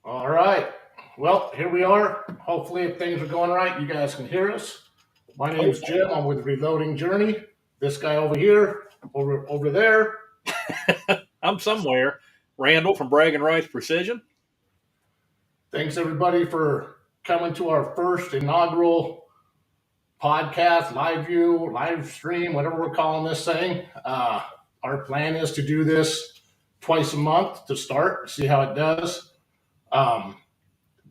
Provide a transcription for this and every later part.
All right. Well, here we are. Hopefully, if things are going right, you guys can hear us. My name is Jim. I'm with Reloading Journey. This guy over here, over there. I'm somewhere. Randall from BragginRights Precision. Thanks, everybody, for coming to our first inaugural podcast, live view, live stream, whatever we're calling this thing. Our plan is to do this twice a month to start, see how it does.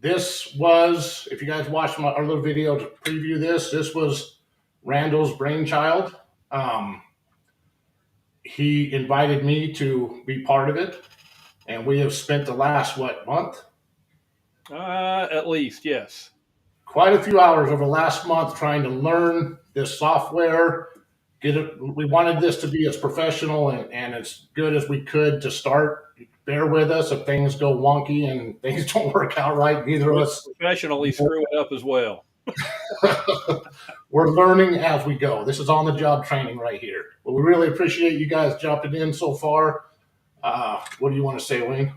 This was, if you guys watched our little video to preview this was Randall's brainchild. He invited me to be part of it, and we have spent the last, month? At least, yes. Quite a few hours over the last month trying to learn this software. We wanted this to be as professional and as good as we could to start. Bear with us if things go wonky and things don't work out right. Neither of us professionally screw it up as well. We're learning as we go. This is on the job training right here. But we really appreciate you guys jumping in so far. What do you want to say, Wayne?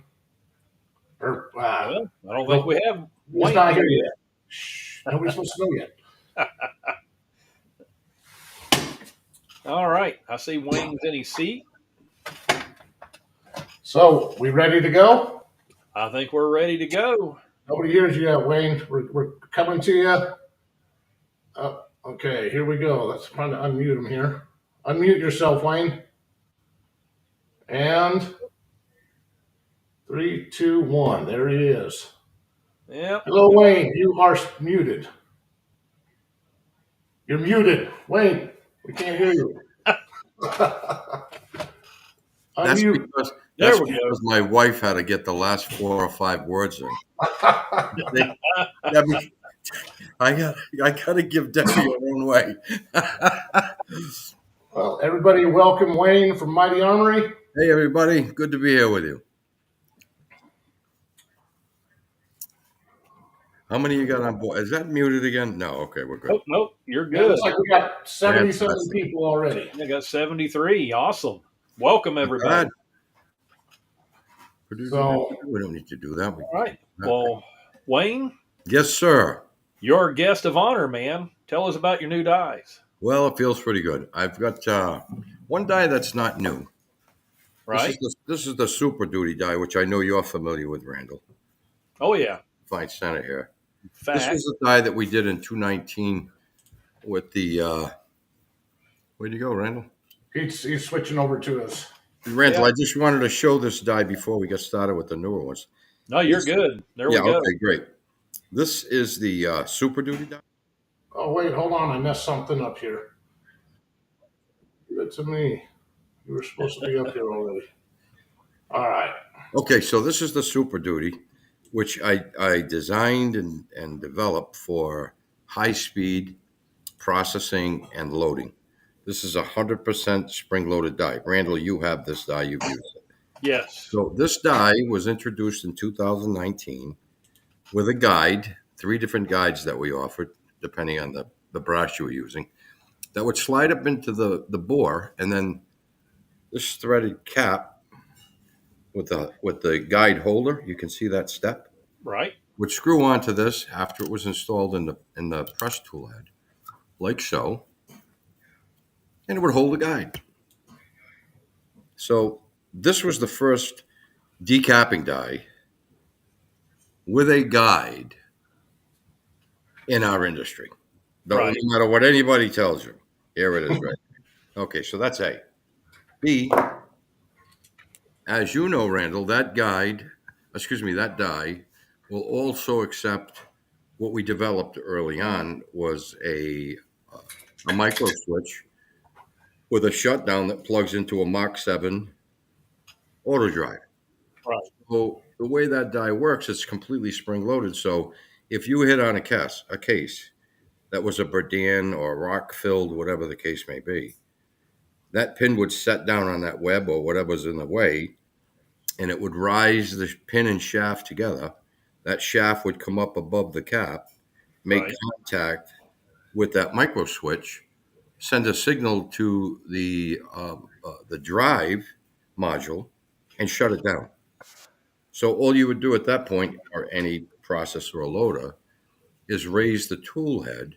Well, I don't think we have. He's not here yet. Shh, nobody's supposed to know yet. All right. I see Wayne's in his seat. So, we ready to go? I think we're ready to go. Nobody hears you yet, Wayne. We're coming to you. Okay, here we go. Let's try to unmute him here. Unmute yourself, Wayne. And 3, 2, 1. There he is. Yep. Hello, Wayne. You are muted. You're muted. Wayne, we can't hear you. That's Unmute. because my wife had to get the last 4 or 5 words in. I got to give Debbie her own way. Well, everybody, welcome Wayne from Mighty Armory. Hey, everybody. Good to be here with you. How many you got on board? Is that muted again? No. Okay, we're good. Nope. You're Yeah, good. looks like we got 77 people already. I got 73. Awesome. Welcome, everybody. So, we don't need to do that. All right. Well, Wayne. Yes, sir. You're a guest of honor, man. Tell us about your new dies. Well, it feels pretty good. I've got one die that's not new. right? This is the Superduty die, which I know you're familiar with, Randall. Oh yeah. Fine center here. This Fact. was the die that we did in 219 with the. Where'd you go, Randall? He's switching over to us. Randall, Yeah. I just wanted to show this die before we get started with the newer ones. No, you're good. There Yeah, we go. okay, great. This is the Superduty die. Oh, wait, hold on. I messed something up here. Give it to me. You were supposed to be up here already. All right. Okay, so this is the Superduty, which I designed and developed for high speed processing and loading. This is 100% spring loaded die. Randall, you have this die, you've used it. Yes. So this die was introduced in 2019 with a guide, 3 different guides that we offered, depending on the brass you were using, that would slide up into the bore, and then this threaded cap with the guide holder, you can see that step, Right. would screw onto this after it was installed in the press tool head, like so, and it would hold the guide. So this was the first decapping die with a guide in our industry. No Right. matter what anybody tells you, here it is, right? Okay, so that's A. B, as you know, Randall, that die will also accept what we developed early on was a micro switch with a shutdown that plugs into a Mach 7 auto drive. Right. So the way that die works, it's completely spring loaded. So if you hit on a case that was a Berdan or rock filled, whatever the case may be, that pin would set down on that web or whatever's in the way, and it would rise the pin and shaft together. That shaft would come up above the cap, make Right. contact with that micro switch, send a signal to the drive module, and shut it down. So all you would do at that point, or any processor or loader, is raise the tool head,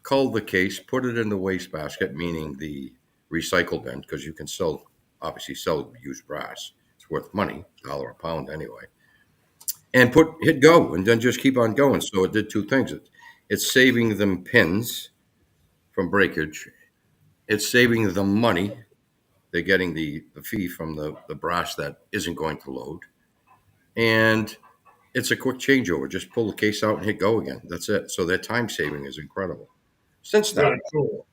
cull the case, put it in the wastebasket, meaning the recycle bin, because you can obviously sell used brass. It's worth money, $1 a pound anyway. And hit go, and then just keep on going. So it did 2 things. It's saving them pins from breakage. It's saving them money. They're getting the fee from the brass that isn't going to load. And it's a quick changeover. Just pull the case out and hit go again. That's it. So their time saving is incredible. Since then, Very cool.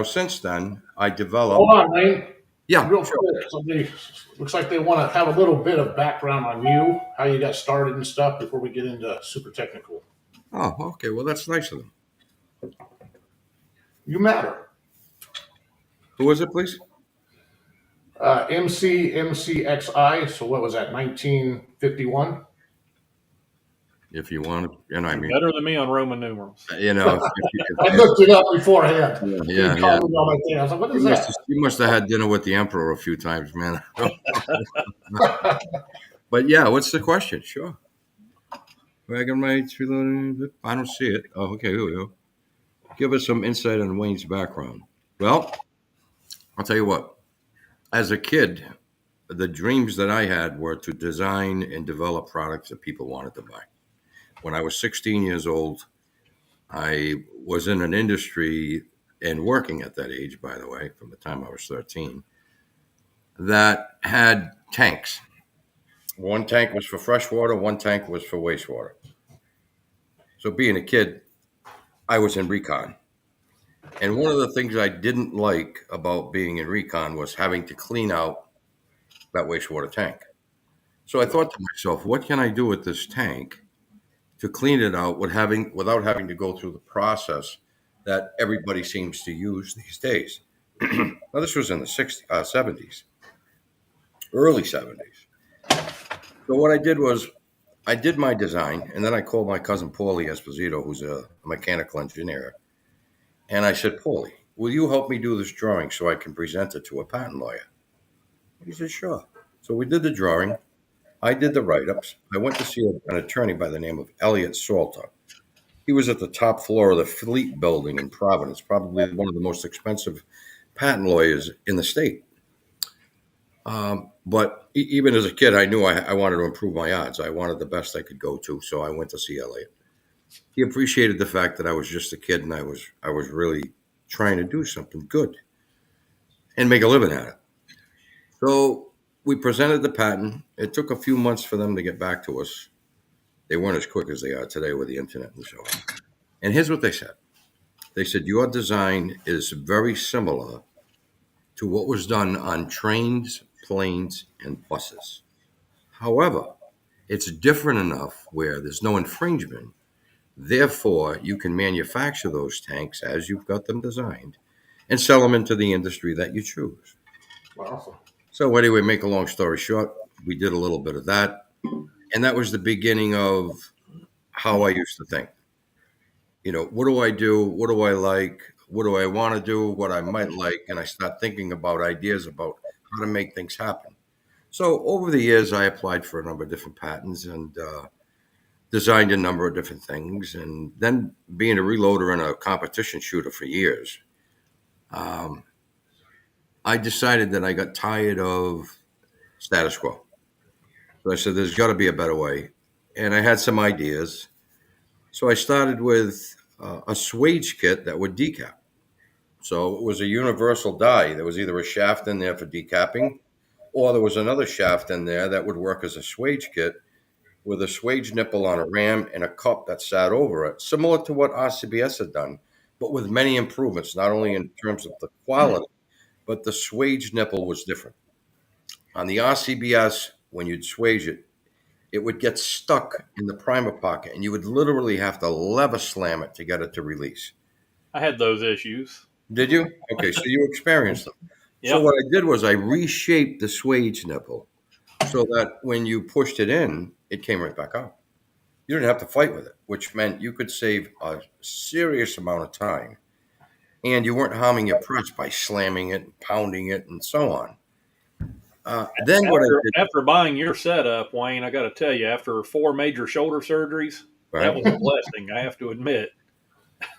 since then, I developed. Hold on, Wayne. Yeah, Real sure. quick. Somebody looks like they want to have a little bit of background on you, how you got started and stuff before we get into super technical. Oh, okay. Well, that's nice of them. You matter. Who was it, please? MCXI. So what was that? 1951. If you want to, and I mean, Better than me on Roman numerals. you know, I looked it up beforehand. yeah. He called me on my thing. I was like, what is that? You must have had dinner with the emperor a few times, man. But yeah, what's the question? Sure. BragginRights reloading. I don't see it. Oh, okay, here we go. Give us some insight on Wayne's background. Well, I'll tell you what. As a kid, the dreams that I had were to design and develop products that people wanted to buy. When I was 16 years old, I was in an industry and working at that age, by the way, from the time I was 13, that had tanks. One tank was for fresh water, one tank was for wastewater. So being a kid, I was in recon. And one of the things I didn't like about being in recon was having to clean out that wastewater tank. So I thought to myself, what can I do with this tank to clean it out without having to go through the process that everybody seems to use these days? Now, this was in the 70s, early 70s. So what I did was I did my design, and then I called my cousin Paulie Esposito, who's a mechanical engineer. And I said, Paulie, will you help me do this drawing so I can present it to a patent lawyer? He said, sure. So we did the drawing. I did the write-ups. I went to see an attorney by the name of Elliot Salter. He was at the top floor of the Fleet Building in Providence, probably one of the most expensive patent lawyers in the state. But even as a kid, I knew I wanted to improve my odds. I wanted the best I could go to, so I went to see Elliot. He appreciated the fact that I was just a kid and I was really trying to do something good and make a living at it. So we presented the patent. It took a few months for them to get back to us. They weren't as quick as they are today with the internet and so on. And here's what they said. They said, your design is very similar to what was done on trains, planes, and buses. However, it's different enough where there's no infringement. Therefore, you can manufacture those tanks as you've got them designed and sell them into the industry that you choose. Awesome. So anyway, make a long story short, we did a little bit of that. And that was the beginning of how I used to think. What do I do? What do I like? What do I want to do? What I might like? And I start thinking about ideas about how to make things happen. So over the years, I applied for a number of different patents and designed a number of different things. And then being a reloader and a competition shooter for years, I decided that I got tired of status quo. So I said, there's got to be a better way. And I had some ideas. So I started with a swage kit that would decap. So it was a universal die. There was either a shaft in there for decapping, or there was another shaft in there that would work as a swage kit with a swage nipple on a ram and a cup that sat over it, similar to what RCBS had done, but with many improvements, not only in terms of the quality, but the swage nipple was different. On the RCBS, when you'd swage it, it would get stuck in the primer pocket, and you would literally have to lever slam it to get it to release. I had those issues. Did you? Okay, so you experienced them. Yep. So what I did was I reshaped the swage nipple so that when you pushed it in, it came right back out. You didn't have to fight with it, which meant you could save a serious amount of time. And you weren't harming your press by slamming it, pounding it, and so on. Then what I did, After buying your setup, Wayne, I got to tell you, after 4 major shoulder surgeries, right? that was a blessing, I have to admit.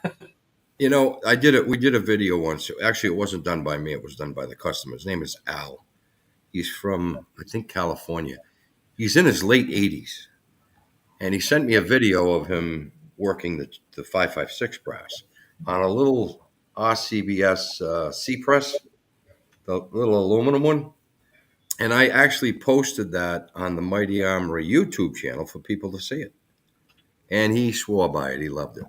I did it. We did a video once. Actually, it wasn't done by me. It was done by the customer. His name is Al. He's from, I think, California. He's in his late 80s. And he sent me a video of him working the 556 brass on a little RCBS C-press, the little aluminum one. And I actually posted that on the Mighty Armory YouTube channel for people to see it. And he swore by it. He loved it.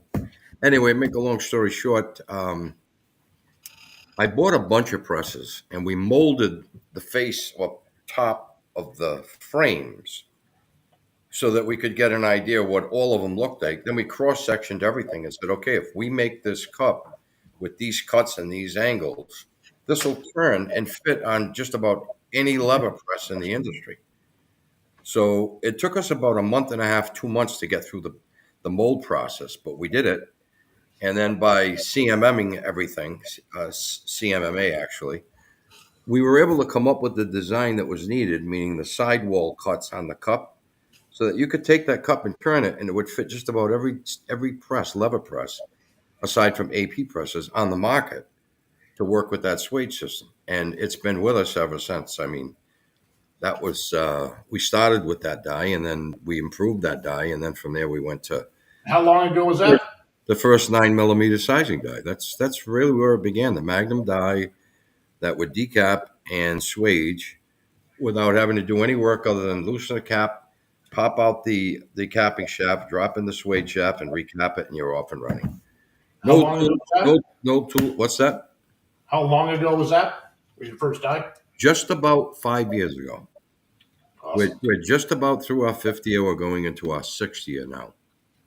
Anyway, make a long story short, I bought a bunch of presses and we molded the face or top of the frames so that we could get an idea of what all of them looked like. Then we cross-sectioned everything and said, okay, if we make this cup with these cuts and these angles, this will turn and fit on just about any lever press in the industry. So it took us about a month and a half, 2 months to get through the mold process, but we did it. And then by CMMing everything, CMMA actually, we were able to come up with the design that was needed, meaning the sidewall cuts on the cup, so that you could take that cup and turn it, and it would fit just about every press, lever press, aside from AP presses on the market to work with that swage system. And it's been with us ever since. I mean, that was, we started with that die, and then we improved that die, and then from there we went to... How long ago was that? The first 9mm sizing die. That's really where it began. The Magnum die that would decap and swage without having to do any work other than loosen the cap, pop out the capping shaft, drop in the swage shaft, and recap it, and you're off and running. How long ago was that? No tool. What's that? How long ago was that? Was your first die? Just about 5 years ago. Awesome. We're just about through our 5th year. We're going into our 6th year now.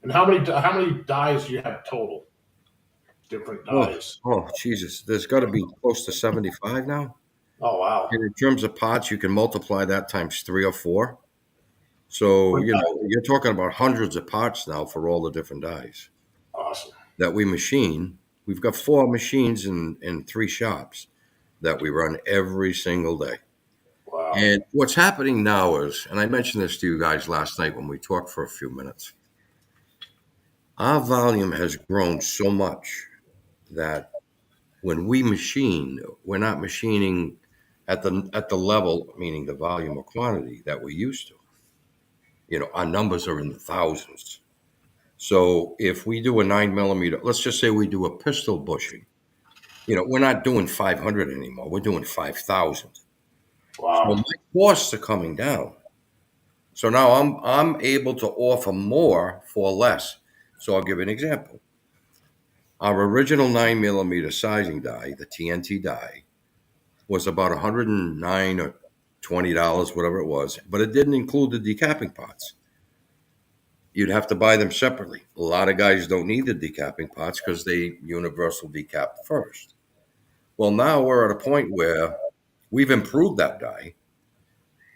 And how many dies do you have total? Different dies. Oh, Jesus. There's got to be close to 75 now. Oh, wow. And in terms of parts, you can multiply that times 3 or 4. So, you're talking about hundreds of parts now for all the different dies. Awesome. That we machine. We've got 4 machines in 3 shops that we run every single day. Wow. And what's happening now is, and I mentioned this to you guys last night when we talked for a few minutes, our volume has grown so much that when we machine, we're not machining at the level, meaning the volume or quantity that we're used to. Our numbers are in the thousands. So if we do a 9 millimeter, let's just say we do a pistol bushing, we're not doing 500 anymore. We're doing 5,000. So Wow. my costs are coming down. So now I'm able to offer more for less. So I'll give you an example. Our original 9 millimeter sizing die, the TNT die, was about $109 or $20, whatever it was, but it didn't include the decapping pots. You'd have to buy them separately. A lot of guys don't need the decapping pots because they universal decap first. Well, now we're at a point where we've improved that die.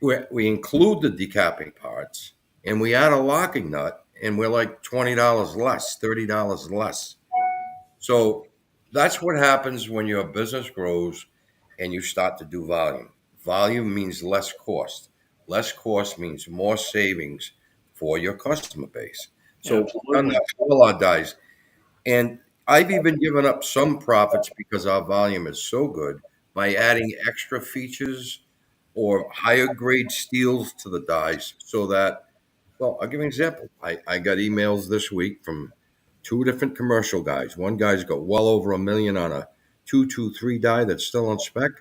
We include the decapping parts and we add a locking nut and we're like $20 less, $30 less. So that's what happens when your business grows and you start to do volume. Volume means less cost. Less cost means more savings for your customer base. So we've done Absolutely. that for all our dies. And I've even given up some profits because our volume is so good by adding extra features or higher grade steels to the dies so that, well, I'll give you an example. I got emails this week from two different commercial guys. One guy's got well over $1 million on a 223 die that's still on spec.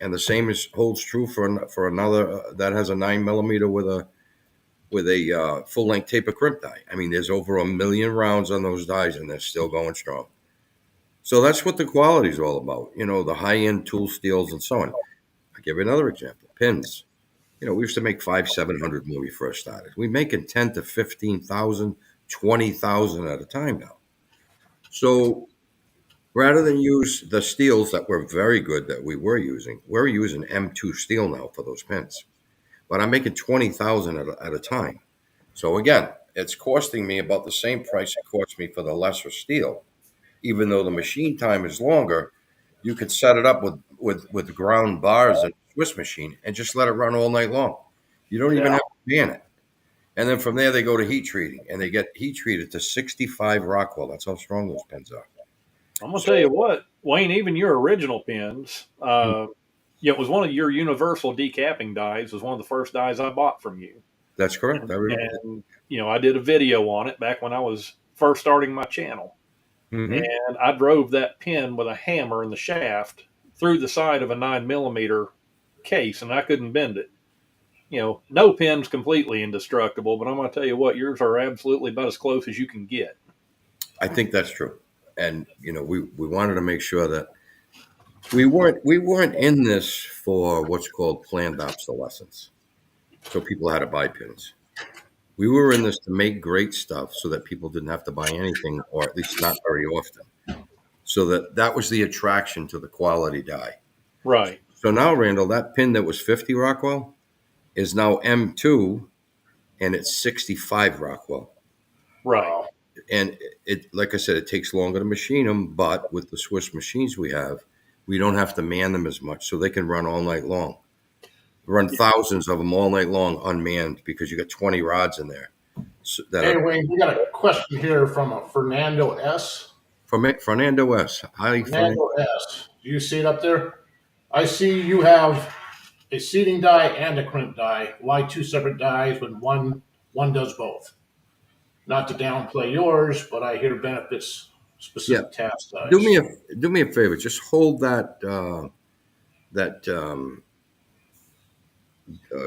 And the same holds true for another that has a 9 millimeter with a full length taper crimp die. I mean, there's over 1 million rounds on those dies, and they're still going strong. So that's what the quality is all about. The high end tool steels and so on. I'll give you another example. Pins. We used to make 500-700 when we first started. We're making 10 to 15,000, 20,000 at a time now. So rather than use the steels that were very good that we were using M2 steel now for those pins. But I'm making 20,000 at a time. So again, it's costing me about the same price it cost me for the lesser steel. Even though the machine time is longer, you could set it up with ground bars and Swiss machine and just let it run all night long. You don't even Yeah. have to pan it. And then from there, they go to heat treating, and they get heat treated to 65 Rockwell. That's how strong those pins are. I'm gonna tell So, you what, Wayne. Even your original pins, it was one of your universal decapping dies. Was one of the first dies I bought from you, that's correct. and, I remember. and I did a video on it back when I was first starting my channel, Mm-hmm. and I drove that pin with a hammer in the shaft through the side of a 9 millimeter case, and I couldn't bend it. No pin's completely indestructible, but I'm going to tell you what, yours are absolutely about as close as you can get. I think that's true. And we wanted to make sure that we weren't in this for what's called planned obsolescence. So people had to buy pins. We were in this to make great stuff so that people didn't have to buy anything, or at least not very often. So that was the attraction to the quality die. Right, So now, Randall, that pin that was 50 Rockwell is now M2 and it's 65 Rockwell. right. Wow. And like I said, it takes longer to machine them, but with the Swiss machines we have, we don't have to man them as much, so they can run all night long. Run thousands of them all night long unmanned because you got 20 rods in there. So Hey, Wayne, we got a question here from a Fernando S. from Fernando S. Hi, Fernando. Fernando S. Do you see it up there? I see you have a seating die and a crimp die. Why two separate dies when one does both? Not to downplay yours, but I hear benefits Yeah, specific task dies. do me a favor. Just hold that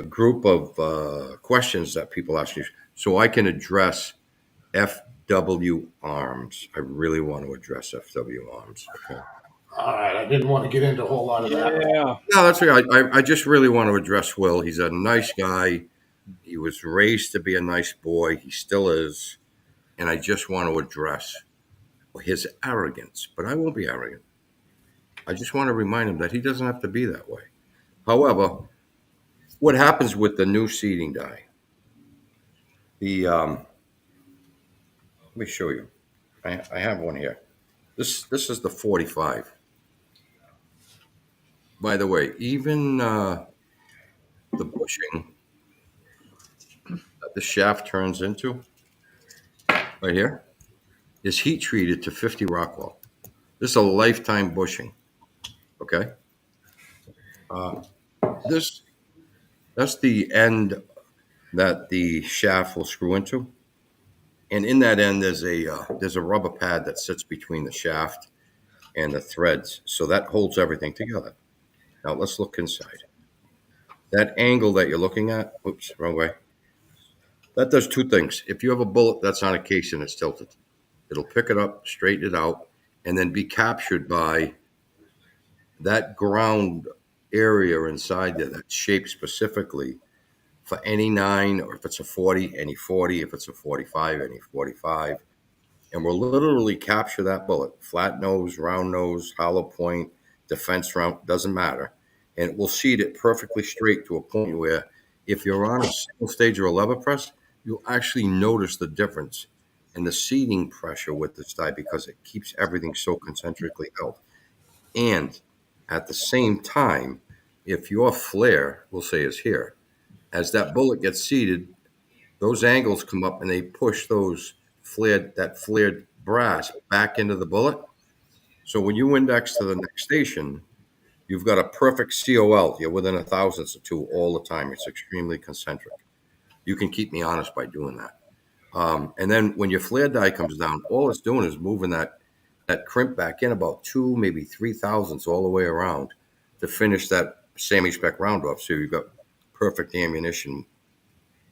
group of questions that people ask you, so I can address FW Arms. I really want to address FW Arms. Okay. All right, I didn't want to get into a whole lot of that. Yeah, No, that's okay. I just really want to address Will. He's a nice guy. He was raised to be a nice boy. He still is. And I just want to address his arrogance. But I won't be arrogant. I just want to remind him that he doesn't have to be that way. However, what happens with the new seating die? Let me show you. I have one here. This is the 45. By the way, even the bushing that the shaft turns into right here is heat treated to 50 Rockwell. This is a lifetime bushing. Okay. This that's the end that the shaft will screw into, and in that end there's a rubber pad that sits between the shaft and the threads, so that holds everything together. Now let's look inside. That angle that you're looking at, oops, wrong way. That does two things. If you have a bullet that's on a case and it's tilted, it'll pick it up, straighten it out, and then be captured by that ground area inside there that's shaped specifically for any 9, or if it's a 40, any 40, if it's a 45, any 45. And we'll literally capture that bullet, flat nose, round nose, hollow point, defense round, doesn't matter. And we'll seat it perfectly straight to a point where if you're on a single stage or a lever press, you'll actually notice the difference in the seating pressure with this die because it keeps everything so concentrically held. And at the same time, if your flare, we'll say, is here, as that bullet gets seated, those angles come up and they push that flared brass back into the bullet. So when you index to the next station, you've got a perfect COL. You're within a thousandths of 2 all the time. It's extremely concentric. You can keep me honest by doing that. And then when your flare die comes down, all it's doing is moving that crimp back in about 2, maybe 3 thousandths all the way around to finish that semi-spec round off. So you've got perfect ammunition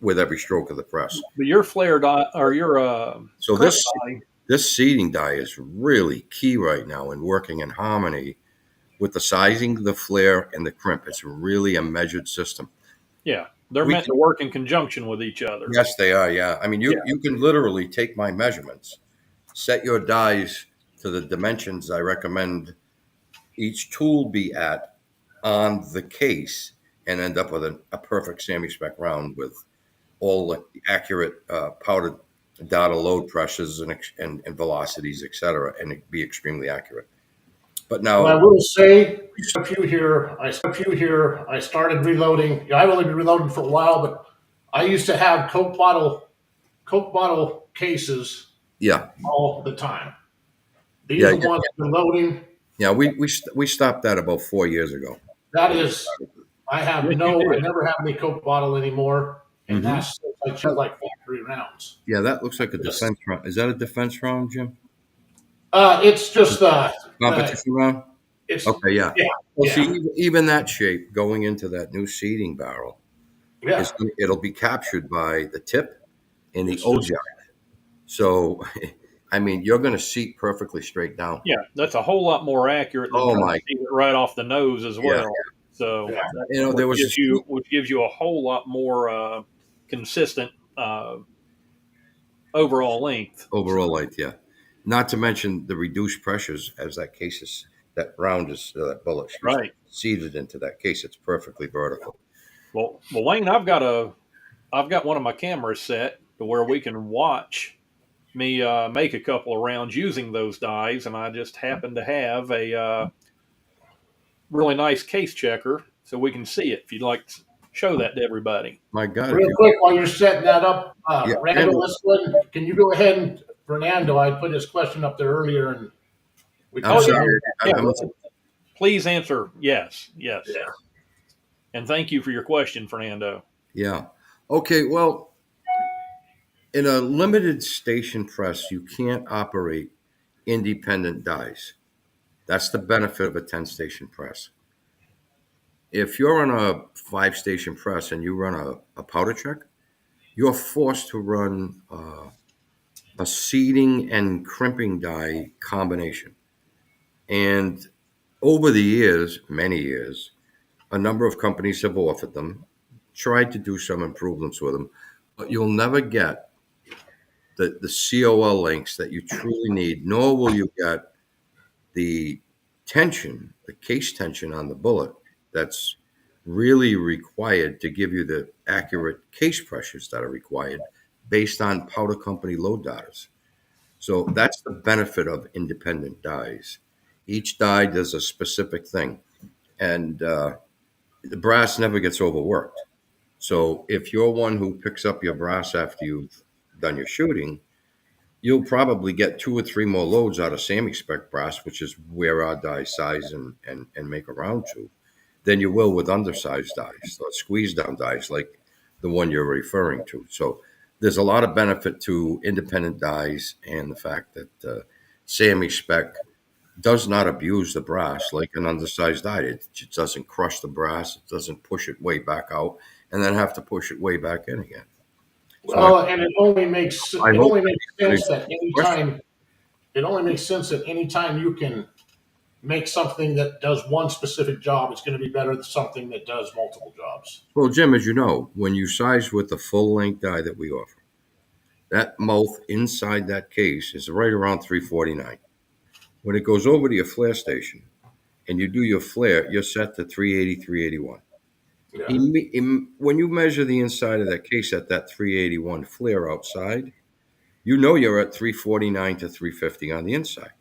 with every stroke of the press. But your flare die or your So crimp this die, this seating die is really key right now in working in harmony with the sizing, the flare, and the crimp. It's really a measured system. yeah, they're meant to work in conjunction with each other. Yes, they are. Yeah, I mean, you can literally take my measurements, set your dies to the dimensions I recommend each tool be at on the case, and end up with a perfect semi-spec round with all the accurate powder data load pressures and velocities, etc., and it be extremely accurate. But now, I will say, a few here. I started reloading. I've only been reloading for a while, but I used to have Coke bottle cases yeah, all the time. These Yeah, are the ones that are loading. yeah, we stopped that about 4 years ago. That is, I never have any Coke bottle anymore, and that's I choose like factory rounds. Yeah, that looks like a defense round. Is that a defense round, Jim? It's just Competition round? it's Okay, yeah. yeah, Well, yeah, see, even that shape going into that new seating barrel, yeah. it'll be captured by the tip and the It's O just- jar. So, I mean, you're going to seat perfectly straight down. Yeah, that's a whole lot more accurate than trying to see it right off the nose as well. So Yeah. You know, there was which gives you a whole lot more consistent overall length. overall length, yeah. Not to mention the reduced pressures as that round is that bullet is Right. seated into that case. It's perfectly vertical. Well, Wayne, I've got one of my cameras set to where we can watch me make a couple of rounds using those dies, and I just happen to have a really nice case checker, so we can see it. If you'd like to show that to everybody. My God. Real quick, while you're setting that up, Yeah, Randall, can you go ahead and Fernando? I put his question up there earlier, and we. I'm sorry. Yeah. Please answer yes. Yeah. And thank you for your question, Fernando. Yeah. Okay. Well, in a limited station press, you can't operate independent dies. That's the benefit of a 10-station press. If you're on a 5-station press and you run a powder check, you're forced to run a seating and crimping die combination. And over the years, many years, a number of companies have offered them, tried to do some improvements with them, but you'll never get the COL lengths that you truly need, nor will you get the tension, the case tension on the bullet that's really required to give you the accurate case pressures that are required based on powder company load datas. So that's the benefit of independent dies. Each die does a specific thing, and the brass never gets overworked. So if you're one who picks up your brass after you've done your shooting, you'll probably get 2 or 3 more loads out of semi-spec brass, which is where our die size and make a round to. than you will with undersized dies or squeeze down dies like the one you're referring to. So there's a lot of benefit to independent dies and the fact that Sammy Spec does not abuse the brass like an undersized die. It doesn't crush the brass. It doesn't push it way back out and then have to push it way back in again. So Well, and it only makes I hope sense that anytime you can make something that does one specific job, it's going to be better than something that does multiple jobs. Well, Jim, as you know, when you size with the full length die that we offer, that mouth inside that case is right around 349. When it goes over to your flare station and you do your flare, you're set to 380, 381. Yeah. When you measure the inside of that case at that 381 flare outside, you know you're at 349 to 350 on the inside.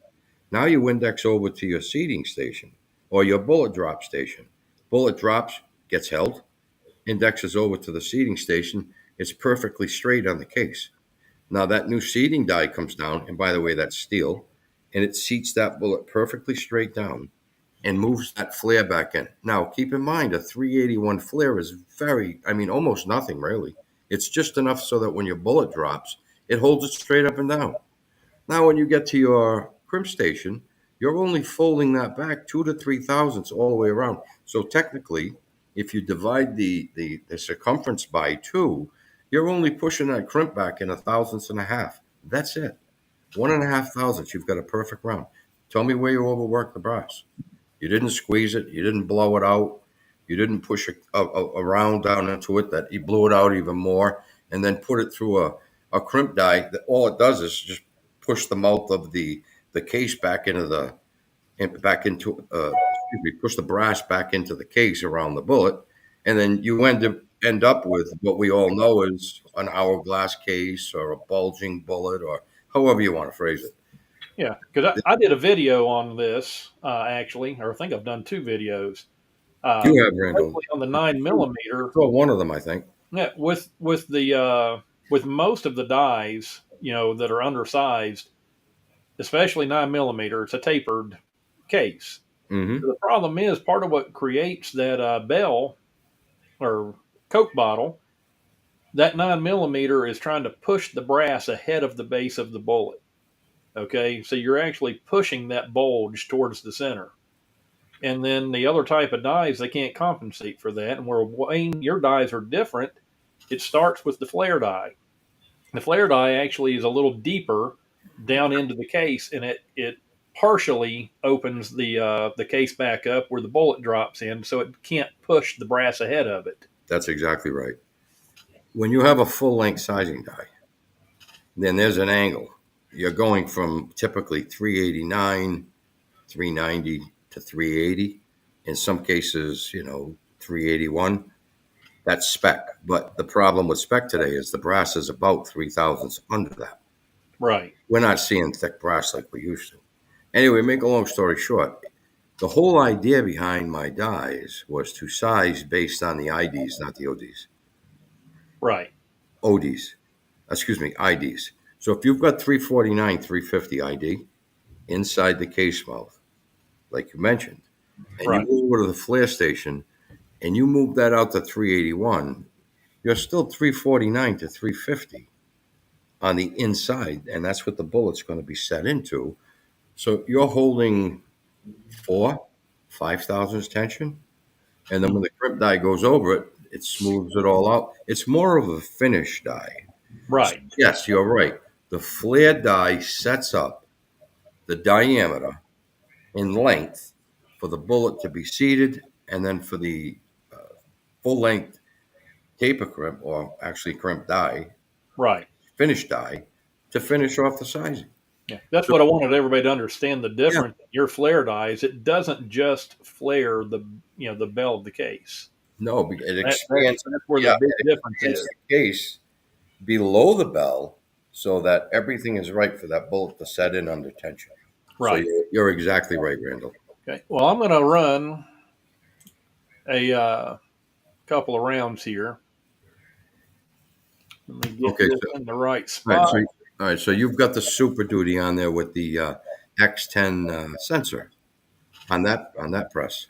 Now you index over to your seating station or your bullet drop station. Bullet drops, gets held, indexes over to the seating station. It's perfectly straight on the case. Now that new seating die comes down, and by the way, that's steel, and it seats that bullet perfectly straight down and moves that flare back in. Now, keep in mind, a 381 flare is almost nothing really. It's just enough so that when your bullet drops, it holds it straight up and down. Now, when you get to your crimp station, you're only folding that back 2 to 3 thousandths all the way around. So technically, if you divide the circumference by 2, you're only pushing that crimp back in 1/1000th. That's it. 1.5 thousandths. You've got a perfect round. Tell me where you overworked the brass. You didn't squeeze it. You didn't blow it out. You didn't push a round down into it that you blew it out even more and then put it through a crimp die. That all it does is just push the mouth of the case back into push the brass back into the case around the bullet, and then you end up with what we all know is an hourglass case or a bulging bullet or however you want to phrase it. Yeah, because I did a video on this actually, or I think I've done 2 videos. You have, Randall, On the 9mm. well, one of them, I think. Yeah, with most of the dies, that are undersized, especially 9mm, it's a tapered case. Mm-hmm. The problem is part of what creates that bell or Coke bottle. That 9mm is trying to push the brass ahead of the base of the bullet. Okay, so you're actually pushing that bulge towards the center. And then the other type of dies, they can't compensate for that. And where Wayne, your dies are different, it starts with the flare die. The flare die actually is a little deeper down into the case, and it partially opens the case back up where the bullet drops in, so it can't push the brass ahead of it. That's exactly right. When you have a full-length sizing die, then there's an angle. You're going from typically 389, 390 to 380. In some cases, 381. That's spec. But the problem with spec today is the brass is about 3 thousandths under that. Right. We're not seeing thick brass like we used to. Anyway, make a long story short, the whole idea behind my dies was to size based on the IDs, not the ODs. Right. ODs. Excuse me, IDs. So if you've got 349, 350 ID inside the case mouth, like you mentioned, and Right. you go over to the flare station and you move that out to 381, you're still 349 to 350 on the inside, and that's what the bullet's going to be set into. So you're holding 5 thousandths tension, and then when the crimp die goes over it, it smooths it all out. It's more of a finish die. Right. So yes, you're right. The flare die sets up the diameter in length for the bullet to be seated, and then for the full-length taper crimp, or actually crimp die, Right. finish die, to finish off the sizing. Yeah. That's what I wanted everybody to understand. The difference in your flare dies, it doesn't just flare the bell of the case. No, it expands. That's where the big difference is. The case below the bell so that everything is right for that bullet to set in under tension. Right. So you're exactly right, Randall. Okay. Well, I'm going to run a couple of rounds here. Let me get this in the right spot. All right, so you've got the Superduty on there with the X10 sensor on that press.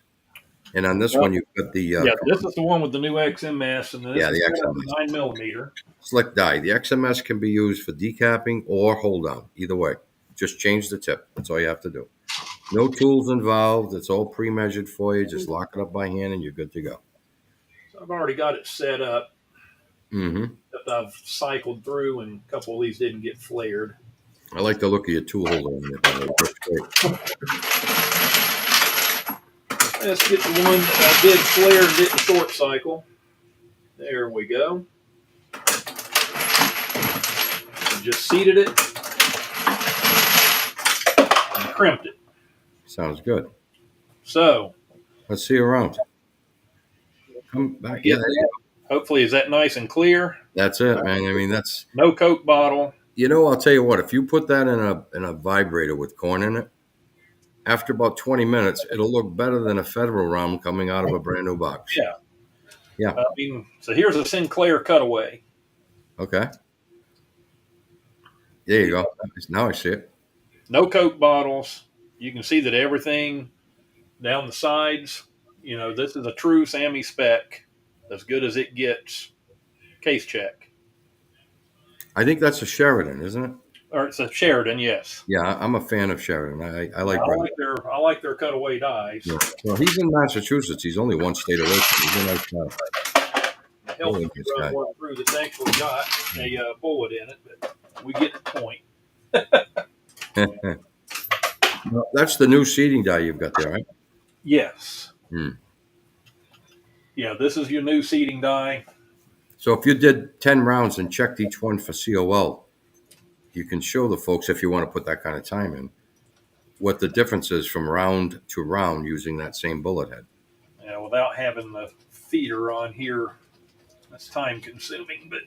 And on this one, you've got the Yeah, this is the one with the new XMS, and this Yeah, is the the XMS. 9 millimeter. slick die. The XMS can be used for decapping or hold down. Either way, just change the tip. That's all you have to do. No tools involved. It's all pre-measured for you. Just lock it up by hand, and you're good to go. So I've already got it set up. Mm-hmm. That I've cycled through, and a couple of these didn't get flared. I like the look of your tool holder on it. It works great. Let's get the one that I did flare and didn't short cycle. There we go. And just seated it and crimped it. Sounds good. So Let's see you around. Come back. Yeah, there you go. hopefully, is that nice and clear? That's it, man. I mean, that's. No Coke bottle. I'll tell you what. If you put that in a vibrator with corn in it, after about 20 minutes, it'll look better than a Federal round coming out of a brand new box. Yeah. Yeah. I mean, so here's a Sinclair cutaway. Okay. There you go. Now I see it. No Coke bottles. You can see that everything down the sides, this is a true Sammy spec, as good as it gets. Case check. I think that's a Sheridan, isn't it? Or it's a Sheridan, yes. Yeah, I'm a fan of Sheridan. I like. I like their cutaway dies. Yeah. Well, he's in Massachusetts. He's only one state away from me. He's a nice guy. Help me run one through that's actually got a bullet in it, but we get the point. Well, that's the new seating die you've got there, right? Yes. Hmm. Yeah, this is your new seating die. So if you did 10 rounds and checked each one for COL, you can show the folks, if you want to put that kind of time in, what the difference is from round to round using that same bullet head. Yeah, without having the feeder on here, that's time consuming, but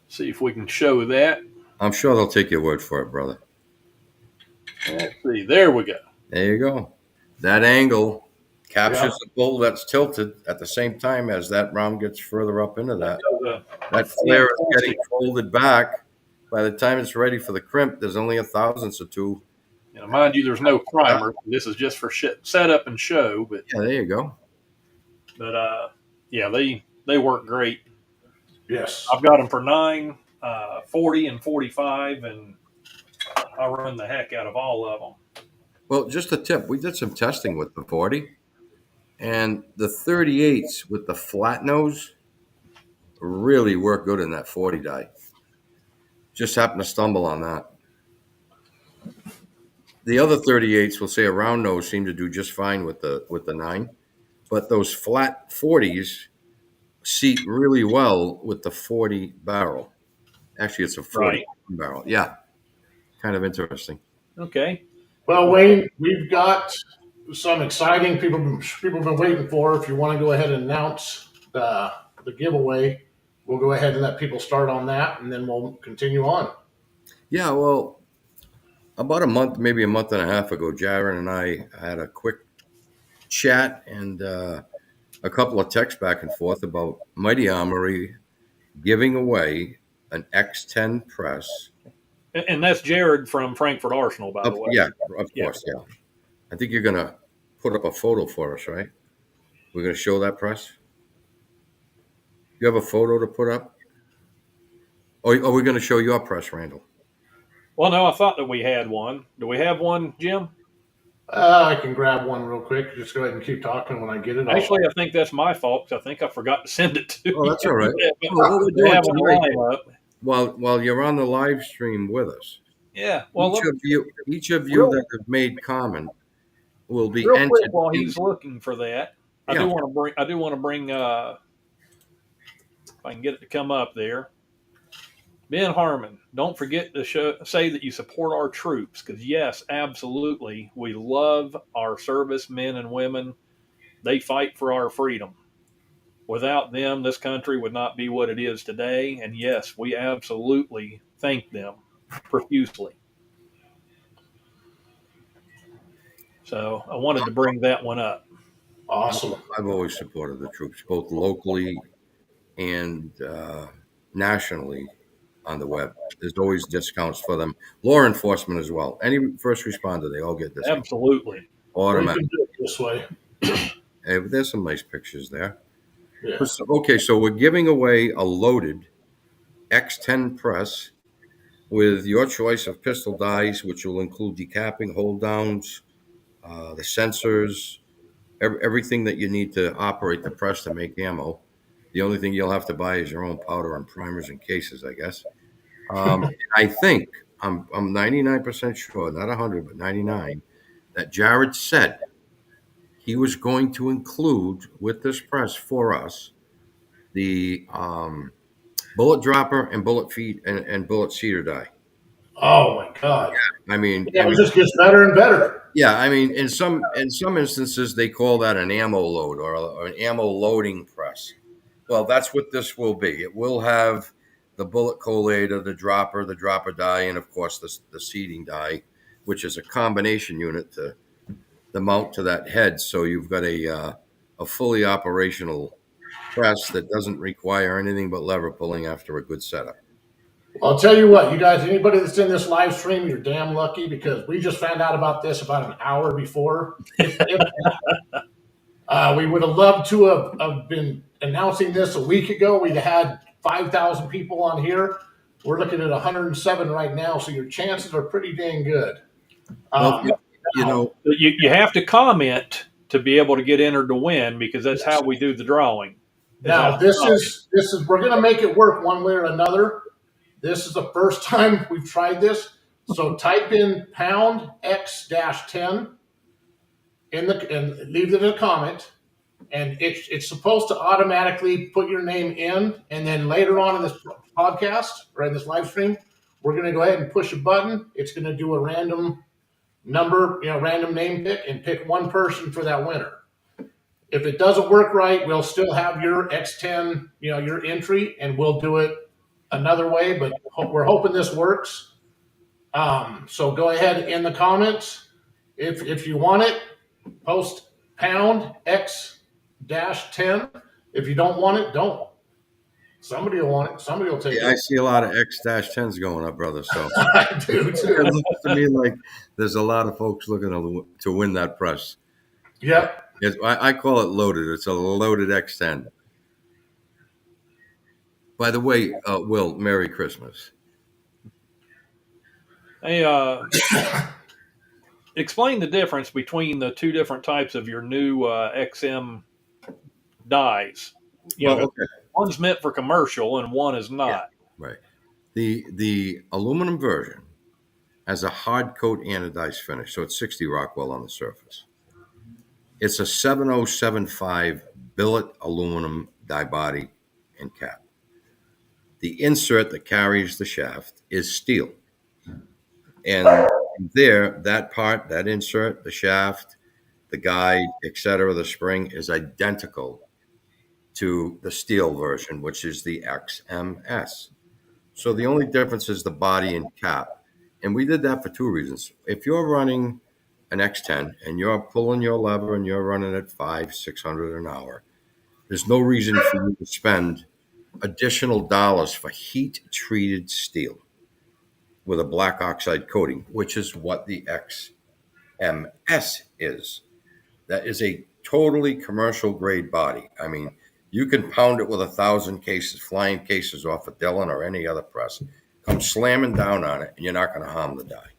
see if we can show that. I'm sure they'll take your word for it, brother. Let's see. There we go. There you go. That angle captures the bull that's tilted at the same time as that round gets further up into that. That flare is getting folded back. By the time it's ready for the crimp, there's only a thousandth or two. Mind you, there's no primer. This is just for setup and show. But yeah, there you go. But yeah, they work great. Yes, I've got them for 9, 40, and 45, and I run the heck out of all of them. Well, just a tip. We did some testing with the 40, and the 38s with the flat nose really work good in that 40 die. Just happened to stumble on that. The other 38s, we'll say a round nose, seem to do just fine with the 9, but those flat 40s seat really well with the 40 barrel. Actually, it's a 40 barrel. Yeah, kind of interesting. Okay. Well, Wayne, we've got some exciting people have been waiting for. If you want to go ahead and announce the giveaway, we'll go ahead and let people start on that, and then we'll continue on. Yeah, well, about a month, maybe a month and a half ago, Jaron and I had a quick chat and a couple of texts back and forth about Mighty Armory giving away an X10 press. And that's Jared from Frankfurt Arsenal, by the way. Yeah, of course, yeah. I think you're going to put up a photo for us, right? We're going to show that press? You have a photo to put up? Or are we going to show your press, Randall? Well, no, I thought that we had one. Do we have one, Jim? I can grab one real quick. Just go ahead and keep talking when I get it. Actually, I think that's my fault because I think I forgot to send it to you. Oh, that's all right. While you're on the live stream with us, yeah. Well, each of you that have made comment will be real entered. Quick, while he's looking for that, I do want to bring. If I can get it to come up there, Ben Harmon. Don't forget to say that you support our troops because yes, absolutely, we love our servicemen and women. They fight for our freedom. Without them, this country would not be what it is today. And yes, we absolutely thank them profusely. So I wanted to bring that one up. Awesome. I've always supported the troops, both locally and nationally. on the web. There's always discounts for them. Law enforcement as well. Any first responder, they all get discounts. Absolutely. We Automatic. can do it this way. Hey, but there's some nice pictures there. Yeah. Okay, so we're giving away a loaded X10 press with your choice of pistol dies, which will include decapping, hold downs, the sensors, everything that you need to operate the press to make ammo. The only thing you'll have to buy is your own powder and primers and cases, I guess. I think I'm 99% sure, not 100, but 99, that Jared said he was going to include with this press for us the bullet dropper and bullet feed and bullet cedar die. Oh my God. I mean, Yeah, it just gets better and better. yeah, I mean, in some instances they call that an ammo load or an ammo loading press. Well, that's what this will be. It will have the bullet collator, the dropper die, and of course the seating die, which is a combination unit to the mount to that head. So you've got a fully operational press that doesn't require anything but lever pulling after a good setup. I'll tell you what, you guys, anybody that's in this live stream, you're damn lucky because we just found out about this about an hour before. We would have loved to have been announcing this a week ago. We'd had 5,000 people on here. We're looking at 107 right now, so your chances are pretty dang good. Well, you know, You have to comment to be able to get entered to win because that's how we do the drawing. Now this is we're gonna make it work one way or another. This is the first time we've tried this. So type in pound X-10 and leave it in a comment. And it's supposed to automatically put your name in. And then later on in this podcast or in this live stream, we're gonna go ahead and push a button. It's gonna do a random number, random name pick and pick one person for that winner. If it doesn't work right, we'll still have your X10, your entry, and we'll do it another way, but we're hoping this works. So go ahead in the comments. If you want it, post pound X-10. If you don't want it, don't. Somebody will want it. Somebody will take it. I see a lot of X-10s going up, brother. So I do too. it looks to me like there's a lot of folks looking to win that press. Yep. I call it loaded. It's a loaded X10. By the way, Will, Merry Christmas. Hey, explain the difference between the two different types of your new XM dies. Okay. One's meant for commercial and one is not. Yeah, right. The aluminum version has a hard coat anodized finish, so it's 60 Rockwell on the surface. It's a 7075 billet aluminum die body and cap. The insert that carries the shaft is steel. And there, that part, that insert, the shaft, the guide, etc., the spring is identical to the steel version, which is the XMS. So the only difference is the body and cap. And we did that for two reasons. If you're running an X10 and you're pulling your lever and you're running at 500-600 an hour, there's no reason for you to spend additional dollars for heat treated steel with a black oxide coating, which is what the XMS is. That is a totally commercial grade body. I mean, you can pound it with 1,000 cases, flying cases off a Dillon or any other press, come slamming down on it, and you're not going to harm the die.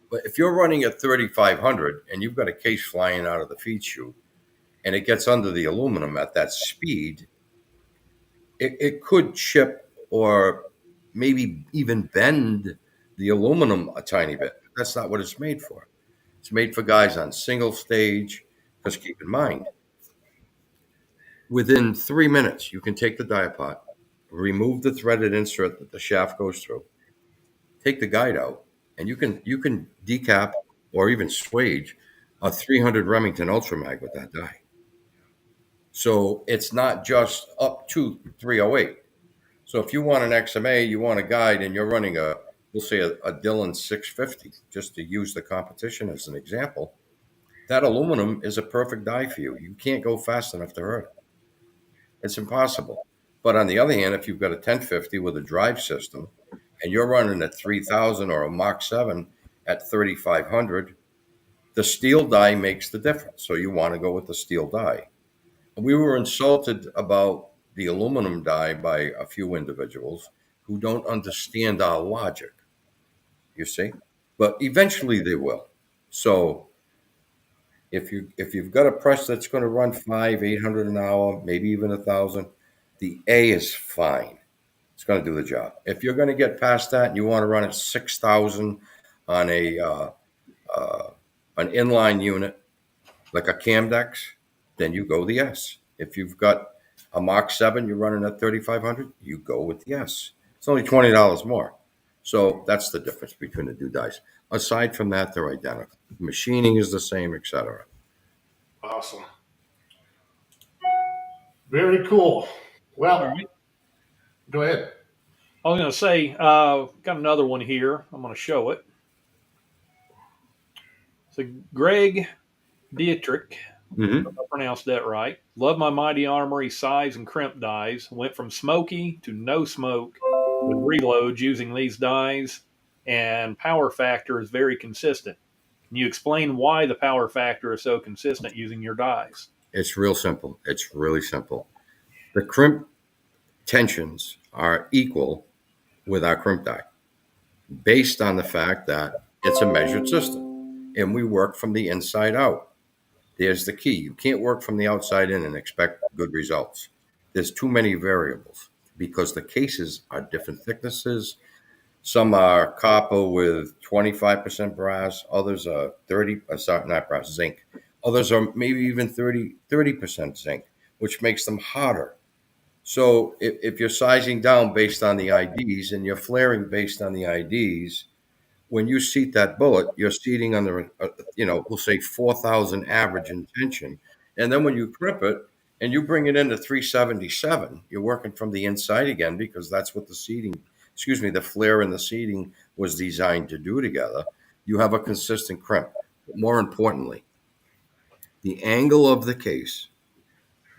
But if you're running at 3,500 and you've got a case flying out of the feed chute and it gets under the aluminum at that speed, it could chip or maybe even bend the aluminum a tiny bit. That's not what it's made for. It's made for guys on single stage, because keep in mind, within 3 minutes, you can take the die apart, remove the threaded insert that the shaft goes through, take the guide out, and you can decap or even swage a 300 Remington Ultramag with that die. So it's not just up to 308. So if you want an XMA, you want a guide, and you're running we'll say a Dillon 650, just to use the competition as an example, that aluminum is a perfect die for you. You can't go fast enough to hurt it. It's impossible. But on the other hand, if you've got a 1050 with a drive system, and you're running a 3000 or a Mach 7 at 3500, the steel die makes the difference. So you want to go with the steel die. We were insulted about the aluminum die by a few individuals who don't understand our logic, you see? But eventually they will. So if you've got a press that's going to run 800 an hour, maybe even 1,000, the A is fine. It's going to do the job. If you're going to get past that and you want to run at 6,000 on an inline unit like a Camdex, then you go the S. If you've got a Mach 7, you're running at 3,500, you go with the S. It's only $20 more. So that's the difference between the two dies. Aside from that, they're identical. Machining is the same, etc. Awesome. Very cool. Well, All right. go ahead. I was going to say, got another one here. I'm going to show it. So Greg Dietrich, Mm-hmm. if I pronounced that right. Love my mighty Armory size and crimp dies. Went from smoky to no smoke with reloads using these dies, and power factor is very consistent. Can you explain why the power factor is so consistent using your dies? It's real simple. It's really simple. The crimp tensions are equal with our crimp die based on the fact that it's a measured system and we work from the inside out. There's the key. You can't work from the outside in and expect good results. There's too many variables because the cases are different thicknesses. Some are copper with 25% brass. Others are 30, sorry, not brass, zinc. Others are maybe even 30% zinc, which makes them harder. So if you're sizing down based on the IDs and you're flaring based on the IDs, when you seat that bullet, you're seating under, we'll say 4,000 average intention. And then when you grip it and you bring it into 377, you're working from the inside again because that's what the flare and the seating was designed to do together. You have a consistent crimp. But more importantly, the angle of the case,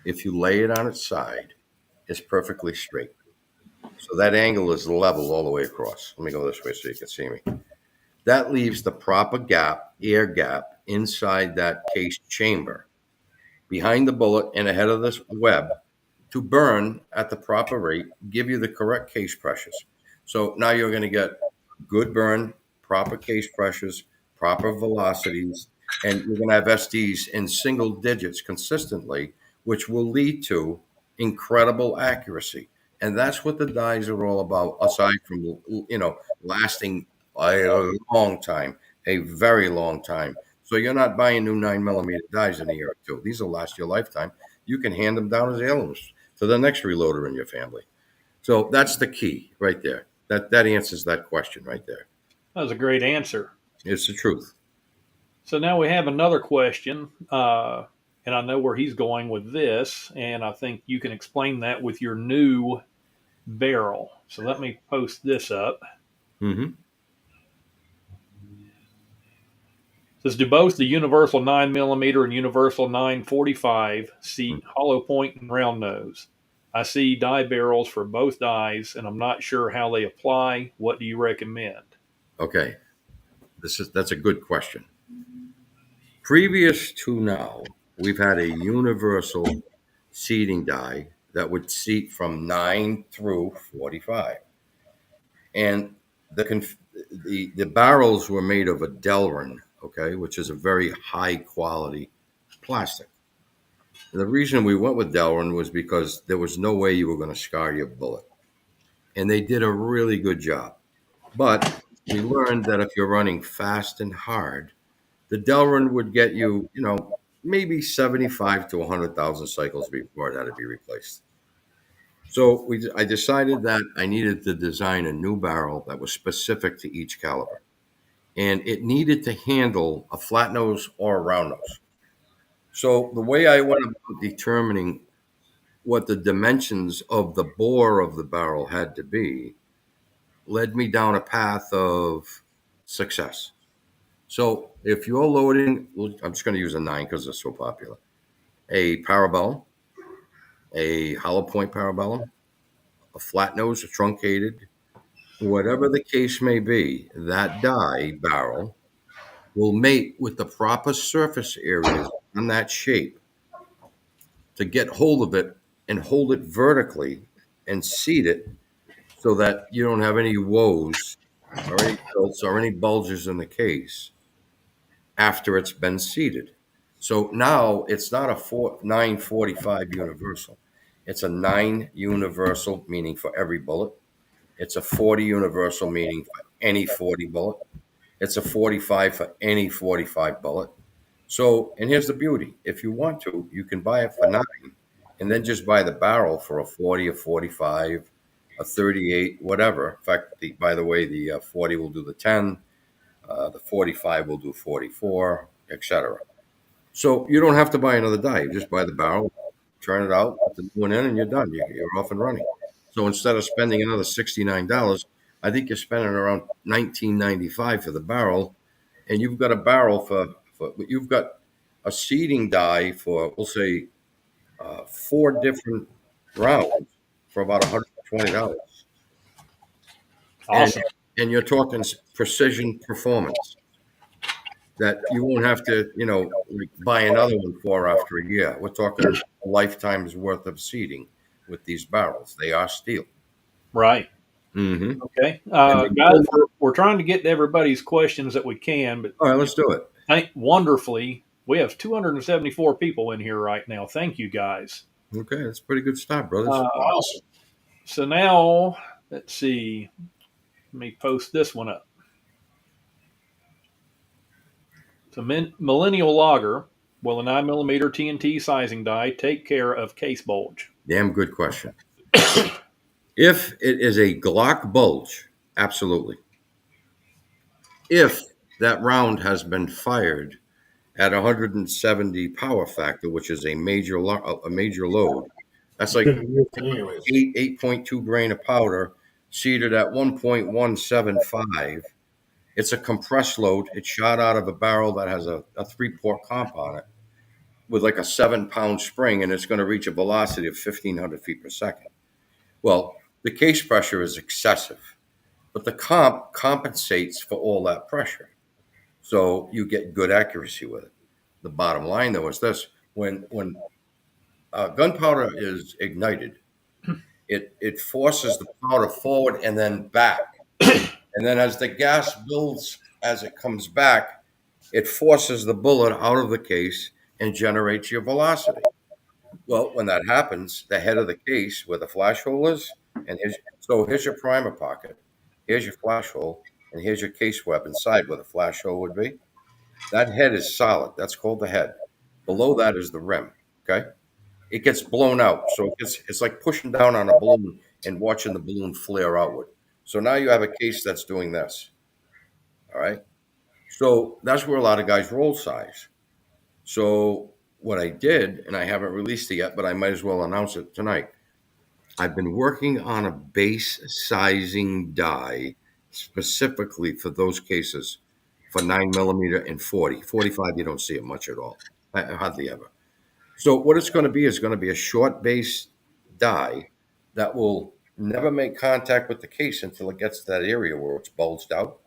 if you lay it on its side, is perfectly straight. So that angle is level all the way across. Let me go this way so you can see me. That leaves the proper gap, air gap, inside that case chamber, behind the bullet and ahead of this web to burn at the proper rate, give you the correct case pressures. So now you're going to get good burn, proper case pressures, proper velocities, and you're going to have SDs in single digits consistently, which will lead to incredible accuracy. And that's what the dies are all about, aside from, lasting a long time, a very long time. So you're not buying new 9mm dies in a year or two. These will last your lifetime. You can hand them down as heirlooms to the next reloader in your family. So that's the key right there. That answers that question right there. That was a great answer. It's the truth. So now we have another question, and I know where he's going with this, and I think you can explain that with your new barrel. So let me post this up. Mm-hmm. Says, do both the Universal 9mm and Universal 945 seat hollow point and round nose? I see die barrels for both dies, and I'm not sure how they apply. What do you recommend? Okay, that's a good question. Previous to now, we've had a universal seating die that would seat from 9 through 45, and the barrels were made of a Delrin, okay, which is a very high quality plastic. The reason we went with Delrin was because there was no way you were going to scar your bullet. And they did a really good job. But we learned that if you're running fast and hard, the Delrin would get you, maybe 75 to 100,000 cycles before it had to be replaced. So I decided that I needed to design a new barrel that was specific to each caliber. And it needed to handle a flat nose or a round nose. So the way I went about determining what the dimensions of the bore of the barrel had to be led me down a path of success. So if you're loading, I'm just going to use a 9 because it's so popular, a parabellum, a hollow point parabellum, a flat nose, a truncated, whatever the case may be, that die barrel will mate with the proper surface areas on that shape to get hold of it and hold it vertically and seat it so that you don't have any woes or any tilts or any bulges in the case after it's been seated. So now it's not a 945 universal. It's a 9 universal, meaning for every bullet. It's a 40 universal, meaning for any 40 bullet. It's a 45 for any 45 bullet. So, and here's the beauty. If you want to, you can buy it for 9 and then just buy the barrel for a 40, a 45, a 38, whatever. In fact, by the way, the 40 will do the 10, the 45 will do 44, etc. So you don't have to buy another die. You just buy the barrel, turn it out, put the new one in, and you're done. You're off and running. So instead of spending another $69, I think you're spending around $19.95 for the barrel, and you've got a barrel for you've got a seating die for, we'll say, 4 different rounds for about $120. Awesome. And you're talking precision performance that you won't have to, like buy another one for after a year. We're talking a lifetime's worth of seating with these barrels. They are steel. Right. Mm-hmm. Okay. Guys, we're trying to get to everybody's questions that we can, but all right, let's do it. Wonderfully, we have 274 people in here right now. Thank you, guys. Okay, that's a pretty good start, brothers. Awesome. So now, let's see. Let me post this one up. So, Millennial Logger, will a 9mm TNT sizing die take care of case bulge? Damn good question. If it is a Glock bulge, absolutely. If that round has been fired at 170 power factor, which is a major load, that's like 8.2 grain of powder seated at 1.175. It's a compressed load. It's shot out of a barrel that has a 3-port comp on it with like a 7-pound spring, and it's going to reach a velocity of 1,500 feet per second. Well, the case pressure is excessive, but the comp compensates for all that pressure. So you get good accuracy with it. The bottom line, though, is this. When gunpowder is ignited, it forces the powder forward and then back. And then as the gas builds, as it comes back, it forces the bullet out of the case and generates your velocity. Well, when that happens, the head of the case where the flash hole is, here's your primer pocket, here's your flash hole, and here's your case web inside where the flash hole would be. That head is solid. That's called the head. Below that is the rim. Okay, it gets blown out, so it's like pushing down on a balloon and watching the balloon flare outward. So now you have a case that's doing this. All right. So that's where a lot of guys roll size. So what I did, and I haven't released it yet, but I might as well announce it tonight. I've been working on a base sizing die specifically for those cases for 9mm and 40. 45, you don't see it much at all. Hardly ever. So what it's going to be is going to be a short base die that will never make contact with the case until it gets to that area where it's bulged out.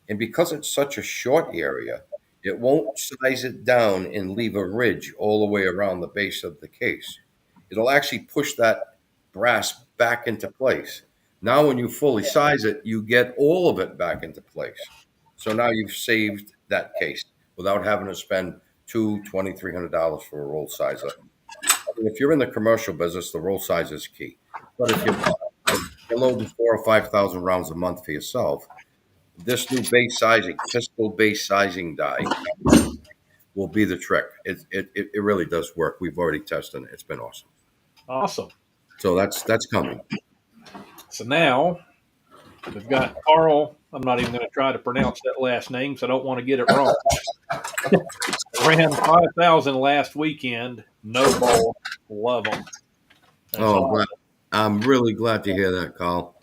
And because it's such a short area, it won't size it down and leave a ridge all the way around the base of the case. It'll actually push that brass back into place. Now, when you fully size it, you get all of it back into place. So now you've saved that case without having to spend $2,300 for a roll sizer. I mean, if you're in the commercial business, the roll size is key. But if you're loading 4,000 or 5,000 rounds a month for yourself, this new base sizing, pistol base sizing die will be the trick. It really does work. We've already tested it. It's been awesome. Awesome. So that's coming. So now we've got Carl. I'm not even going to try to pronounce that last name, so I don't want to get it wrong. Ran 5,000 last weekend. No ball. Love them. I'm really glad to hear that, Carl.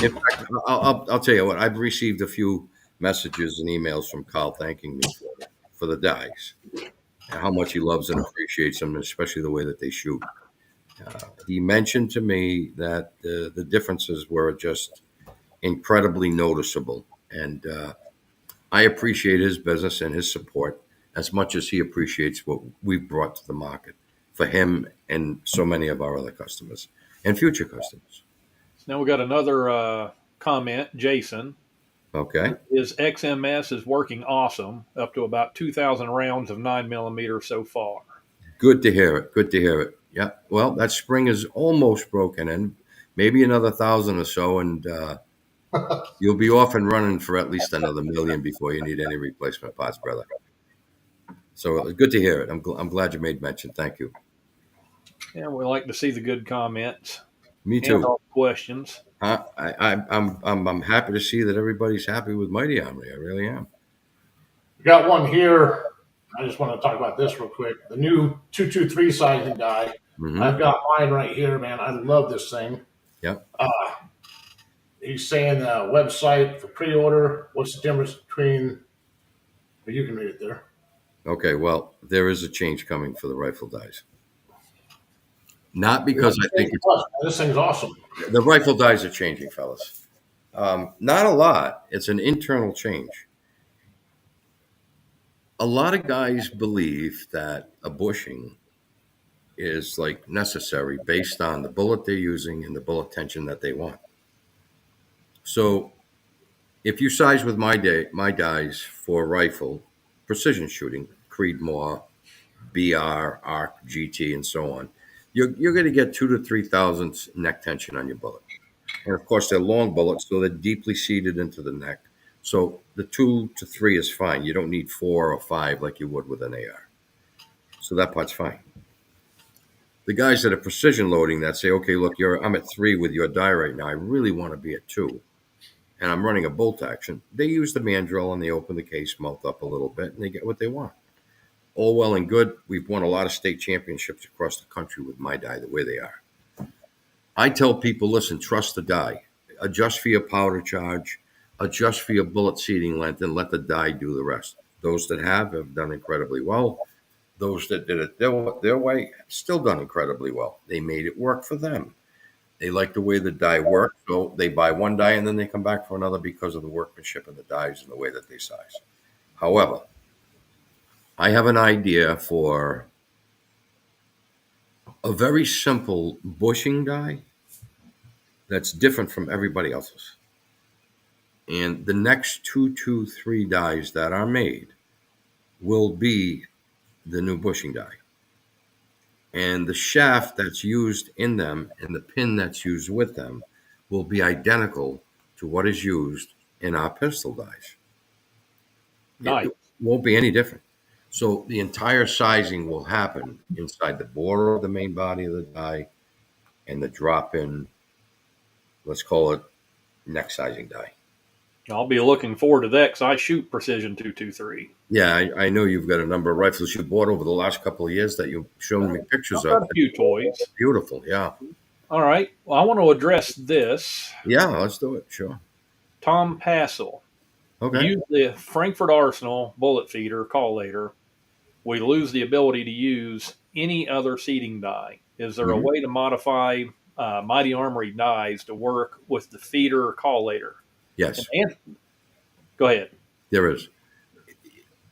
In fact, I'll tell you what. I've received a few messages and emails from Carl thanking me for the dies and how much he loves and appreciates them, especially the way that they shoot. He mentioned to me that the differences were just incredibly noticeable. And I appreciate his business and his support as much as he appreciates what we've brought to the market for him and so many of our other customers and future customers. Now we got another comment, Jason. Okay. His XMS is working awesome, up to about 2,000 rounds of 9mm so far. Good to hear it. Good to hear it. Yeah. Well, that spring is almost broken in, maybe another 1,000 or so, and you'll be off and running for at least another million before you need any replacement parts, brother. So good to hear it. I'm glad you made mention. Thank you. Yeah, we like to see the good comments. Me And too. all the questions. I'm happy to see that everybody's happy with Mighty Armory. I really am. We got one here. I just want to talk about this real quick. The new 223 sizing die. Mm-hmm. I've got mine right here, man. I love this thing. Yep. He's saying website for pre-order. What's the difference between? Well, you can read it there. Okay. Well, there is a change coming for the rifle dies. Not because I think This thing's awesome. the rifle dies are changing, fellas. Not a lot. It's an internal change. A lot of guys believe that a bushing is like necessary based on the bullet they're using and the bullet tension that they want. So if you size with my dies for rifle, precision shooting, Creedmoor, BR, ARC, GT, and so on, you're going to get 2,000 to 3,000 neck tension on your bullet. And of course, they're long bullets, so they're deeply seated into the neck. So the 2 to 3 is fine. You don't need 4 or 5 like you would with an AR. So that part's fine. The guys that are precision loading that say, okay, look, I'm at 3 with your die right now. I really want to be at 2. And I'm running a bolt action. They use the mandrel and they open the case mouth up a little bit and they get what they want. All well and good. We've won a lot of state championships across the country with my die the way they are. I tell people, listen, trust the die. Adjust for your powder charge, adjust for your bullet seating length, and let the die do the rest. Those that have done incredibly well. Those that did it their way have still done incredibly well. They made it work for them. They like the way the die works, so they buy one die and then they come back for another because of the workmanship and the dies and the way that they size. However, I have an idea for a very simple bushing die that's different from everybody else's. And the next 223 dies that are made will be the new bushing die. And the shaft that's used in them and the pin that's used with them will be identical to what is used in our pistol dies. Nice. It won't be any different. So the entire sizing will happen inside the border of the main body of the die and the drop-in, let's call it neck sizing die. I'll be looking forward to that because I shoot precision 223. Yeah, I know you've got a number of rifles you bought over the last couple of years that you've shown me pictures I've got of. a few toys. Beautiful, yeah. All right. Well, I want to address this. Yeah, let's do it, sure. Tom Passel. Okay. Use the Frankfurt Arsenal bullet feeder collator. We lose the ability to use any other seating die. Is there a way to modify Mighty Armory dies to work with the feeder or collator? Yes. Go ahead. There is.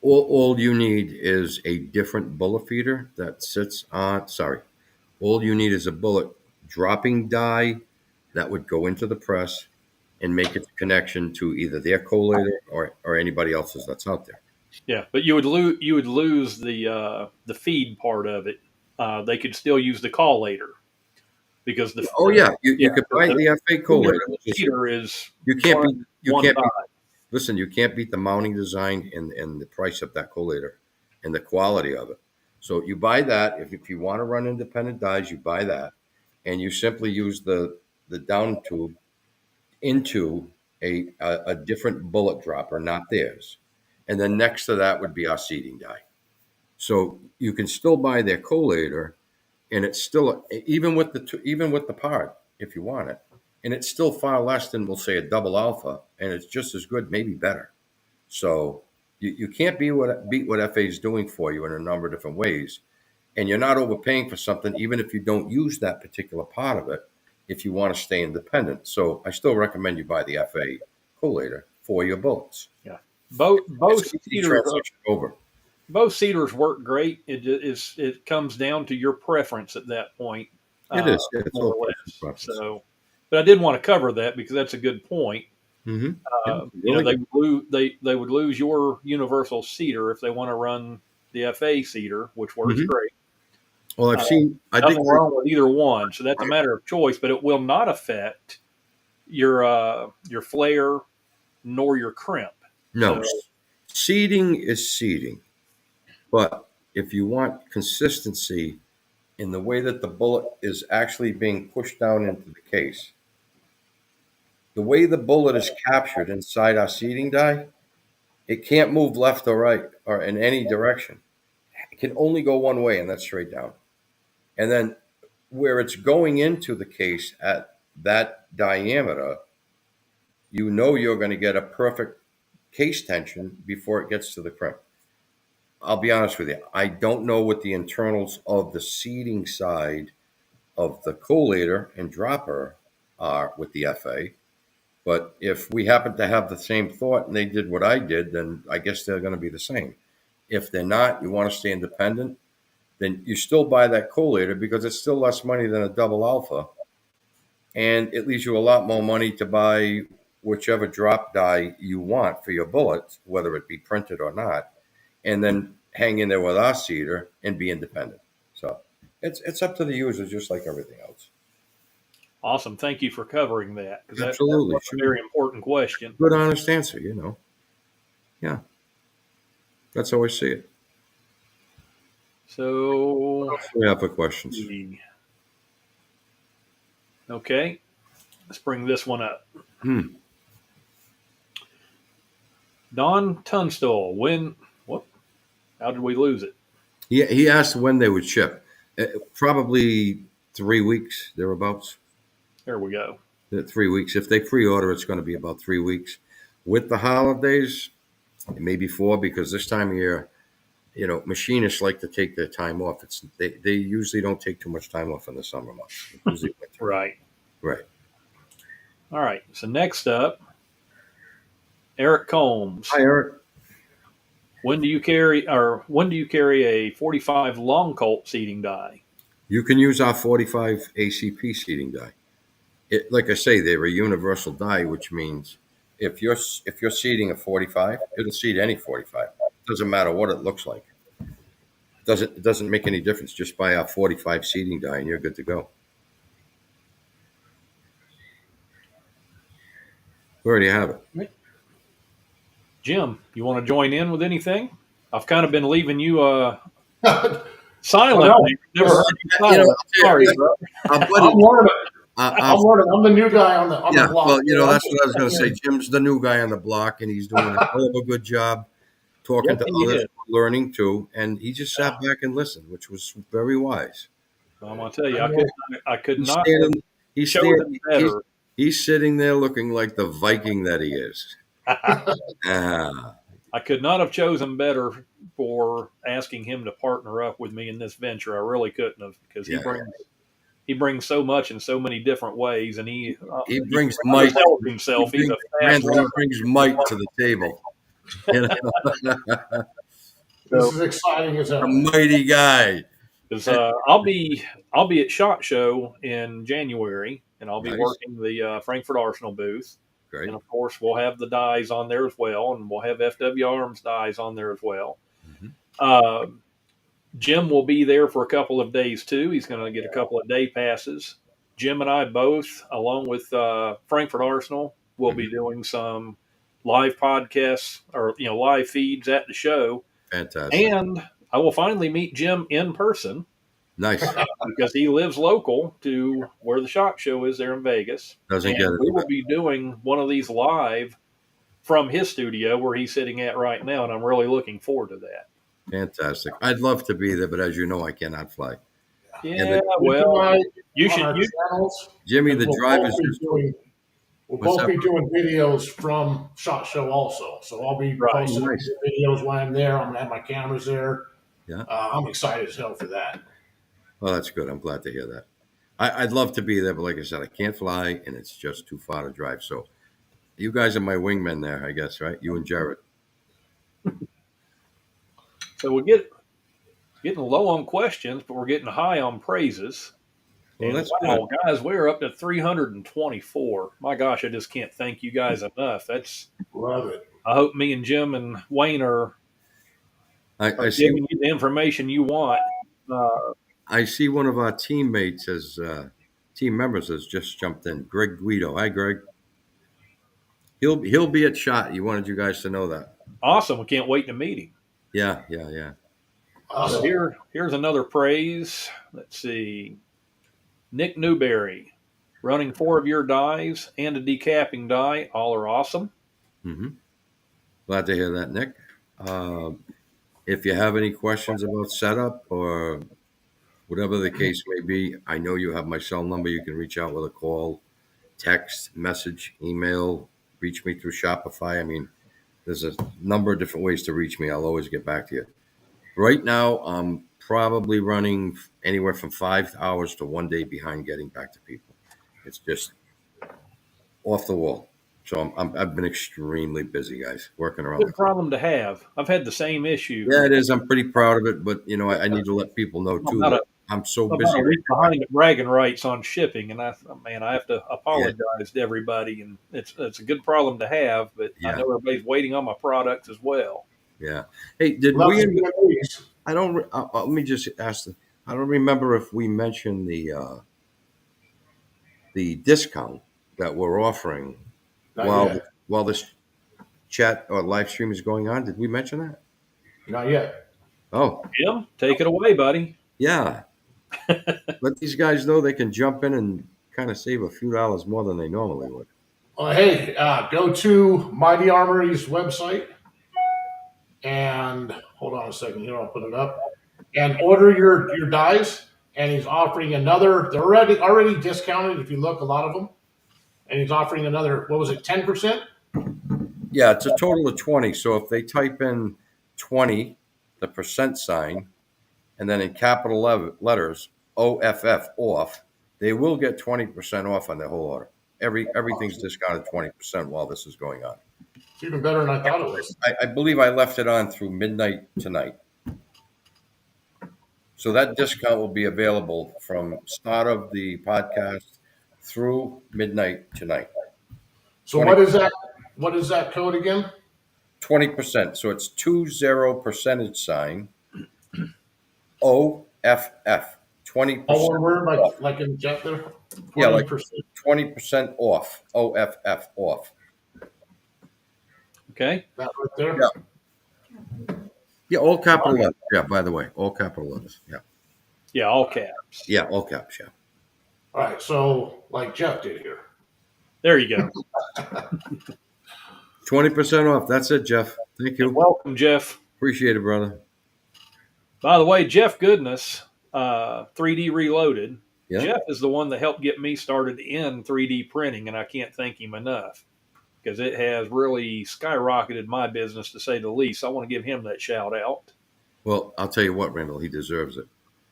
All you need is a different bullet feeder that sits on, all you need is a bullet dropping die that would go into the press and make its connection to either their collator or anybody else's that's out there. Yeah, but you would lose the feed part of it. They could still use the collator because the you could buy the FA collator. Feeder is you can't beat die. Listen, you can't beat the mounting design and the price of that collator and the quality of it. So you buy that. If you want to run independent dies, you buy that, and you simply use the down tube into a different bullet dropper, not theirs. And then next to that would be our seating die. So you can still buy their collator, and it's still even with the part if you want it, and it's still far less than we'll say a double alpha, and it's just as good, maybe better. So you can't beat what FA is doing for you in a number of different ways, and you're not overpaying for something even if you don't use that particular part of it. if you want to stay independent. So I still recommend you buy the FA collator for your bullets. Yeah. Both It's an easy cedars transition over. both cedars work great. It comes down to your preference at that point. It is. Yeah, it's More all or personal less. preference. So, but I did want to cover that because that's a good point. Mm-hmm. You know, they would lose your universal cedar if they want to run the FA cedar, which works Mhm. great. Well, I've seen. I think Nothing wrong with either one, so that's a Right. matter of choice. But it will not affect your flare nor your crimp. no, So, seeding is seeding, but if you want consistency in the way that the bullet is actually being pushed down into the case, the way the bullet is captured inside our seeding die, it can't move left or right or in any direction. It can only go one way, and that's straight down. And then where it's going into the case at that diameter, you know you're going to get a perfect case tension before it gets to the crimp. I'll be honest with you. I don't know what the internals of the seeding side of the collator and dropper are with the FA. But if we happen to have the same thought and they did what I did, then I guess they're going to be the same. If they're not, you want to stay independent, then you still buy that collator because it's still less money than a double alpha. And it leaves you a lot more money to buy whichever drop die you want for your bullets, whether it be printed or not, and then hang in there with our cedar and be independent. So it's up to the user, just like everything else. awesome. Thank you for covering that because Absolutely, that's a very important question. Good, honest answer. Yeah, that's how I see it. So, What else do we have for questions? okay, let's bring this one up. Don Tunstall, what? How did we lose it? He asked when they would ship. Probably 3 weeks, thereabouts. There we go. 3 weeks. If they pre-order, it's going to be about 3 weeks. With the holidays, maybe 4, because this time of year, machinists like to take their time off. They usually don't take too much time off in the summer months. It's usually winter. Right. Right. All right. So next up, Eric Combs. Hi, Eric. When do you carry a 45 long Colt seating die? You can use our 45 ACP seating die. Like I say, they're a universal die, which means if you're seating a 45, it'll seat any 45. It doesn't matter what it looks like. It doesn't make any difference. Just buy our 45 seating die, and you're good to go. Where do you have it? Jim, you want to join in with anything? I've kind of been leaving you silent. Never heard you silent. Sorry, bro. I'm learning. I'm learning. I'm the new guy on the block. Well, that's what I was going to say. Jim's the new guy on the block, and he's doing a hell of a good job talking to others, learning too. And he just sat back and listened, which was very wise. I'm going to tell you, I could not. He's sitting there looking like the Viking that he is. I could not have chosen better for asking him to partner up with me in this venture. I really couldn't have, because he brings so much in so many different ways, and he brings might himself. He brings might to the table. This is exciting as hell. A mighty guy. Because I'll be at SHOT Show in January, and I'll be working the Frankfurt Arsenal booth. Great. And of course, we'll have the dies on there as well, and we'll have FW Arms dies on there as well. Mm-hmm. Jim will be there for a couple of days too. He's going to get a couple of day passes. Jim and I both, along with Frankfurt Arsenal, will be doing some live podcasts or live feeds at the show. Fantastic. And I will finally meet Jim in person. Nice. Because he lives local to where the SHOT Show is there in Vegas. Doesn't get it. We will be doing one of these live from his studio where he's sitting at right now, and I'm really looking forward to that. Fantastic. I'd love to be there, but as you know, I cannot fly. Yeah, well, you should. Jimmy, the driver's We'll both be doing videos from SHOT Show also. So I'll be posting videos when I'm there. I'm going to have my cameras there. Yeah. I'm excited as hell for that. Well, that's good. I'm glad to hear that. I'd love to be there, but like I said, I can't fly, and it's just too far to drive. So you guys are my wingmen there, I guess, right? You and Jared. So we're getting low on questions, but we're getting high on praises. Well, And that's wow, good. guys, we're up to 324. My gosh, I just can't thank you guys enough. Love it. I hope me and Jim and Wayne are I see. giving you the information you want. I see one of our teammates team members has just jumped in. Greg Guido. Hi, Greg. He'll be at shot. He wanted you guys to know that. Awesome. We can't wait to meet him. Yeah. So Awesome. here's another praise. Let's see. Nick Newberry, running 4 of your dies and a decapping die. All are awesome. Mm-hmm. Glad to hear that, Nick. If you have any questions about setup or whatever the case may be, I know you have my cell number. You can reach out with a call, text, message, email, reach me through Shopify. I mean, there's a number of different ways to reach me. I'll always get back to you. Right now, I'm probably running anywhere from 5 hours to 1 day behind getting back to people. It's just off the wall. So I've been extremely busy, guys, working around the Good clock. problem to have. I've had the same issue. Yeah, it is. I'm pretty proud of it, but I need to let people know too that I'm so About busy a right week now. behind at BragginRights on shipping, and I have to Yeah, apologize to everybody. And it's a good problem to have, but I yeah, know everybody's waiting on my products as well. yeah. Hey, did Love we? some good news. I don't. Let me just ask. I don't remember if we mentioned the discount that we're offering Not while yet. while this chat or live stream is going on. Did we mention that? Not yet. Oh, Jim, take it away, buddy. yeah. Let these guys know they can jump in and kind of save a few dollars more than they normally would. Hey, go to Mighty Armory's website and hold on a second here. I'll put it up and order your dies. And he's offering another. They're already discounted if you look, a lot of them. And he's offering another. What was it? 10%. Yeah, it's a total of 20. So if they type in 20, the percent sign, and then in capital letters, OFF, off, they will get 20% off on their whole order. Everything's discounted 20% while this is going on. It's even better than I thought it was. I believe I left it on through midnight tonight. So that discount will be available from start of the podcast through midnight tonight. So what is that? What is that code again? 20%. So it's 20 percentage sign OFF. 20%. All one word, like in jet there. 20%. Yeah, like 20% off. OFF off. Okay. That right there. Yeah. Yeah, all capital letters. Yeah, by the way, all capital letters. Yeah. Yeah, all caps. Yeah, all caps. Yeah. All right. So like Jeff did here. There you go. 20% off. That's it, Jeff. Thank you. Welcome, Jeff. Appreciate it, brother. By the way, Jeff Goodness, 3D Reloaded. Yeah. Jeff is the one that helped get me started in 3D printing, and I can't thank him enough because it has really skyrocketed my business, to say the least. I want to give him that shout out. Well, I'll tell you what, Randall, he deserves it.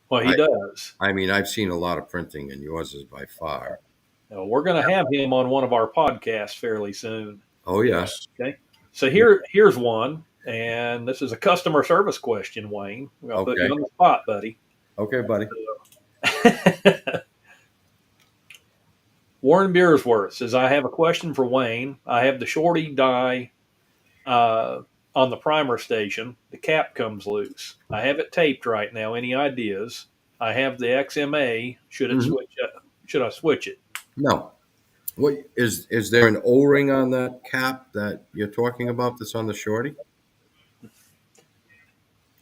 Well, he does. I mean, I've seen a lot of printing, and yours is by far. Now, we're going to have him on one of our podcasts fairly soon. Oh, yes. Okay. So here's one, and this is a customer service question, Wayne. We're going to put you on the spot, buddy. Okay, buddy. Warren Beersworth says, I have a question for Wayne. I have the shorty die on the primer station. The cap comes loose. I have it taped right now. Any ideas? I have the XMA. Should I switch it? No. What is there an O-ring on that cap that you're talking about that's on the shorty?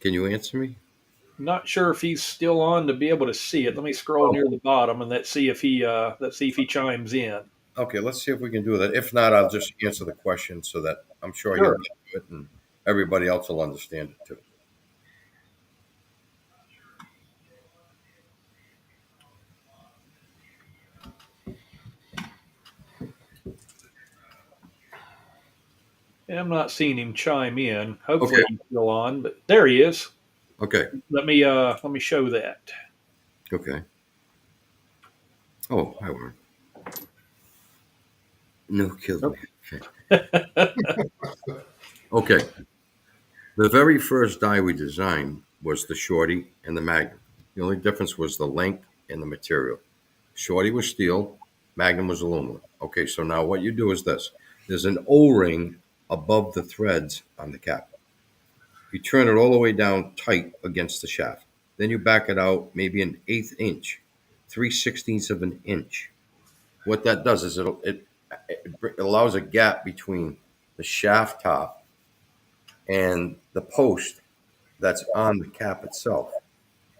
Can you answer me? Not sure if he's still on to be able to see it. Let me scroll near the bottom and let's see if he chimes in. Okay, let's see if we can do that. If not, I'll just answer the question so that I'm sure Sure. you'll get it and everybody else will understand it too. And I'm not seeing him chime in. Hopefully he's still on, but there he is. Okay. Let me show that. Okay. Oh, hi, Warren. No kidding. Okay. The very first die we designed was the Shorty and the Magnum. The only difference was the length and the material. Shorty was steel, Magnum was aluminum. Okay, so now what you do is this. There's an O-ring above the threads on the cap. You turn it all the way down tight against the shaft. Then you back it out maybe an eighth inch, 3/16 of an inch. What that does is it allows a gap between the shaft top and the post that's on the cap itself.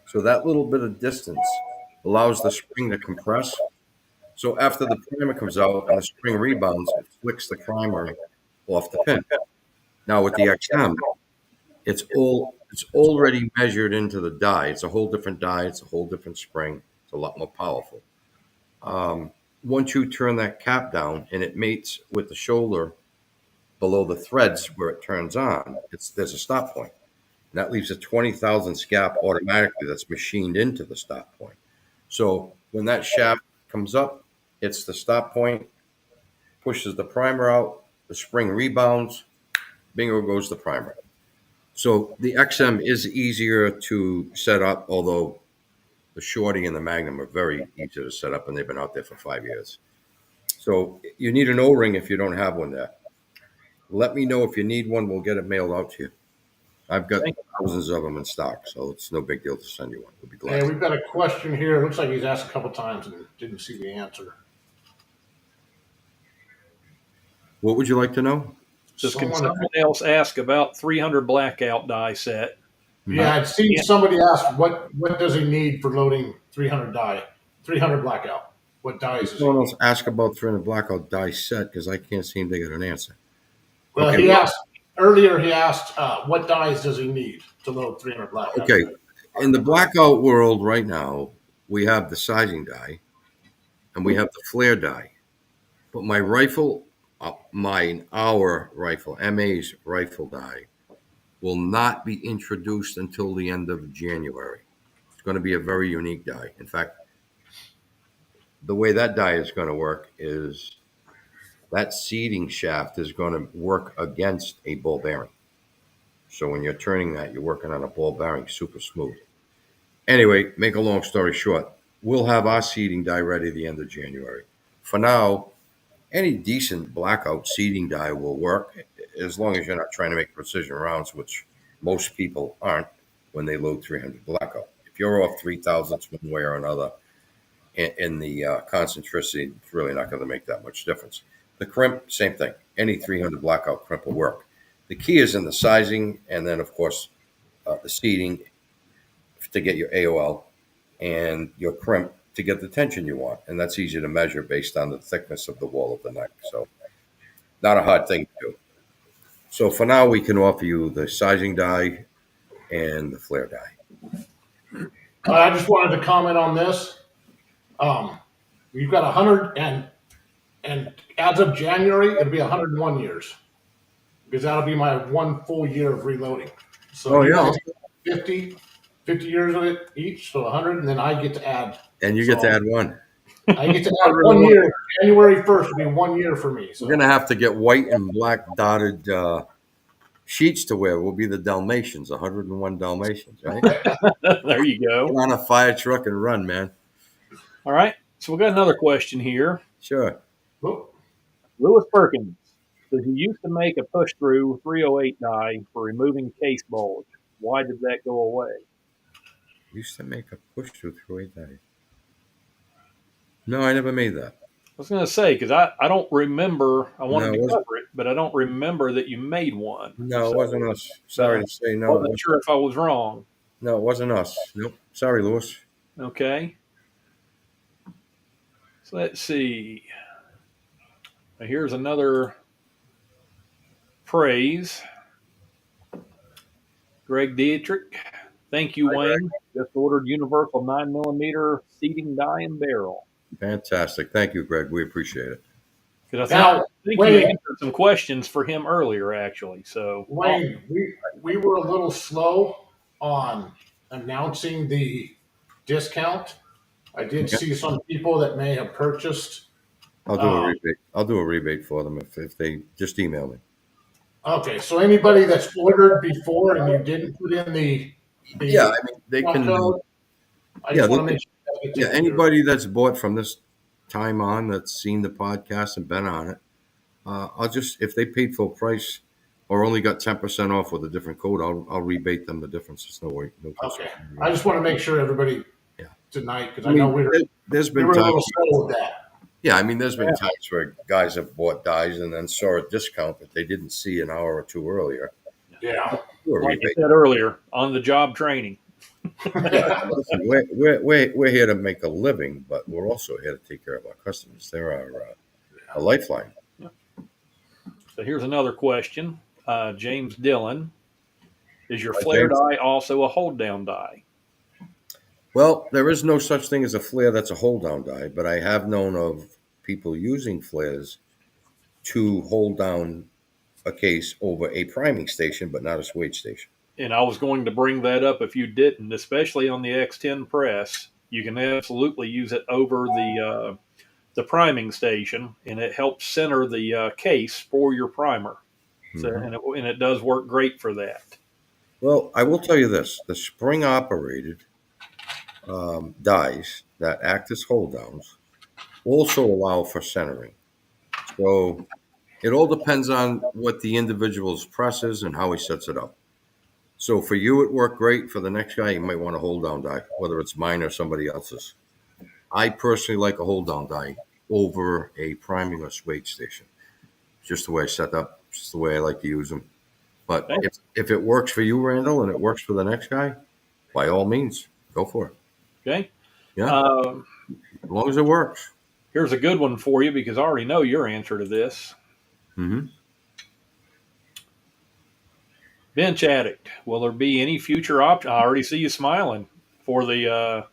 So that little bit of distance allows the spring to compress. So after the primer comes out and the spring rebounds, it flicks the primer off the pin. Now with the XM, it's already measured into the die. It's a whole different die. It's a whole different spring. It's a lot more powerful. Once you turn that cap down and it mates with the shoulder below the threads where it turns on, there's a stop point. And that leaves a 20 thousandths gap automatically that's machined into the stop point. So when that shaft comes up, it's the stop point, pushes the primer out, the spring rebounds, bingo goes the primer. So the XM is easier to set up, although the Shorty and the Magnum are very easy to set up, and they've been out there for 5 years. So you need an O-ring if you don't have one there. Let me know if you need one. We'll get it mailed out to you. I've got thousands of them in stock, so it's no big deal to send you one. We'll be glad. Hey, we've got a question here. It looks like he's asked a couple times and didn't see the answer. Can you like to know? Can someone else ask about 300 blackout die set? Yeah, I'd seen somebody ask what does he need for loading 300 die, 300 blackout. What dies? Someone else ask about 300 blackout die set because I can't seem to get an answer. Well, okay, he asked earlier. He asked what dies does he need to load 300 blackout. Okay, in the blackout world right now, we have the sizing die and we have the flare die. But my rifle, our rifle, MA's rifle die, will not be introduced until the end of January. It's going to be a very unique die. In fact, the way that die is going to work is that seating shaft is going to work against a ball bearing. So when you're turning that, you're working on a ball bearing, super smooth. Anyway, make a long story short, we'll have our seating die ready at the end of January. For now, any decent blackout seating die will work as long as you're not trying to make precision rounds, which most people aren't when they load 300 blackout. If you're off 3,000ths one way or another in the concentricity, it's really not going to make that much difference. The crimp, same thing. Any 300 blackout crimp will work. The key is in the sizing and then, of course, the seating to get your AOL and your crimp to get the tension you want. And that's easy to measure based on the thickness of the wall of the neck. So not a hard thing to do. So for now, we can offer you the sizing die and the flare die. I just wanted to comment on this. You've got 100 and as of January, it'll be 101 years because that'll be my 1 full year of reloading. So 50 years of it each, so 100, and then I get to add. And you get to add one. I get to add 1 year. January 1st will be 1 year for me. So. We're going to have to get white and black dotted sheets to wear. We'll be the Dalmatians, 101 Dalmatians, right? There you go. Get on a fire truck and run, man. All right. So we've got another question here. Sure. Lewis Perkins. So he used to make a push-through 308 die for removing case bulge. Why did that go away? Used to make a push-through 308 die. No, I never made that. I was going to say, because I don't remember, I wanted to cover it, but I don't remember that you made one. No, it wasn't us. Sorry to say no. I wasn't sure if I was wrong. No, it wasn't us. Nope. Sorry, Lewis. Okay. So let's see. Now here's another praise. Greg Dietrich. Thank you, Wayne. Greg. Just ordered universal 9mm seating die and barrel. Fantastic. Thank you, Greg. We appreciate it. Because I think you answered some questions for him earlier, actually. So Wayne, we were a little slow on announcing the discount. I did Okay. see some people that may have purchased. I'll do a rebate. I'll do a rebate for them if they just email me. Okay, so anybody that's ordered before and you didn't put in Yeah, the I mean they coupon can. code, I Yeah, just they want to can. make sure that gets Yeah, taken care of. anybody that's bought from this time on that's seen the podcast and been on it, I'll just if they paid full price or only got 10% off with a different code, I'll rebate them the difference. It's no way, no concern. Okay, I just want to make sure everybody Yeah, tonight because I I know mean, there's we been were a times. little slow with that. Yeah, I mean, there's been times where guys have bought dies and then saw a discount that they didn't see an hour or two earlier. Yeah. Do a Like you rebate. said earlier, on the job training. Yeah, listen, we're here to make a living, but we're also here to take care of our customers. They're our lifeline. So here's another question. James Dillon, is your Hi, flare James. die also a hold down die? Well, there is no such thing as a flare that's a hold down die, but I have known of people using flares to hold down a case over a priming station, but not a swage station. And I was going to bring that up if you didn't, especially on the X10 press. You can absolutely use it over the priming station, and it helps center the case for your primer. So, Mhm. and it does work great for that. Well, I will tell you this: the spring operated dies that act as hold downs also allow for centering. So it all depends on what the individual's press is and how he sets it up. So for you, it worked great. For the next guy, you might want a hold down die, whether it's mine or somebody else's. I personally like a hold down die over a priming or swage station. Just the way I set up, just the way I like to use them. But Okay. if it works for you, Randall, and it works for the next guy, by all means, go for it. Okay. Yeah, as long as it works. Here's a good one for you because I already know your answer to this. Mm-hmm. Bench addict. Will there be any future option? I already see you smiling for the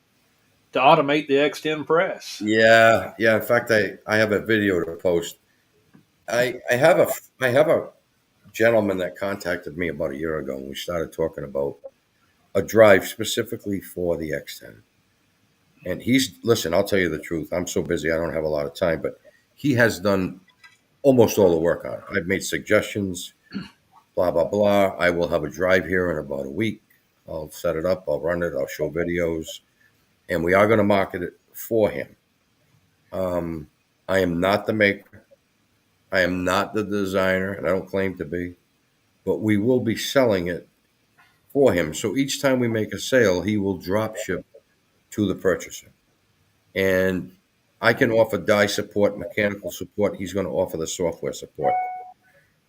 to automate the X10 press. Yeah, yeah. In fact, I have a video to post. I have a gentleman that contacted me about a year ago, and we started talking about a drive specifically for the X10. And listen, I'll tell you the truth. I'm so busy, I don't have a lot of time, but he has done almost all the work on it. I've made suggestions, blah, blah, blah. I will have a drive here in about a week. I'll set it up, I'll run it, I'll show videos, and we are going to market it for him. I am not the maker. I am not the designer, and I don't claim to be, but we will be selling it for him. So each time we make a sale, he will drop ship to the purchaser. And I can offer die support, mechanical support. He's going to offer the software support.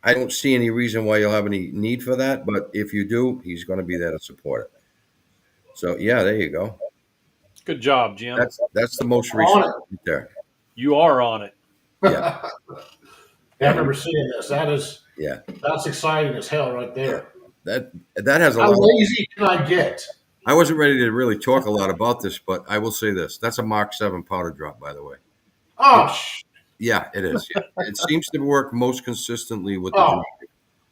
I don't see any reason why you'll have any need for that, but if you do, he's going to be there to support it. So yeah, there you go. Good job, Jim. That's the most On recent it. right there. You are on it. Yeah, I remember seeing this. yeah. That's exciting as hell right there. That has a How lot. lazy can I get? I wasn't ready to really talk a lot about this, but I will say this: that's a Mark 7 powder drop, by the way. Oh, Yeah, it is. Yeah. It seems to work most consistently with the oh.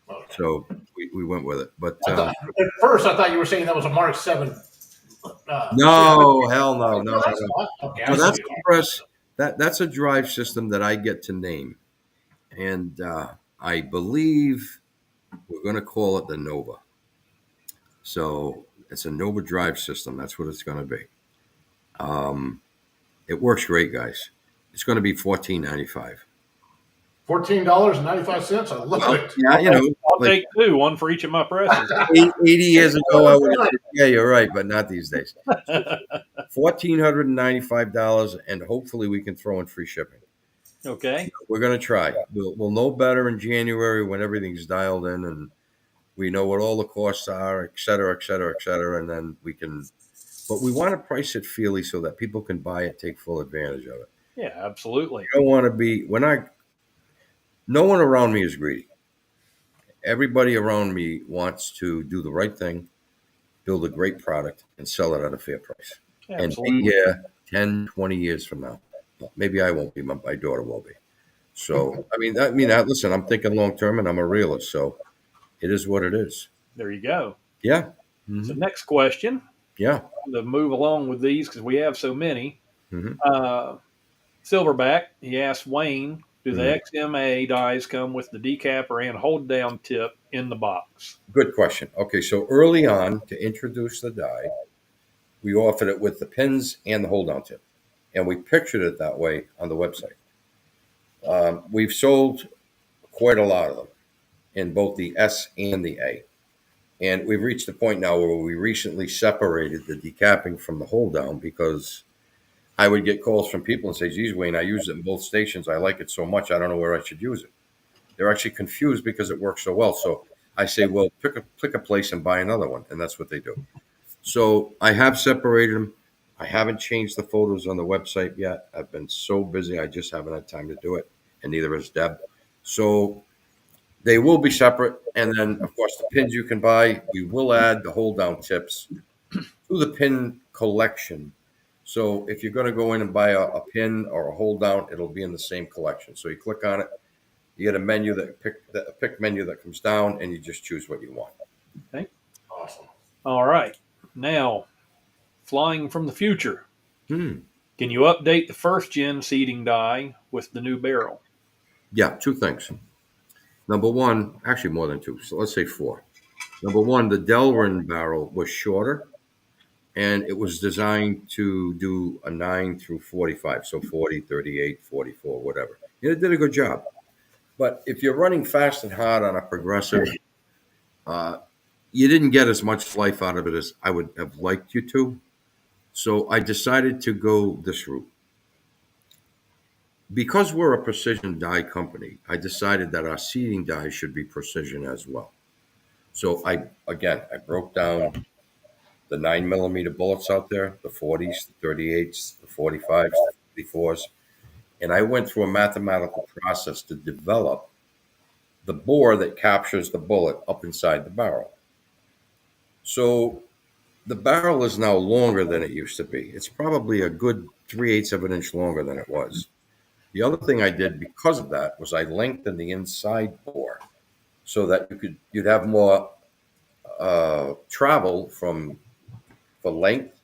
drive, Okay. so we went with it. But At first, I thought you were saying that was a Mark 7. no, hell no, no, That's no. not. Okay, I So that's see the it. press. That's a drive system that I get to name, and I believe we're going to call it the Nova. So it's a Nova drive system. That's what it's going to be. It works great, guys. It's going to be $14.95. $14.95. I love it. Yeah, I'll like take two, one for each of my presses. 80 years ago, I would have said, yeah, you're right, but not these days. $1,495, and hopefully we can throw in free shipping. Okay. We're going to try. We'll know better in January when everything's dialed in and we know what all the costs are, et cetera, et cetera, et cetera, and then we can. But we want to price it fairly so that people can buy it, take full advantage of it. Yeah, absolutely. You don't want to be no one around me is greedy. Everybody around me wants to do the right thing, build a great product, and sell it at a fair price. And Absolutely. be here 10, 20 years from now. Well, maybe I won't be, my daughter will be. So, listen, I'm thinking long term and I'm a realist. So it is what it is. There you go. Yeah. So Mhm. next question. Yeah. To move along with these because we have so many. Mhm. Silverback, he asked Wayne, do the Mhm. XMA dies come with the decapper and hold down tip in the box? Good question. Okay, so early on to introduce the die, we offered it with the pins and the hold down tip, and we pictured it that way on the website. We've sold quite a lot of them in both the S and the A. And we've reached a point now where we recently separated the decapping from the hold down because I would get calls from people and say, geez, Wayne, I use it in both stations. I like it so much. I don't know where I should use it. They're actually confused because it works so well. So I say, well, pick a place and buy another one. And that's what they do. So I have separated them. I haven't changed the photos on the website yet. I've been so busy. I just haven't had time to do it. And neither has Deb. So they will be separate. And then, of course, the pins you can buy, we will add the hold down tips to the pin collection. So if you're going to go in and buy a pin or a hold down, it'll be in the same collection. So you click on it, you get a menu a pick menu that comes down, and you just choose what you want. Okay. Awesome. All right. Now, flying from the future. Hmm. Can you update the first gen seating die with the new barrel? Yeah, two things. Number one, actually more than two. So let's say four. Number one, the Delrin barrel was shorter, and it was designed to do a 9 through 45, so 40, 38, 44, whatever. And it did a good job. But if you're running fast and hard on a progressive, uh, you didn't get as much life out of it as I would have liked you to. So I decided to go this route. Because we're a precision die company, I decided that our seating die should be precision as well. So I broke down the 9 millimeter bullets out there, the 40s, the 38s, the 45s, the 44s, and I went through a mathematical process to develop the bore that captures the bullet up inside the barrel. So the barrel is now longer than it used to be. It's probably a good 3/8 of an inch longer than it was. The other thing I did because of that was I lengthened the inside bore so that you'd have more travel for length,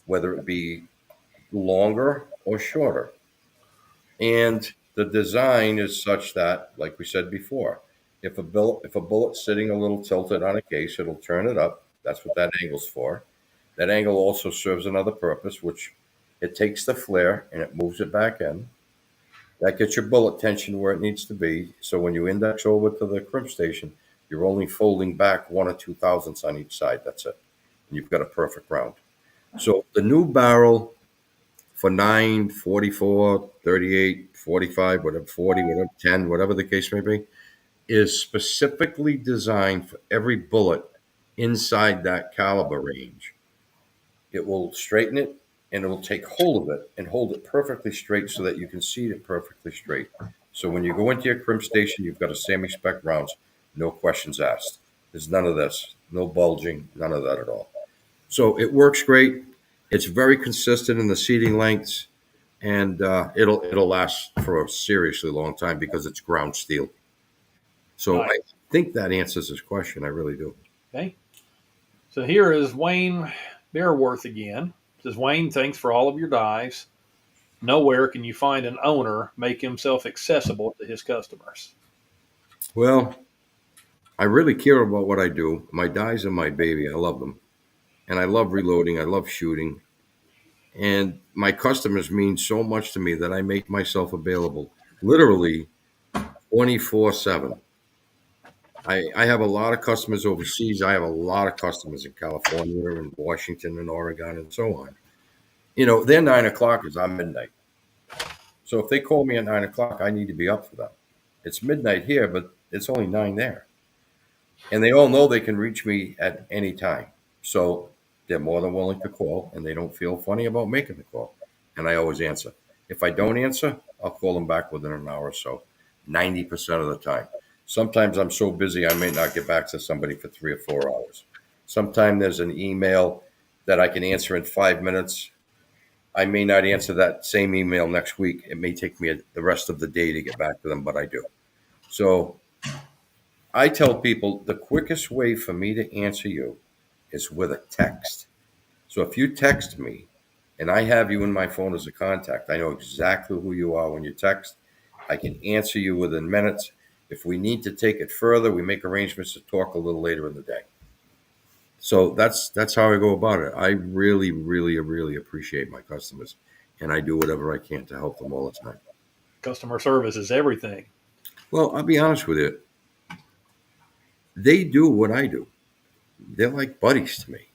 whether it be longer or shorter. And the design is such that, like we said before, if a bullet's sitting a little tilted on a case, it'll turn it up. That's what that angle's for. That angle also serves another purpose, which it takes the flare and it moves it back in. That gets your bullet tension where it needs to be. So when you index over to the crimp station, you're only folding back 1 or 2 thousandths on each side. That's it. And you've got a perfect round. So the new barrel for 9, 44, 38, 45, whatever, 40, whatever, 10, whatever the case may be, is specifically designed for every bullet inside that caliber range. It will straighten it and it will take hold of it and hold it perfectly straight so that you can seat it perfectly straight. So when you go into your crimp station, you've got a semi-spec rounds, no questions asked. There's none of this, no bulging, none of that at all. So it works great. It's very consistent in the seating lengths, and it'll last for a seriously long time because it's ground steel. So Nice. I think that answers his question. I really do. Okay. So here is Wayne Bearworth again. Says, Wayne, thanks for all of your dies. Nowhere can you find an owner make himself accessible to his customers. Well, I really care about what I do. My dies are my baby. I love them. And I love reloading. I love shooting. And my customers mean so much to me that I make myself available literally 24/7. I have a lot of customers overseas. I have a lot of customers in California and Washington and Oregon and so on. You know, their 9 o'clock is on midnight. So if they call me at 9 o'clock, I need to be up for them. It's midnight here, but it's only 9 there. And they all know they can reach me at any time. So they're more than willing to call, and they don't feel funny about making the call. And I always answer. If I don't answer, I'll call them back within an hour or so, 90% of the time. Sometimes I'm so busy I may not get back to somebody for 3 or 4 hours. Sometimes there's an email that I can answer in 5 minutes. I may not answer that same email next week. It may take me the rest of the day to get back to them, but I do. So I tell people the quickest way for me to answer you is with a text. So if you text me and I have you in my phone as a contact, I know exactly who you are when you text. I can answer you within minutes. If we need to take it further, we make arrangements to talk a little later in the day. So that's how I go about it. I really, really, really appreciate my customers, and I do whatever I can to help them all the time. Customer service is everything. Well, I'll be honest with you. They do what I do. They're like buddies to me.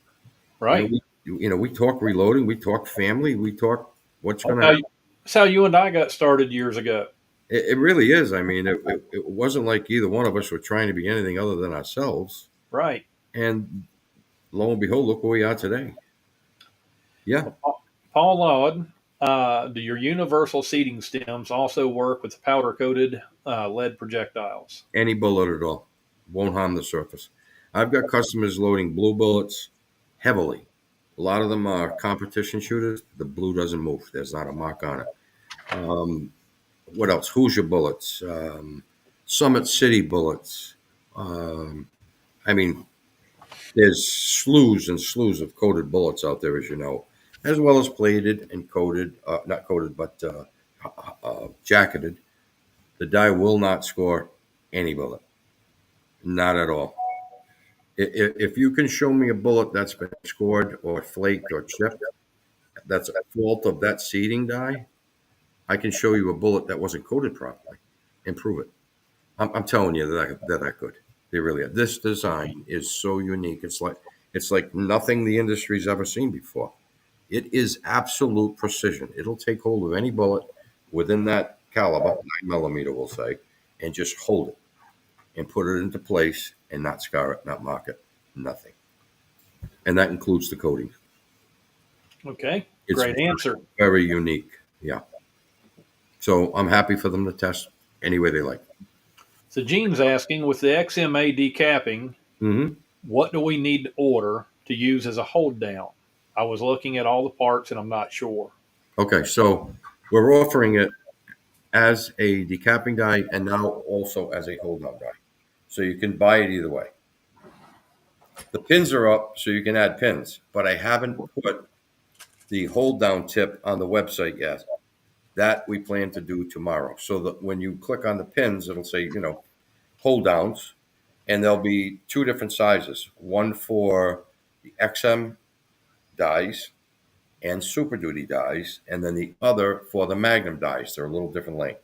Right. We talk reloading, we talk family, we talk what's going to happen. That's how you and I got started years ago. It really is. I mean, it wasn't like either one of us were trying to be anything other than ourselves. Right. And lo and behold, look where we are today. Yeah. Paul Laud, do your universal seating stems also work with powder-coated lead projectiles? Any bullet at all won't harm the surface. I've got customers loading blue bullets heavily. A lot of them are competition shooters. The blue doesn't move. There's not a mark on it. What else? Hoosier bullets, Summit City bullets. I mean, there's slews and slews of coated bullets out there, as you know, as well as plated and coated, not coated, but jacketed. The die will not score any bullet. Not at all. If you can show me a bullet that's been scored or flaked or chipped, that's a fault of that seating die, I can show you a bullet that wasn't coated properly and prove it. I'm telling you that I could. They really are. This design is so unique. It's like nothing the industry's ever seen before. It is absolute precision. It'll take hold of any bullet within that caliber, 9mm, we'll say, and just hold it and put it into place and not scar it, not mark it, nothing. And that includes the coating. Okay, It's great answer. Very unique. Yeah. So I'm happy for them to test any way they like. So Gene's asking, with the XMA decapping, what do we need to order to use as a hold down? I was looking at all the parts and I'm not sure. Okay, so we're offering it as a decapping die and now also as a hold down die. So you can buy it either way. The pins are up, so you can add pins, but I haven't put the hold down tip on the website yet. That we plan to do tomorrow. So that when you click on the pins, it'll say, hold downs, and there'll be two different sizes, one for the XM dies and Superduty dies, and then the other for the Magnum dies. They're a little different length.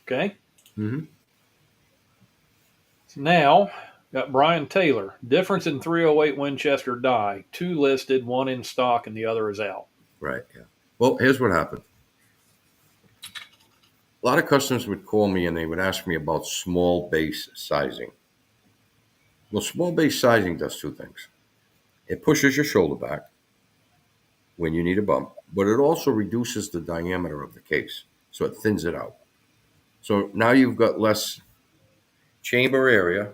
Okay. Mm-hmm. So now, got Brian Taylor. Difference in 308 Winchester die. 2 listed, 1 in stock, and the other is out. Right, yeah. Well, here's what happened. A lot of customers would call me and they would ask me about small base sizing. Well, small base sizing does two things. It pushes your shoulder back when you need a bump, but it also reduces the diameter of the case, so it thins it out. So now you've got less chamber area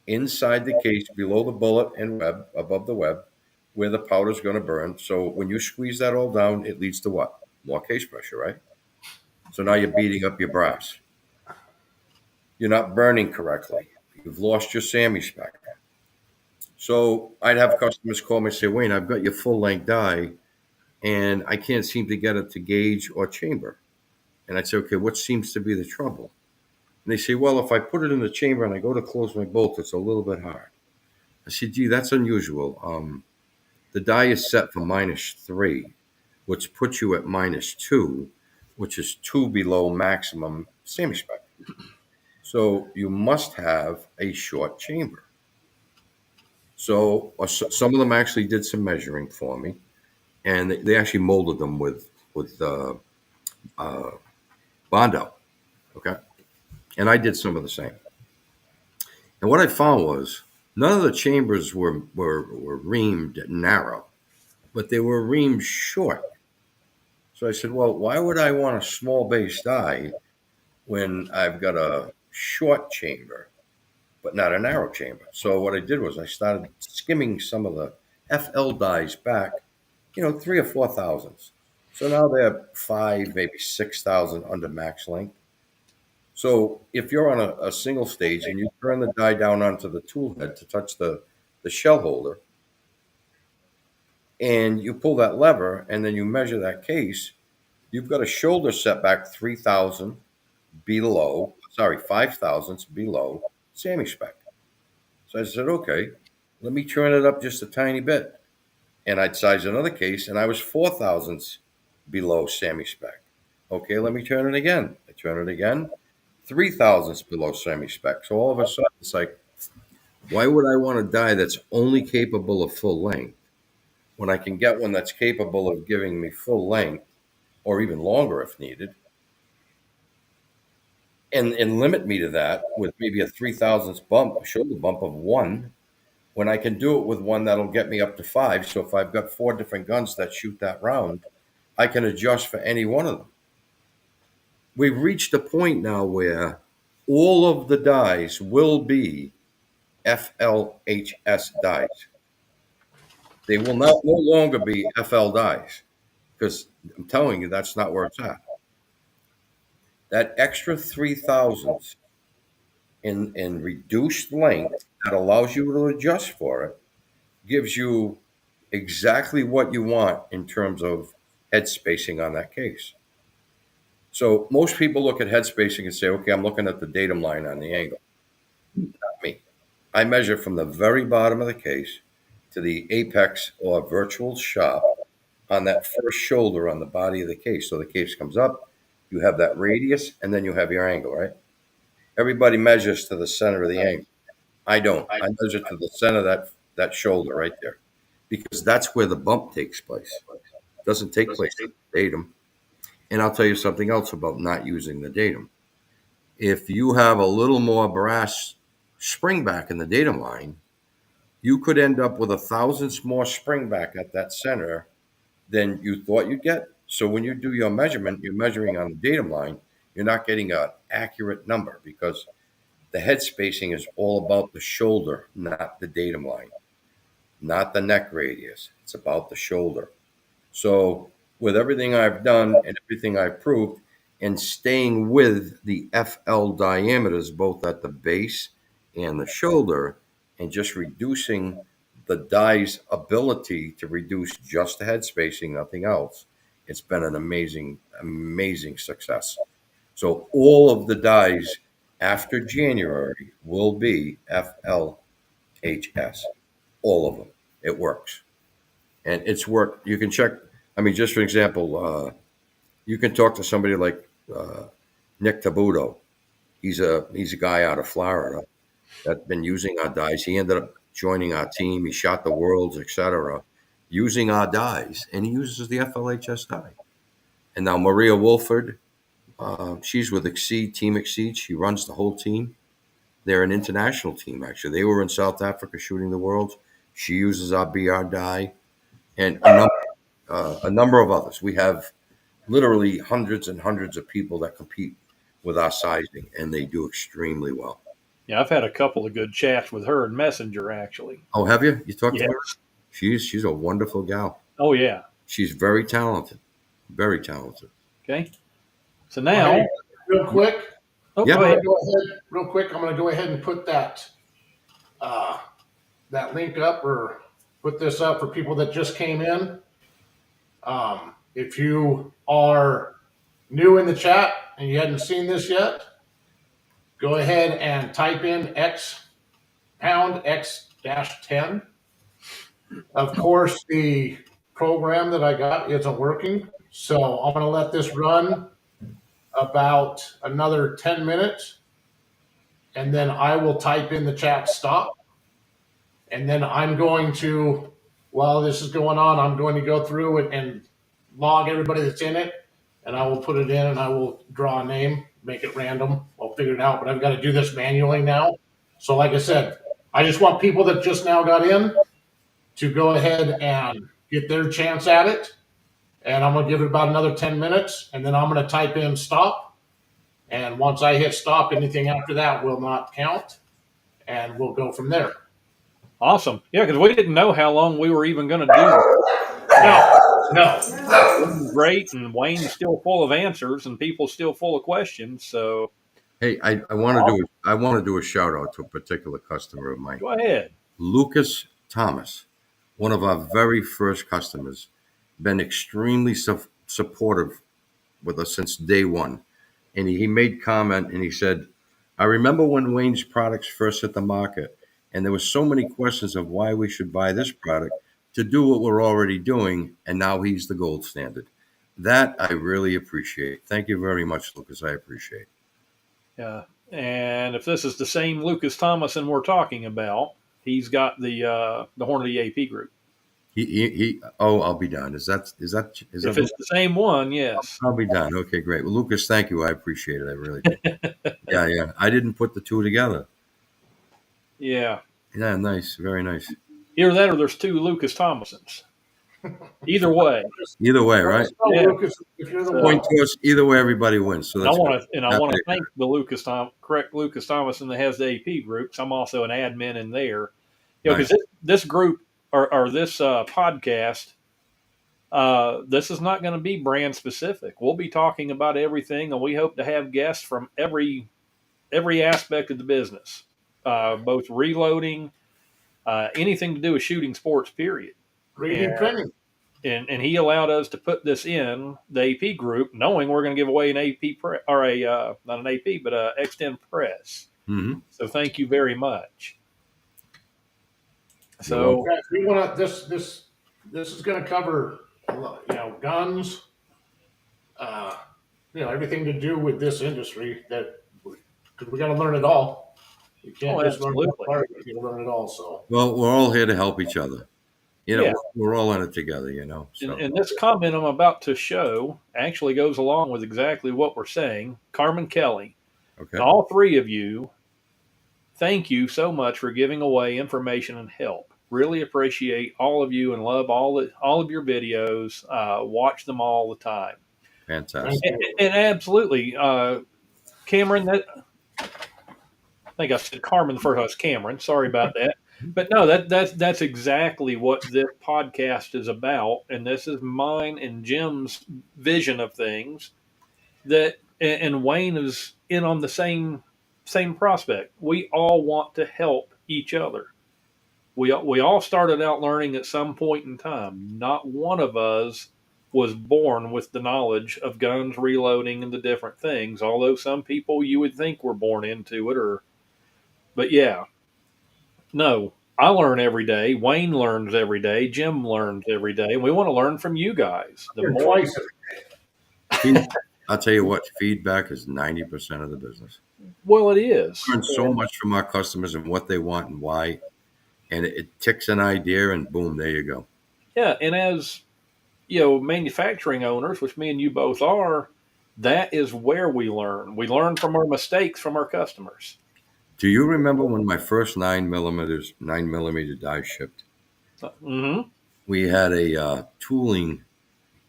inside the case, below the bullet and web, above the web, where the powder's going to burn. So when you squeeze that all down, it leads to what? More case pressure, right? So now you're beating up your brass. You're not burning correctly. You've lost your SAMI spec. So I'd have customers call me and say, Wayne, I've got your full-length die, and I can't seem to get it to gauge or chamber. And I'd say, okay, what seems to be the trouble? And they say, well, if I put it in the chamber and I go to close my bolt, it's a little bit hard. I said, gee, that's unusual. The die is set for -3, which puts you at -2, which is 2 below maximum SAMI spec. So you must have a short chamber. So some of them actually did some measuring for me, and they actually molded them with Bondo. Okay, and I did some of the same. And what I found was none of the chambers were reamed narrow, but they were reamed short. So I said, well, why would I want a small base die when I've got a short chamber, but not a narrow chamber? So what I did was I started skimming some of the FL dies back, 3 or 4 thousandths. So now they're 5, maybe 6,000 under max length. So if you're on a single stage and you turn the die down onto the tool head to touch the shell holder, and you pull that lever and then you measure that case, you've got a shoulder setback 3,000 below, 5 thousandths below SAMI spec. So I said, okay, let me turn it up just a tiny bit. And I'd size another case, and I was 4 thousandths below SAMI spec. Okay, let me turn it again. I turn it again, 3 thousandths below SAMI spec. So all of a sudden, it's like, why would I want a die that's only capable of full length when I can get one that's capable of giving me full length or even longer if needed, and limit me to that with maybe a 3 thousandths bump, a shoulder bump of 1, when I can do it with one that'll get me up to 5. So if I've got 4 different guns that shoot that round, I can adjust for any one of them. We've reached a point now where all of the dies will be FLHS dies. They will no longer be FL dies, because I'm telling you, that's not where it's at. That extra 3 thousandths in reduced length that allows you to adjust for it gives you exactly what you want in terms of head spacing on that case. So most people look at head spacing and say, okay, I'm looking at the datum line on the angle. Not me. I measure from the very bottom of the case to the apex or virtual shop on that first shoulder on the body of the case. So the case comes up, you have that radius, and then you have your angle, right? Everybody measures to the center of the angle. I don't. I measure to the center of that shoulder right there, because that's where the bump takes place. It doesn't take place at the datum. And I'll tell you something else about not using the datum. If you have a little more brass spring back in the datum line, you could end up with 1 thousandths more spring back at that center than you thought you'd get. So when you do your measurement, you're measuring on the datum line, you're not getting an accurate number, because the head spacing is all about the shoulder, not the datum line, not the neck radius. It's about the shoulder. So with everything I've done and everything I've proved, and staying with the FL diameters, both at the base and the shoulder, and just reducing the die's ability to reduce just the head spacing, nothing else, it's been an amazing, amazing success. So all of the dies after January will be FLHS. All of them. It works. And it's worked. You can check. I mean, just for example, you can talk to somebody like Nick Tabuto. He's a guy out of Florida that's been using our dies. He ended up joining our team. He shot the worlds, etc., using our dies, and he uses the FLHS die. And now Maria Wolford, she's with Team Exceed. She runs the whole team. They're an international team, actually. They were in South Africa shooting the worlds. She uses our BR die, and a number of others. We have literally hundreds and hundreds of people that compete with our sizing, and they do extremely well. Yeah, I've had a couple of good chats with her in Messenger, actually. Oh, have you? You talked Yes. to her? She's a wonderful gal. Oh, yeah. She's very talented. Very talented. Okay. So now, Hey, real quick, Yeah. go ahead. real quick, I'm going to go ahead and put that link up, or put this up for people that just came in. If you are new in the chat and you hadn't seen this yet, go ahead and type in X#X-10. Of course, the program that I got isn't working, so I'm going to let this run about another 10 minutes, and then I will type in the chat stop. And then I'm going to, while this is going on, I'm going to go through it and log everybody that's in it, and I will put it in, and I will draw a name, make it random. I'll figure it out, but I've got to do this manually now. So like I said, I just want people that just now got in to go ahead and get their chance at it. And I'm going to give it about another 10 minutes, and then I'm going to type in stop. And once I hit stop, anything after that will not count, and we'll go from there. Awesome. Yeah, because we didn't know how long we were even going to do. No. Great, and Wayne's still full of answers, and people still full of questions. So, Hey, I want to do a shout out to a particular customer of mine. go ahead. Lucas Thomas one of our very first customers, been extremely supportive with us since day one. And he made comment and he said, I remember when Wayne's products first hit the market, and there were so many questions of why we should buy this product to do what we're already doing, and now he's the gold standard. That I really appreciate. Thank you very much, Lucas. I appreciate it. Yeah. And if this is the same Lucas Thomason we're talking about, he's got the Hornady AP group. I'll be done. Is that If it's the same one, yes. I'll be done. Okay, great. Well, Lucas, thank you. I appreciate it. I really do. Yeah. I didn't put the two together. Yeah. Yeah, nice. Very nice. Either that or there's two Lucas Thomasons. Either way. Either way, right? Yeah. Lucas, if you're the Point to us. Either way, everybody wins. So I want to thank the correct Lucas Thomason that has the AP group. 'Cause I'm also an admin in there. You know, because this group or this podcast, this is not going to be brand specific. We'll be talking about everything, and we hope to have guests from every aspect of the business, both reloading, anything to do with shooting sports, period. 3D printing. And he allowed us to put this in the AP group, knowing we're going to give away an AP or not an AP, but a X10 press. Mm-hmm. So thank you very much. So we want to. This is going to cover, guns. Everything to do with this industry. Because we got to learn it all. You can't just learn one part. You got to learn it all. So well, we're all here to help each other. We're all in it together, So. And this comment I'm about to show actually goes along with exactly what we're saying. Carmen Kelly, okay. All three of you, thank you so much for giving away information and help. Really appreciate all of you and love all of your videos. Watch them all the time. Fantastic. And absolutely, Cameron. I think I said Carmen the first. I was Cameron. Sorry about that. But no, that's exactly what this podcast is about, and this is mine and Jim's vision of things. And Wayne is in on the same prospect. We all want to help each other. We all started out learning at some point in time. Not one of us was born with the knowledge of guns, reloading, and the different things. Although some people you would think were born into it, but yeah. No, I learn every day. Wayne learns every day. Jim learns every day. And we want to learn from you guys. Twice every day. I'll tell you what, feedback is 90% of the business. Well, it is. We learn so much from our customers and what they want and why. And it ticks an idea and boom, there you go. Yeah, and as manufacturing owners, which me and you both are, that is where we learn. We learn from our mistakes from our customers. Do you remember when my first 9mm die shipped? Mm-hmm. We had a tooling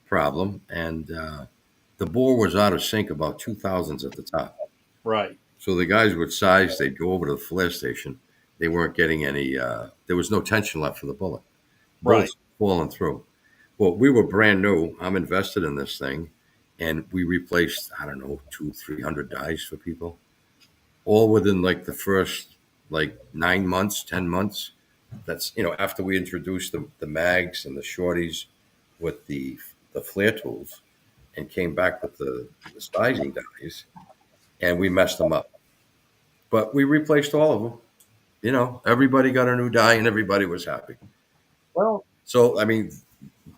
problem, and the bore was out of sync about 2,000s at the top. Right. So the guys would size, they'd go over to the flare station. They weren't getting any, there was no tension left for the bullet. Bullets falling through. Well, we were brand new. I'm invested in this thing, and we replaced, 200-300 dies for people. All within like the first 9 months, 10 months. That's, after we introduced the mags and the shorties with the flare tools and came back with the sizing dies, and we messed them up. But we replaced all of them. Everybody got a new die and everybody was happy. Well, so,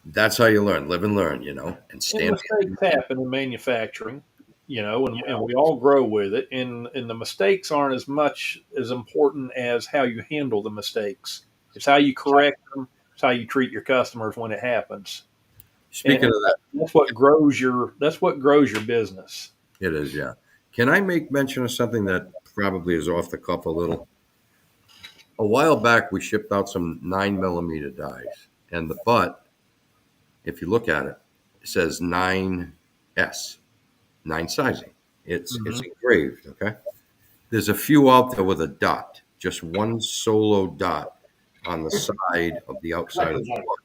that's how you learn, live and learn, and stand. Mistakes happen in manufacturing. And we all grow with it. And the mistakes aren't as much as important as how you handle the mistakes. It's how you correct them. It's how you treat your customers when it happens. Speaking of that, that's what grows your business. It is, yeah. Can I make mention of something that probably is off the cuff a little? A while back, we shipped out some 9mm dies, and the butt, if you look at it, it says 9S. 9 sizing. It's engraved, okay? There's a few out there with a dot, just one solo dot on the side of the outside of the book.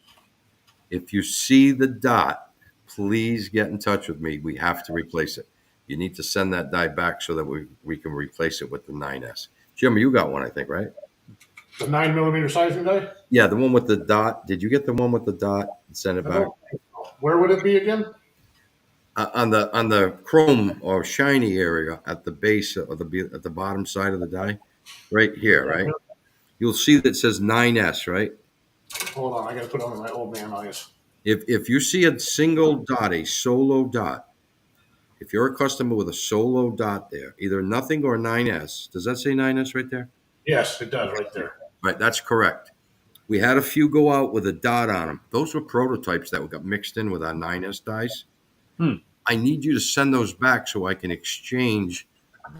If you see the dot, please get in touch with me. We have to replace it. You need to send that die back so that we can replace it with the 9S. Jim, you got one, I think, right? The 9mm sizing die? Yeah, the one with the dot. Did you get the one with the dot and send it I back? don't think so. Where would it be again? On the chrome or shiny area at the base of at the bottom side of the die, right here, right? You'll see that it says 9S, right? Hold on, I gotta put on my old man eyes. If you see a single dot, a solo dot, if you're a customer with a solo dot there, either nothing or 9S, does that say 9S right there? Yes, it does right there. Right, that's correct. We had a few go out with a dot on them. Those were prototypes that got mixed in with our 9S dies. Hmm. I need you to send those back so I can exchange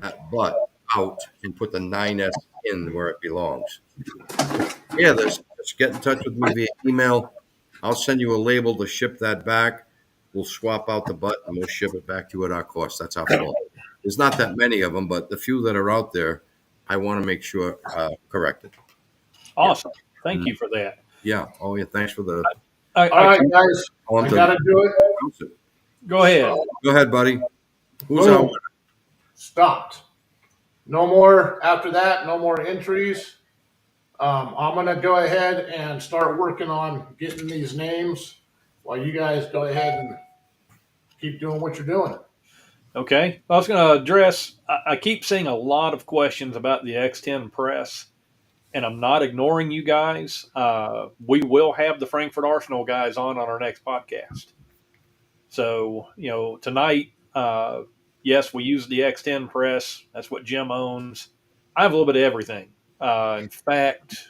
that butt out and put the 9S in where it belongs. Yeah, just get in touch with me via email. I'll send you a label to ship that back. We'll swap out the butt and we'll ship it back to you at our cost. That's our fault. There's not that many of them, but the few that are out there, I want to make sure corrected. Awesome. Thank you for that. Yeah. Oh, yeah. Thanks for the. All right, guys, I gotta do it. Go ahead. Go ahead, buddy. Who's Boom. out? Stopped. No more after that. No more entries. I'm gonna go ahead and start working on getting these names while you guys go ahead and keep doing what you're doing. Okay. I was going to address, I keep seeing a lot of questions about the X10 press, and I'm not ignoring you guys. We will have the Frankfurt Arsenal guys on our next podcast. So, tonight, yes, we use the X10 press. That's what Jim owns. I have a little bit of everything. In fact,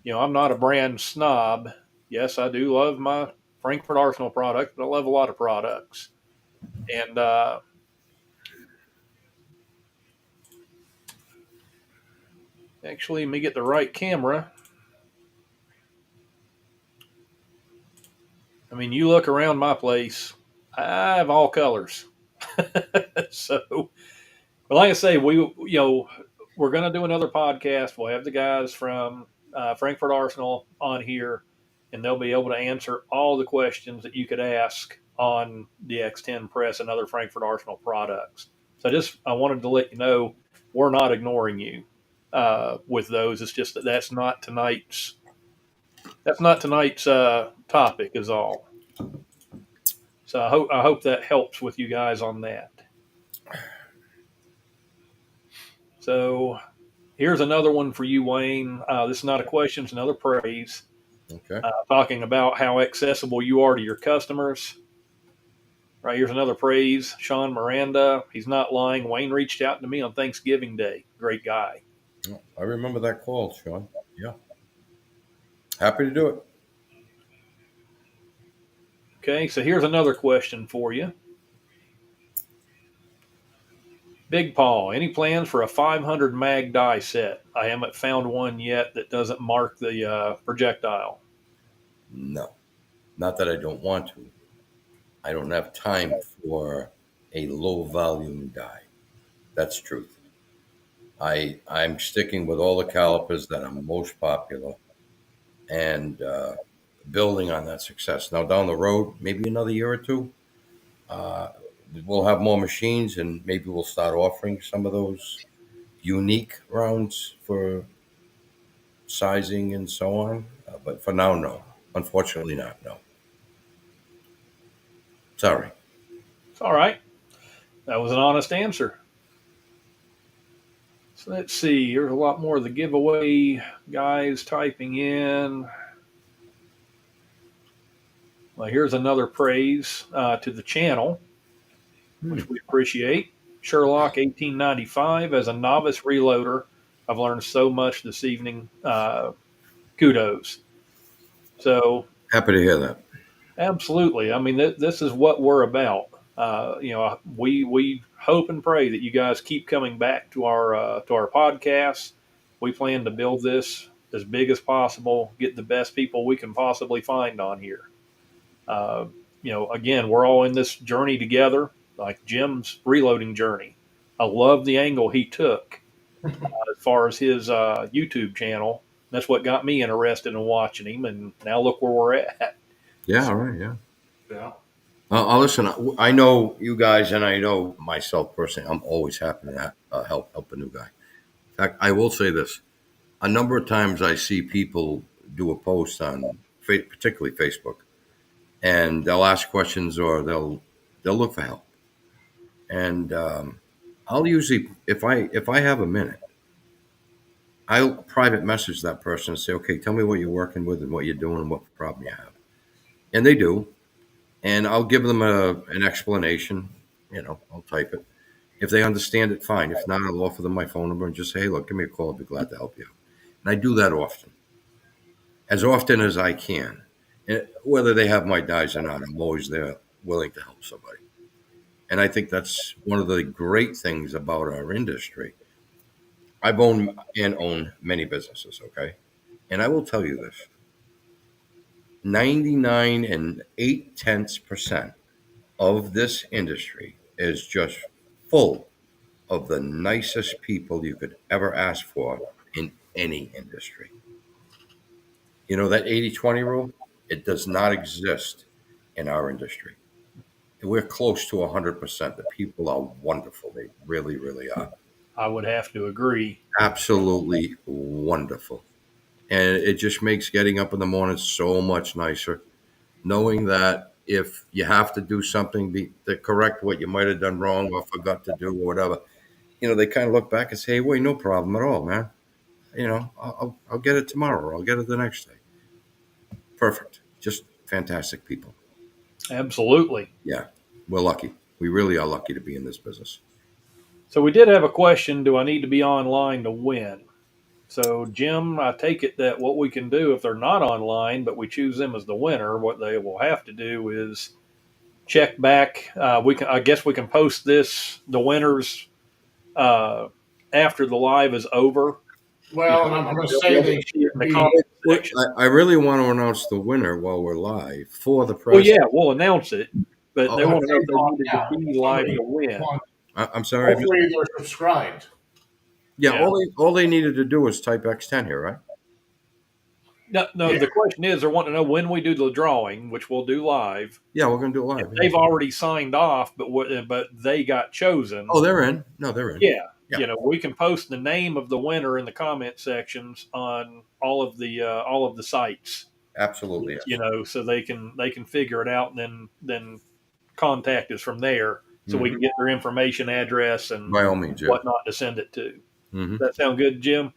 I'm not a brand snob. Yes, I do love my Frankfurt Arsenal product, but I love a lot of products. And actually, let me get the right camera. I mean, you look around my place, I have all colors. So, but like I say, we're going to do another podcast. We'll have the guys from Frankfurt Arsenal on here, and they'll be able to answer all the questions that you could ask on the X10 press and other Frankfurt Arsenal products. So I wanted to let you know we're not ignoring you with those. It's just that's not tonight's topic is all. So I hope that helps with you guys on that. So here's another one for you, Wayne. This is not a question, it's another praise. Okay. Talking about how accessible you are to your customers. Right, here's another praise. Sean Miranda, he's not lying. Wayne reached out to me on Thanksgiving Day. Great guy. I remember that call, Sean. Yeah. Happy to do it. Okay, so here's another question for you. Big Paul, any plans for a 500 mag die set? I haven't found one yet that doesn't mark the projectile. No, not that I don't want to. I don't have time for a low volume die. That's truth. I'm sticking with all the calipers that are most popular and building on that success. Now down the road, maybe another year or two, we'll have more machines and maybe we'll start offering some of those unique rounds for sizing and so on. But for now, no. Unfortunately not, no. Sorry. It's all right. That was an honest answer. So let's see. Here's a lot more of the giveaway guys typing in. Well, here's another praise to the channel, which we appreciate. Sherlock 1895, as a novice reloader, I've learned so much this evening. Kudos. So Happy to hear that. absolutely. I mean, this is what we're about. We hope and pray that you guys keep coming back to our podcasts. We plan to build this as big as possible, get the best people we can possibly find on here. Again, we're all in this journey together, like Jim's reloading journey. I love the angle he took as far as his YouTube channel. That's what got me interested in watching him, and now look where we're at. Yeah, all right, yeah. Yeah. Listen, I know you guys, and I know myself personally. I'm always happy to help a new guy. In fact, I will say this: a number of times I see people do a post on, particularly Facebook, and they'll ask questions or they'll look for help. And I'll usually, if I have a minute, I'll private message that person and say, okay, tell me what you're working with and what you're doing and what problem you have. And they do. And I'll give them an explanation. I'll type it. If they understand it, fine. If not, I'll offer them my phone number and just say, hey, look, give me a call. I'll be glad to help you out. And I do that as often as I can. And whether they have my dies or not, I'm always there willing to help somebody. And I think that's one of the great things about our industry. I've owned and own many businesses, okay? And I will tell you this. 99 and 0.8% of this industry is just full of the nicest people you could ever ask for in any industry. You know, that 80-20 rule, it does not exist in our industry. We're close to 100%. The people are wonderful. They really, really are. I would have to agree. Absolutely wonderful. And it just makes getting up in the morning so much nicer, knowing that if you have to do something to correct what you might have done wrong or forgot to do or whatever, they kind of look back and say, wait, no problem at all, man. I'll get it tomorrow or I'll get it the next day. Perfect. Just fantastic people. Absolutely. Yeah, we're lucky. We really are lucky to be in this business. So we did have a question. Do I need to be online to win? So, Jim, I take it that what we can do if they're not online, but we choose them as the winner, what they will have to do is check back. I guess we can post the winners after the live is over. Well, and I'm going to say they should be. I really want to announce the winner while we're live for the press. Well, yeah, we'll announce it, but they want to know if they need to be live to win. I'm sorry. Hopefully they're subscribed. Yeah. All they needed to do was type X10 here, right? No. Yeah. The question is, they're wanting to know when we do the drawing, which we'll do live. Yeah, we're going to do it live. They've already signed off, but they got chosen. Oh, they're in. No, they're in. Yeah. We can post the name of the winner in the comment sections on all of the sites. Absolutely. So they can figure it out and then contact us from there, so we can get their information, address, and by all means, whatnot to send it to. Mm-hmm. Does that sound good, Jim?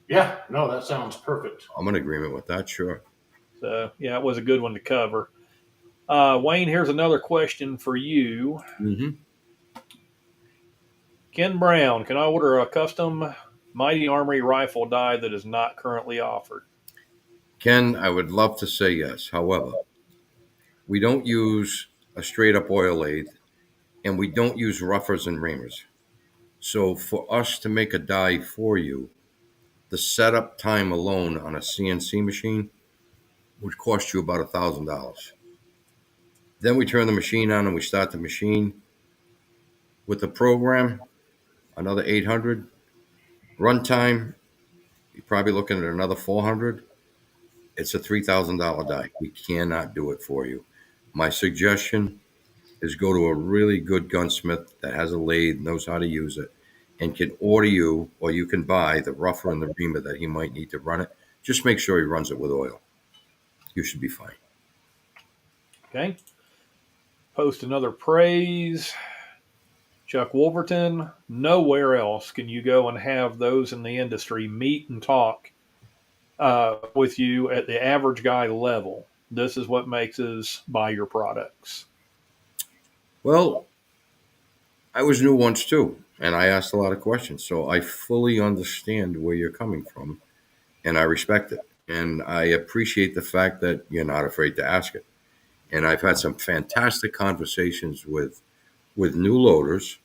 Yeah, no, that sounds perfect. I'm in agreement with that, sure. So, yeah, it was a good one to cover. Wayne, here's another question for you. Mm-hmm. Ken Brown, can I order a custom Mighty Armory rifle die that is not currently offered? Ken, I would love to say yes. However, we don't use a straight-up oil lathe, and we don't use roughers and reamers. So for us to make a die for you, the setup time alone on a CNC machine would cost you about $1,000. Then we turn the machine on and we start the machine. With the program, another $800. Runtime, you're probably looking at another $400. It's a $3,000 die. We cannot do it for you. My suggestion is go to a really good gunsmith that has a lathe, knows how to use it, and can order you, or you can buy the rougher and the reamer that he might need to run it. Just make sure he runs it with oil. You should be fine. Okay. Post another praise. Chuck Wolverton, nowhere else can you go and have those in the industry meet and talk with you at the average guy level. This is what makes us buy your products. Well, I was new once too, and I asked a lot of questions. So I fully understand where you're coming from, and I respect it. And I appreciate the fact that you're not afraid to ask it. And I've had some fantastic conversations with new loaders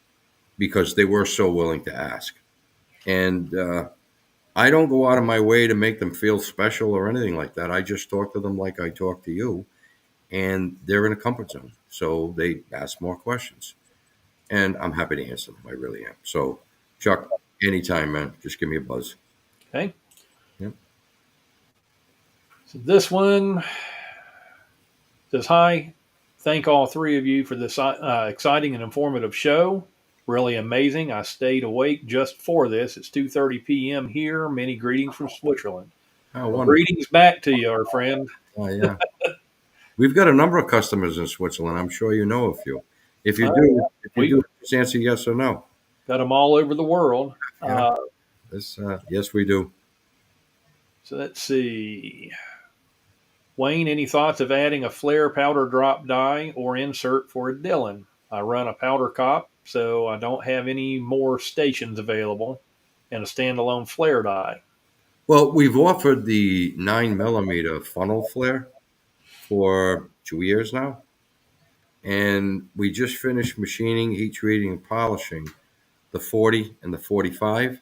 because they were so willing to ask. And I don't go out of my way to make them feel special or anything like that. I just talk to them like I talk to you, and they're in a comfort zone. So they ask more questions. And I'm happy to answer them. I really am. So, Chuck, anytime, man, just give me a buzz. Okay. Yep. So this one says, hi, thank all three of you for this exciting and informative show. Really amazing. I stayed awake just for this. It's 2:30 p.m. here. Many greetings from Switzerland. Oh, Well, wonderful. greetings back to you, our friend. Oh, yeah. We've got a number of customers in Switzerland. I'm sure you know a few. If you Oh, do, we just answer yes or no. got them all over the world. Yeah. Yes, we do. So let's see. Wayne, any thoughts of adding a flare powder drop die or insert for a Dillon? I run a powder cop, so I don't have any more stations available, and a standalone flare die. Well, we've offered the 9 millimeter funnel flare for 2 years now, and we just finished machining, heat treating, and polishing the 40 and the 45.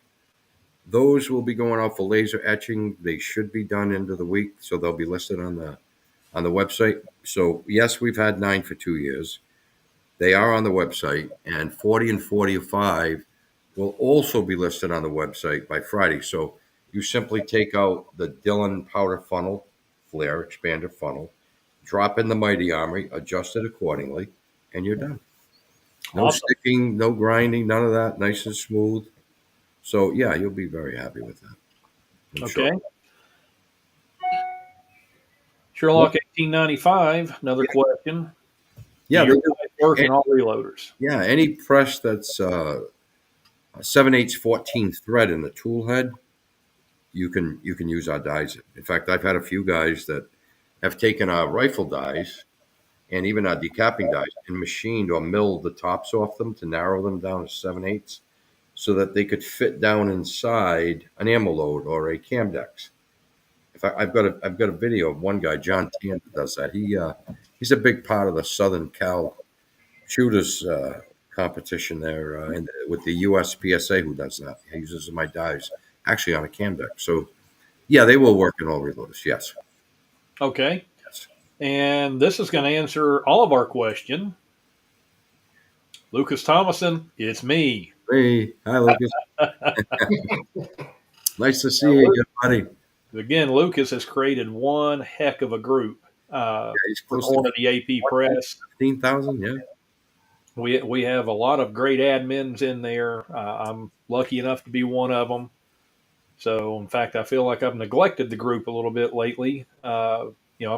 Those will be going out for laser etching. They should be done into the week, so they'll be listed on the website. So yes, we've had 9 for 2 years. They are on the website, and 40 and 45 will also be listed on the website by Friday. So you simply take out the Dillon powder funnel, flare, expander funnel, drop in the Mighty Armory, adjust it accordingly, and you're done. No Awesome. sticking, no grinding, none of that. Nice and smooth. So yeah, you'll be very happy with that. I'm Okay. sure. Sherlock 1895, another question. Yeah, Do they your do. guys work in all reloaders? Yeah, any press that's 7/8 14 thread in the tool head, you can use our dies. In fact, I've had a few guys that have taken our rifle dies and even our decapping dies and machined or milled the tops off them to narrow them down to 7/8 so that they could fit down inside an ammo load or a Camdex. In fact, I've got a video of one guy, John Tan, that does that. He's a big part of the Southern Cal shooters competition there with the USPSA, who does that. He uses my dies actually on a Camdex. So yeah, they will work in all reloaders. Yes. Okay. Yes. And this is going to answer all of our question. Lucas Thomason, it's me. Hey, hi, Lucas. Nice to see you again, buddy. Again, Lucas has created one heck of a group Yeah, he's for close to Hornady AP Press. 15,000. Yeah. We have a lot of great admins in there. I'm lucky enough to be one of them. So, in fact, I feel like I've neglected the group a little bit lately. I've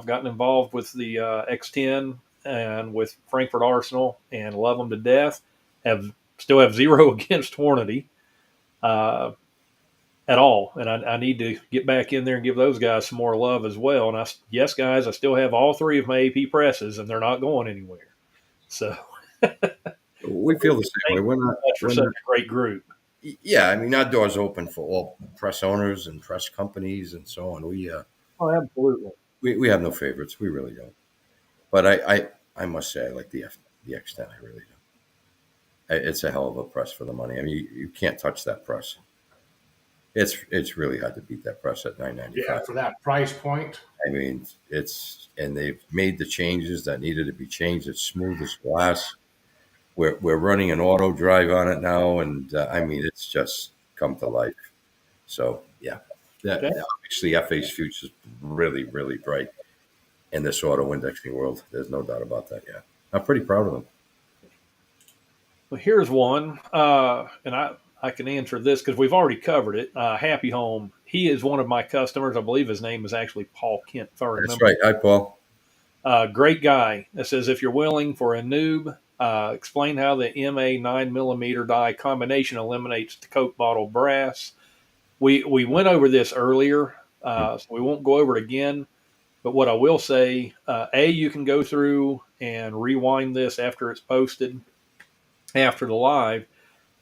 gotten involved with the X10 and with Frankfurt Arsenal and love them to death. Still have zero against Hornady at all, and I need to get back in there and give those guys some more love as well. And yes, guys, I still have all three of my AP presses, and they're not going anywhere. So We feel the same way. thank you so much for such a great group. Yeah, I mean, our door's open for all press owners and press companies and so on. Oh, absolutely. We have no favorites. We really don't. But I must say I like the X10. I really do. It's a hell of a press for the money. I mean, you can't touch that press. It's really hard to beat that press at $995. Yeah, for that price point. I mean, and they've made the changes that needed to be changed. It's smooth as glass. We're running an auto drive on it now, and I mean, it's just come to life. So yeah, Okay. obviously FA's future is really, really bright in this auto indexing world. There's no doubt about that. Yeah, I'm pretty proud of them. Well, here's one, and I can answer this because we've already covered it. Happy Home. He is one of my customers. I believe his name is actually Paul Kent, if I remember. That's right. Hi, Paul. Great guy. It says, if you're willing for a noob, explain how the MA 9mm die combination eliminates the Coke bottle brass. We went over this earlier, so we won't go over it again. But what I will say, you can go through and rewind this after it's posted, after the live.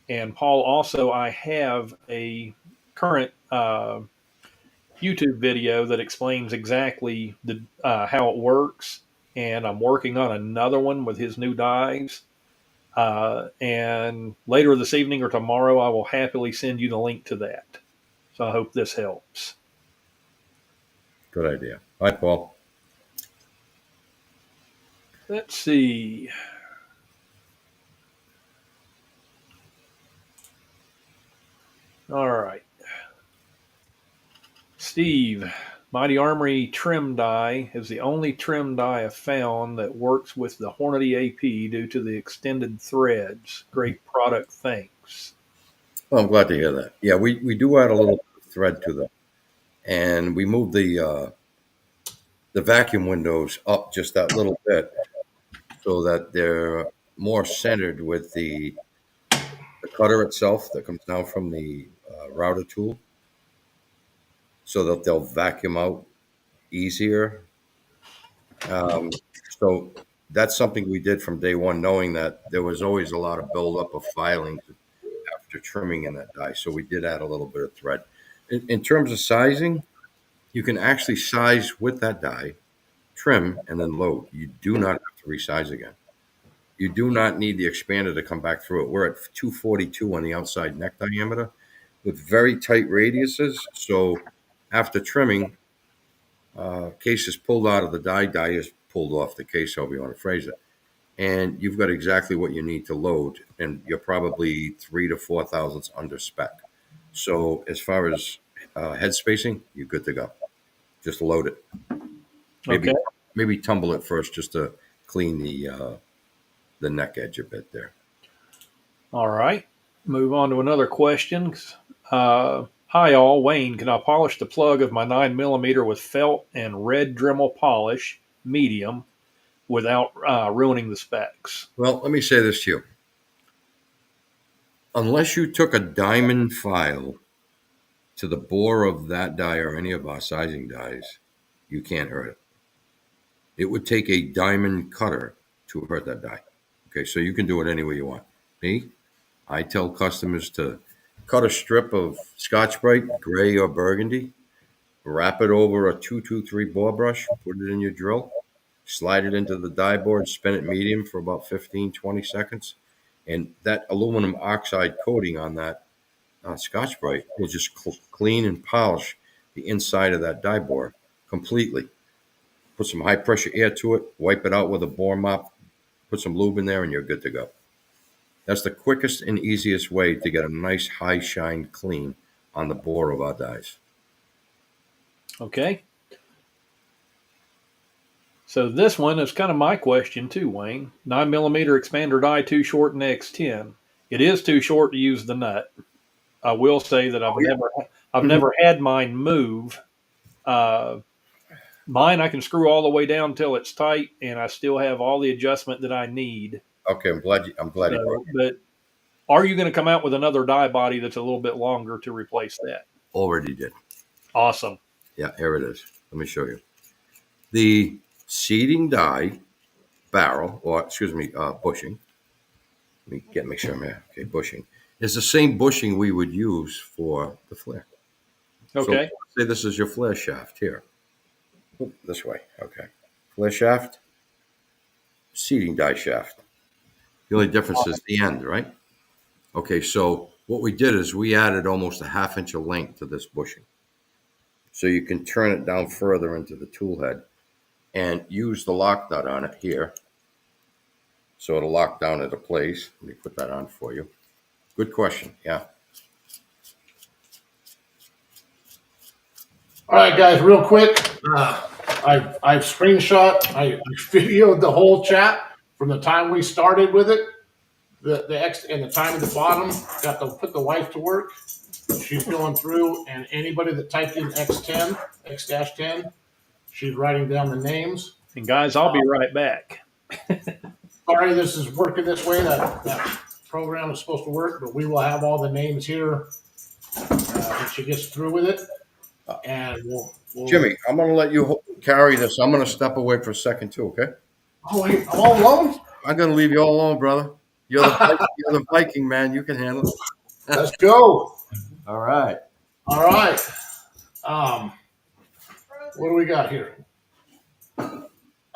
And Paul, also, I have a current YouTube video that explains exactly how it works. And I'm working on another one with his new dies. And later this evening or tomorrow, I will happily send you the link to that. So I hope this helps. Good idea. Hi, Paul. Let's see. All right. Steve, Mighty Armory trim die is the only trim die I've found that works with the Hornady AP due to the extended threads. Great product, thanks. Well, I'm glad to hear that. Yeah, we do add a little thread to them, and we move the vacuum windows up just that little bit so that they're more centered with the cutter itself that comes down from the router tool, so that they'll vacuum out easier. So that's something we did from day one, knowing that there was always a lot of buildup of filings after trimming in that die. So we did add a little bit of thread. In terms of sizing, you can actually size with that die, trim, and then load. You do not have to resize again. You do not need the expander to come back through it. We're at 242 on the outside neck diameter with very tight radiuses. So after trimming, case is pulled out of the die is pulled off the case, however you want to phrase it. And you've got exactly what you need to load, and you're probably 3 to 4 thousandths under spec. So as far as head spacing, you're good to go. Just load it. Maybe tumble it first just to clean the neck edge a bit there. All right. Move on to another question. Hi all, Wayne. Can I polish the plug of my 9mm with felt and red Dremel polish, medium, without ruining the specs? Well, let me say this to you. Unless you took a diamond file to the bore of that die or any of our sizing dies, you can't hurt it. It would take a diamond cutter to hurt that die. Okay, so you can do it any way you want. Me, I tell customers to cut a strip of Scotch-Brite, gray or burgundy, wrap it over a 223 bore brush, put it in your drill, slide it into the die board, spin it medium for about 15, 20 seconds, and that aluminum oxide coating on that Scotch-Brite will just clean and polish the inside of that die board completely. Put some high pressure air to it, wipe it out with a bore mop, put some lube in there, and you're good to go. That's the quickest and easiest way to get a nice high shine clean on the bore of our dies. Okay. So this one is kind of my question too, Wayne. 9mm expander die too short in X10. It is too short to use the nut. I will say that I've never had mine move. Mine I can screw all the way down until it's tight, and I still have all the adjustment that I need. Okay, I'm glad you brought it. But are you going to come out with another die body that's a little bit longer to replace that? Already did. Awesome. Yeah, here it is. Let me show you. The seating die barrel, or excuse me, bushing. Let me make sure I'm here. Okay, bushing is the same bushing we would use for the flare. Okay. So say this is your flare shaft here. This way. Okay. Flare shaft, seating die shaft. The only difference is the end, right? Okay, so what we did is we added almost a 1/2 inch of length to this bushing. So you can turn it down further into the tool head and use the lock nut on it here. So it'll lock down into place. Let me put that on for you. Good question. Yeah. All right, guys, real quick. I've screenshot, I videoed the whole chat from the time we started with it. The X and the time at the bottom, got to put the wife to work. She's going through, and anybody that typed in X10, X-10, she's writing down the names. And guys, I'll be right back. Sorry, this is working this way. That program is supposed to work, but we will have all the names here when she gets through with it. And we'll Jimmy, I'm going to let you carry this. I'm going to step away for a second too, okay? Oh, wait, I'm all alone? I'm going to leave you all alone, brother. You're the Viking, man. You can handle it. Let's go. All right. All right. What do we got here?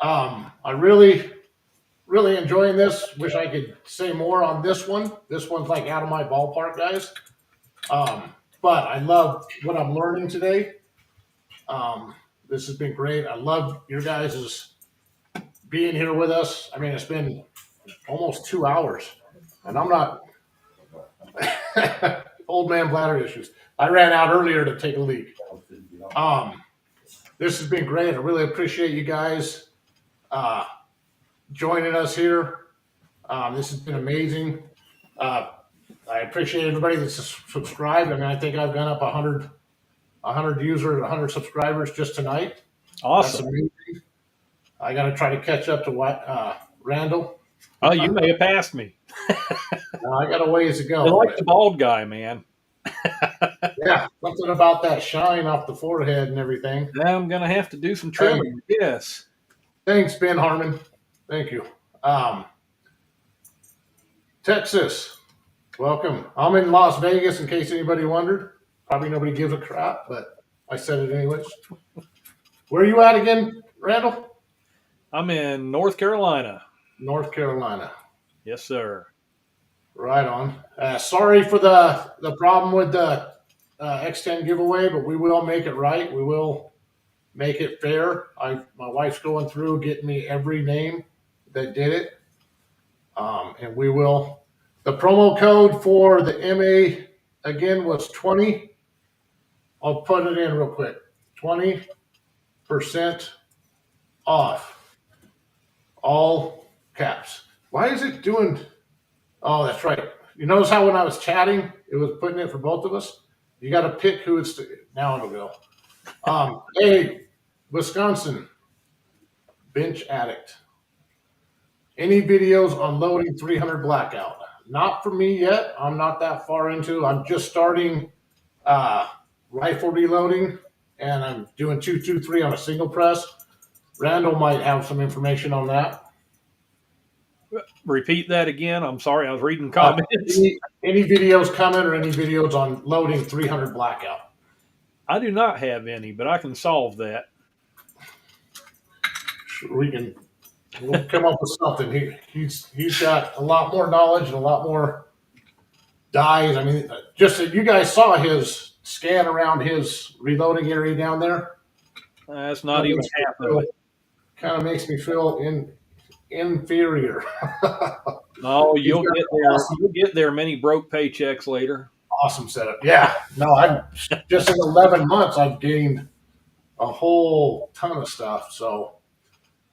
I really enjoying this. Wish I could say more on this one. This one's like out of my ballpark, guys. But I love what I'm learning today. This has been great. I love your guys' being here with us. I mean, it's been almost 2 hours, and I'm not old man bladder issues. I ran out earlier to take a leak. This has been great. I really appreciate you guys joining us here. This has been amazing. I appreciate everybody that's subscribed. I mean, I think I've gone up 100 users, 100 subscribers just tonight. Awesome. That's amazing. I got to try to catch up to what Randall. Oh, you may have passed me. I got a ways to go. I like the bald guy, man. Yeah, something about that shine off the forehead and everything. I'm going to have to do some trimming. Yes. Thanks, Ben Harmon. Thank you. Texas, welcome. I'm in Las Vegas, in case anybody wondered. Probably nobody gives a crap, but I said it anyways. Where are you at again, Randall? I'm in North Carolina. North Carolina. Yes, sir. Right on. Sorry for the problem with the X10 giveaway, but we will make it right. We will make it fair. My wife's going through getting me every name that did it. And we will. The promo code for the MA again was 20. I'll put it in real quick. 20% off. All caps. Why is it doing? Oh, that's right. You notice how when I was chatting, it was putting it for both of us? You got to pick who it's. Now it'll go. Hey, Wisconsin, bench addict. Any videos on loading 300 blackout? Not for me yet. I'm not that far into. I'm just starting rifle reloading, and I'm doing 223 on a single press. Randall might have some information on that. Repeat that again. I'm sorry. I was reading comments. Any videos coming or any videos on loading 300 blackout? I do not have any, but I can solve that. We'll come up with something. He's got a lot more knowledge and a lot more dies. I mean, just that you guys saw his scan around his reloading area down there. That's not even half of it. Kind of makes me feel inferior. No, you'll get there. Awesome. You'll get there many broke paychecks later. Awesome setup. Yeah. No, I'm just in 11 months, I've gained a whole ton of stuff. So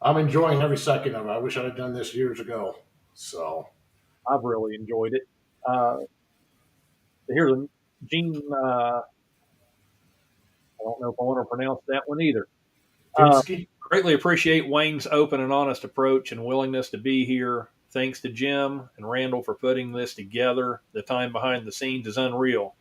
I'm enjoying every second of it. I wish I'd done this years ago. So I've really enjoyed it. Here's Gene. I don't know if I want to pronounce that one either. Greatly appreciate Wayne's open and honest approach and willingness to be here. Thanks to Jim and Randall for putting this together. The time behind the scenes is unreal.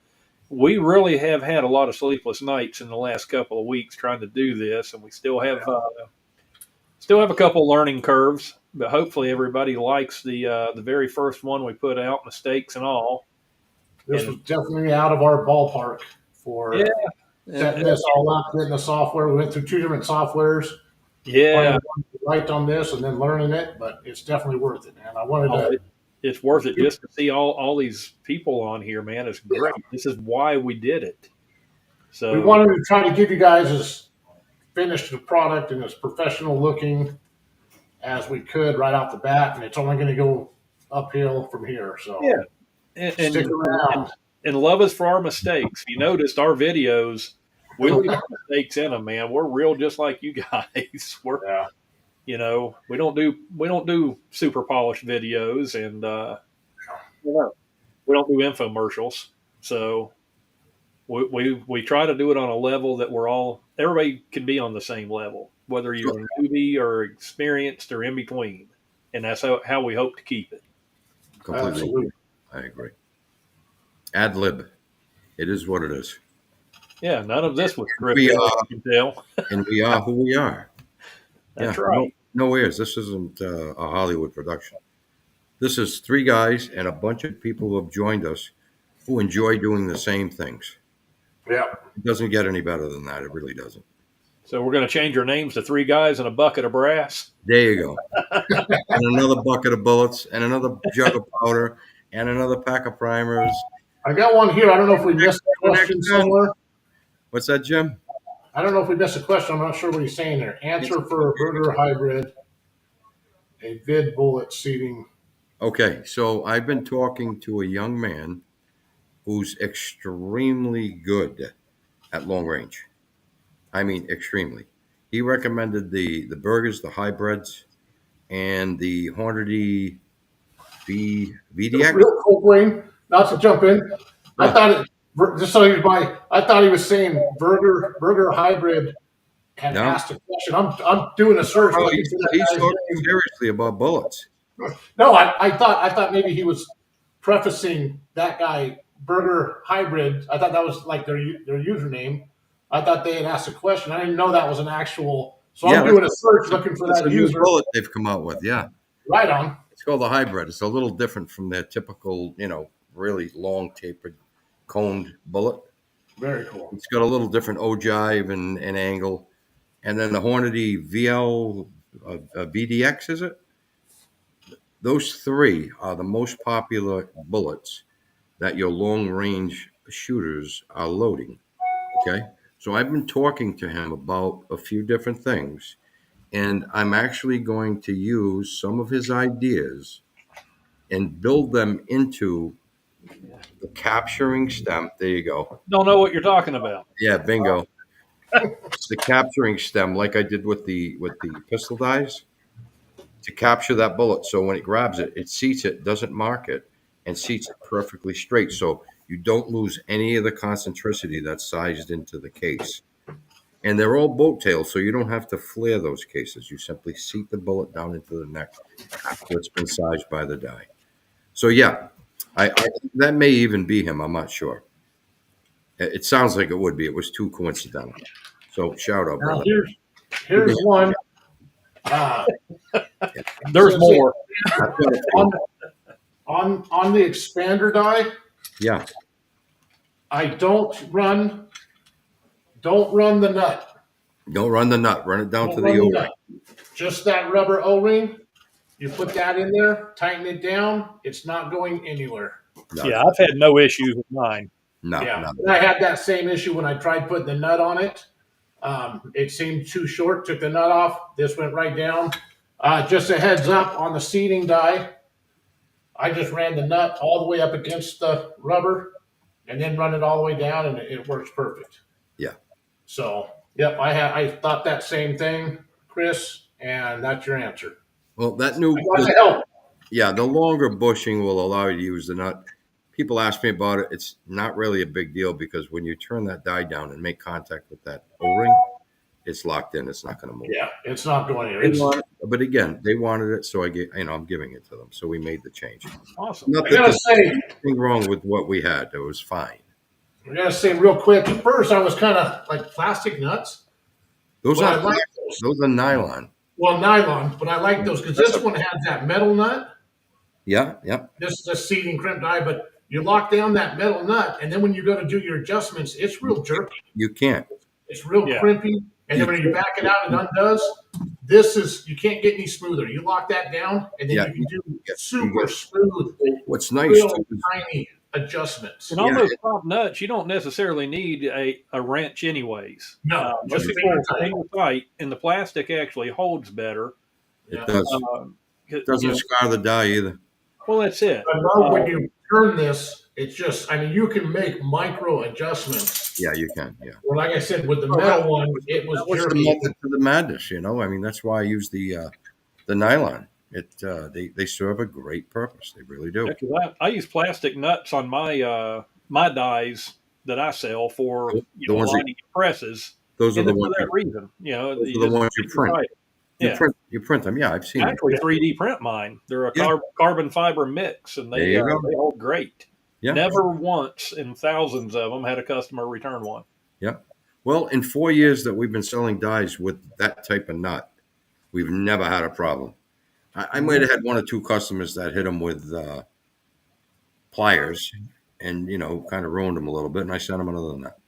We really have had a lot of sleepless nights in the last couple of weeks trying to do this, and we still have a couple learning curves. But hopefully everybody likes the very first one we put out, mistakes and all. This was definitely out of our ballpark for setting this all up, getting the software. We went through 2 different softwares. Yeah. Right on this and then learning it, but it's definitely worth it, man. I wanted to. It's worth it just to see all these people on here, man. It's great. Yeah. This is why we did it. So we wanted to try to give you guys as finished a product and as professional looking as we could right off the bat, and it's only going to go uphill from here. So yeah, stick around and love us for our mistakes. You noticed our videos. We leave mistakes in them, man. We're real, just like you guys. You know, we don't do super polished videos, and we don't do infomercials. So we try to do it on a level that everybody can be on the same level, whether you're a newbie or experienced or in between, and that's how we hope to keep it. Completely, absolutely. I agree. Ad lib, it is what it is. Yeah, none of this was scripted, you can tell. And we are who we are. That's right. No airs. This isn't a Hollywood production. This is 3 guys and a bunch of people who have joined us who enjoy doing the same things. Yeah. It doesn't get any better than that. It really doesn't. So we're going to change our names to 3 guys and a bucket of brass? There you go. And another bucket of bullets and another jug of powder and another pack of primers. I got one here. I don't know if we missed a question somewhere. What's that, Jim? I don't know if we missed a question. I'm not sure what he's saying there. Answer for a burger hybrid, a vid bullet seating. Okay, so I've been talking to a young man who's extremely good at long range. I mean, extremely. He recommended the burgers, the hybrids, and the Hornady VDX. Real quick, Wayne, not to jump in. I Yeah. thought it, just so you buy, I thought he was saying burger hybrid had No, asked a question. I'm doing a search well, looking for that he's guy's talking name. seriously about bullets. No, I thought maybe he was prefacing that guy burger hybrid. I thought that was like their username. I thought they had asked a question. I didn't know that was an actual. So Yeah, I'm doing a search looking for that's that a new user. bullet they've come out with. Yeah, Right on. it's called the hybrid. It's a little different from their typical, really long tapered coned bullet. Very cool. It's got a little different ogive and angle. And then the Hornady VDX, is it? Those three are the most popular bullets that your long range shooters are loading. Okay. So I've been talking to him about a few different things, and I'm actually going to use some of his ideas and build them into the capturing stem. There you go. Don't know what you're talking about. Yeah, bingo. It's the capturing stem, like I did with the pistol dies, to capture that bullet. So when it grabs it, it seats it, doesn't mark it, and seats it perfectly straight. So you don't lose any of the concentricity that's sized into the case. And they're all boat tails, so you don't have to flare those cases. You simply seat the bullet down into the neck after it's been sized by the die. So yeah, I that may even be him. I'm not sure. It sounds like it would be. It was too coincidental. So shout out, Now brother. here's one. There's more. On the expander die. Yeah. I don't run the nut. Don't run the nut. Run it down Don't to run the the O-ring. nut. Just that rubber O-ring. You put that in there, tighten it down. It's not going anywhere. No, Yeah, I've had no issues with mine. no, Yeah, no. and I had that same issue when I tried putting the nut on it. It seemed too short. Took the nut off. This went right down. Just a heads up on the seating die. I just ran the nut all the way up against the rubber, and then run it all the way down, and it works perfect. Yeah. So, yep, I thought that same thing, Chris, and that's your answer. Well, that new, I got to help. yeah, the longer bushing will allow you to use the nut. People ask me about it. It's not really a big deal because when you turn that die down and make contact with that O-ring, it's locked in. It's not going to move. Yeah, it's not going anywhere. They want it, but again, they wanted it, so I'm giving it to them. So we made the change. Awesome. Not I that gotta there's say, anything wrong with what we had. It was fine. real quick. At first, I was kind of like plastic nuts. Those Well, I are like those are nylon. Well, nylon, but I like those because this one has that metal nut. Yeah, yeah. This is a seating crimp die, but you lock down that metal nut, and then when you go to do your adjustments, it's real jerky. You can't. It's real Yeah. crimpy, and then when you back it out, it undoes. You can't get any smoother. You lock that down, and then Yeah, you can do you super get- smooth, What's nice real too is tiny adjustments. And on those top nuts, you don't necessarily need a wrench anyways. No, just Most finger people tight. finger tight, and the plastic actually holds better. it Yeah. does. It Doesn't scar the die either. well, that's it. I love when you turn this. It's just, you can make micro adjustments. Yeah, you can. Yeah. Well, like I said, with the metal one, it was That was the jerky. method to the madness, that's why I use the nylon. They serve a great purpose. They really do. Yeah, 'cause I use plastic nuts on my my dies that I sell for The ones that- lining presses. Those are And the for ones. that reason, Those you are the just ones you finger print. tight. Yeah. You print them. Yeah, I've seen them. Actually, 3D print mine. They're a Yeah. carbon fiber mix, and There they you go. they hold great. Yeah. Never once in thousands of them had a customer return one. Yeah. Well, in 4 years that we've been selling dies with that type of nut, we've never had a problem. I might have had one or two customers that hit them with pliers and, kind of ruined them a little bit. And I sent them another nut.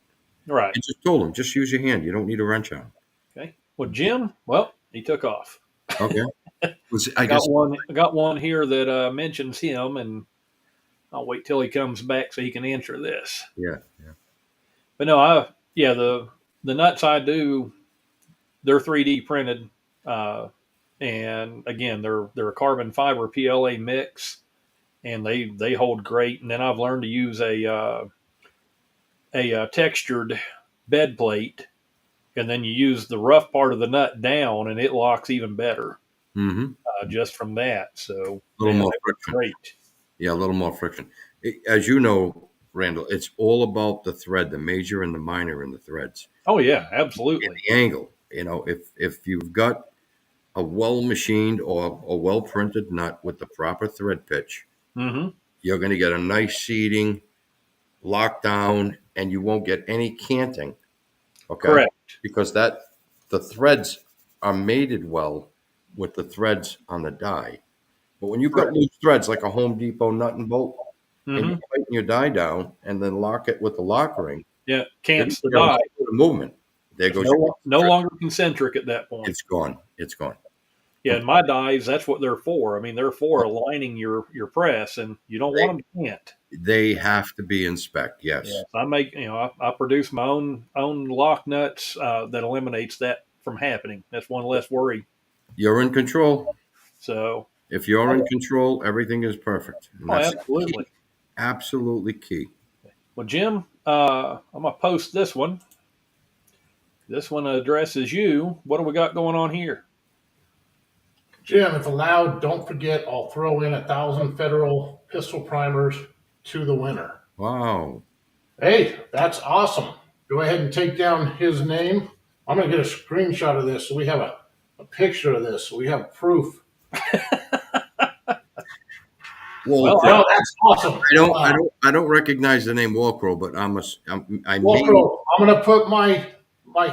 Right. I just told them, just use your hand. You don't need a wrench on. Okay. Well, Jim, well, he took off. Okay. I guess. I got one here that mentions him, and I'll wait till he comes back so he can answer this. Yeah. But no, the nuts I do, they're 3D printed, and again, they're a carbon fiber PLA mix, and they hold great. And then I've learned to use a textured bed plate and then you use the rough part of the nut down, and it locks even better just from that. So A little man, more that was friction. great. Yeah, a little more friction. As you know, Randall, it's all about the thread, the major and the minor in the threads, Oh yeah, and absolutely. the angle. If you've got a well machined or a well printed nut with the proper thread pitch, Mm-hmm. you're going to get a nice seating, lockdown, and you won't get any canting. Okay, Correct. because the threads are mated well with the threads on the die. But when you've got Correct. loose threads like a Home Depot nut and bolt, and Mm-hmm. you tighten your die down and then lock it with the lock ring, Yeah, you're cants the a whole die. lot of movement. There It's goes your no thread. longer concentric at that point. It's gone. It's gone. Yeah, and my dies, that's what they're for. I mean, they're for aligning your press, and you don't want them to cant. They have to be in spec. Yes. Yes, I make I produce my own lock nuts that eliminates that from happening. That's one less worry. You're in control. So, If you're in control, everything is perfect. And oh, that's absolutely. absolutely key. Well, Jim, I'm gonna post this one. This one addresses you. What do we got going on here? Jim, if allowed, don't forget I'll throw in 1,000 federal pistol primers to the winner. Wow. Hey, that's awesome. Go ahead and take down his name. I'm going to get a screenshot of this so we have a picture of this. So we have proof. Well, Oh, that's awesome. I don't recognize the name Walcrow, but I Walcrow, I'm going to put my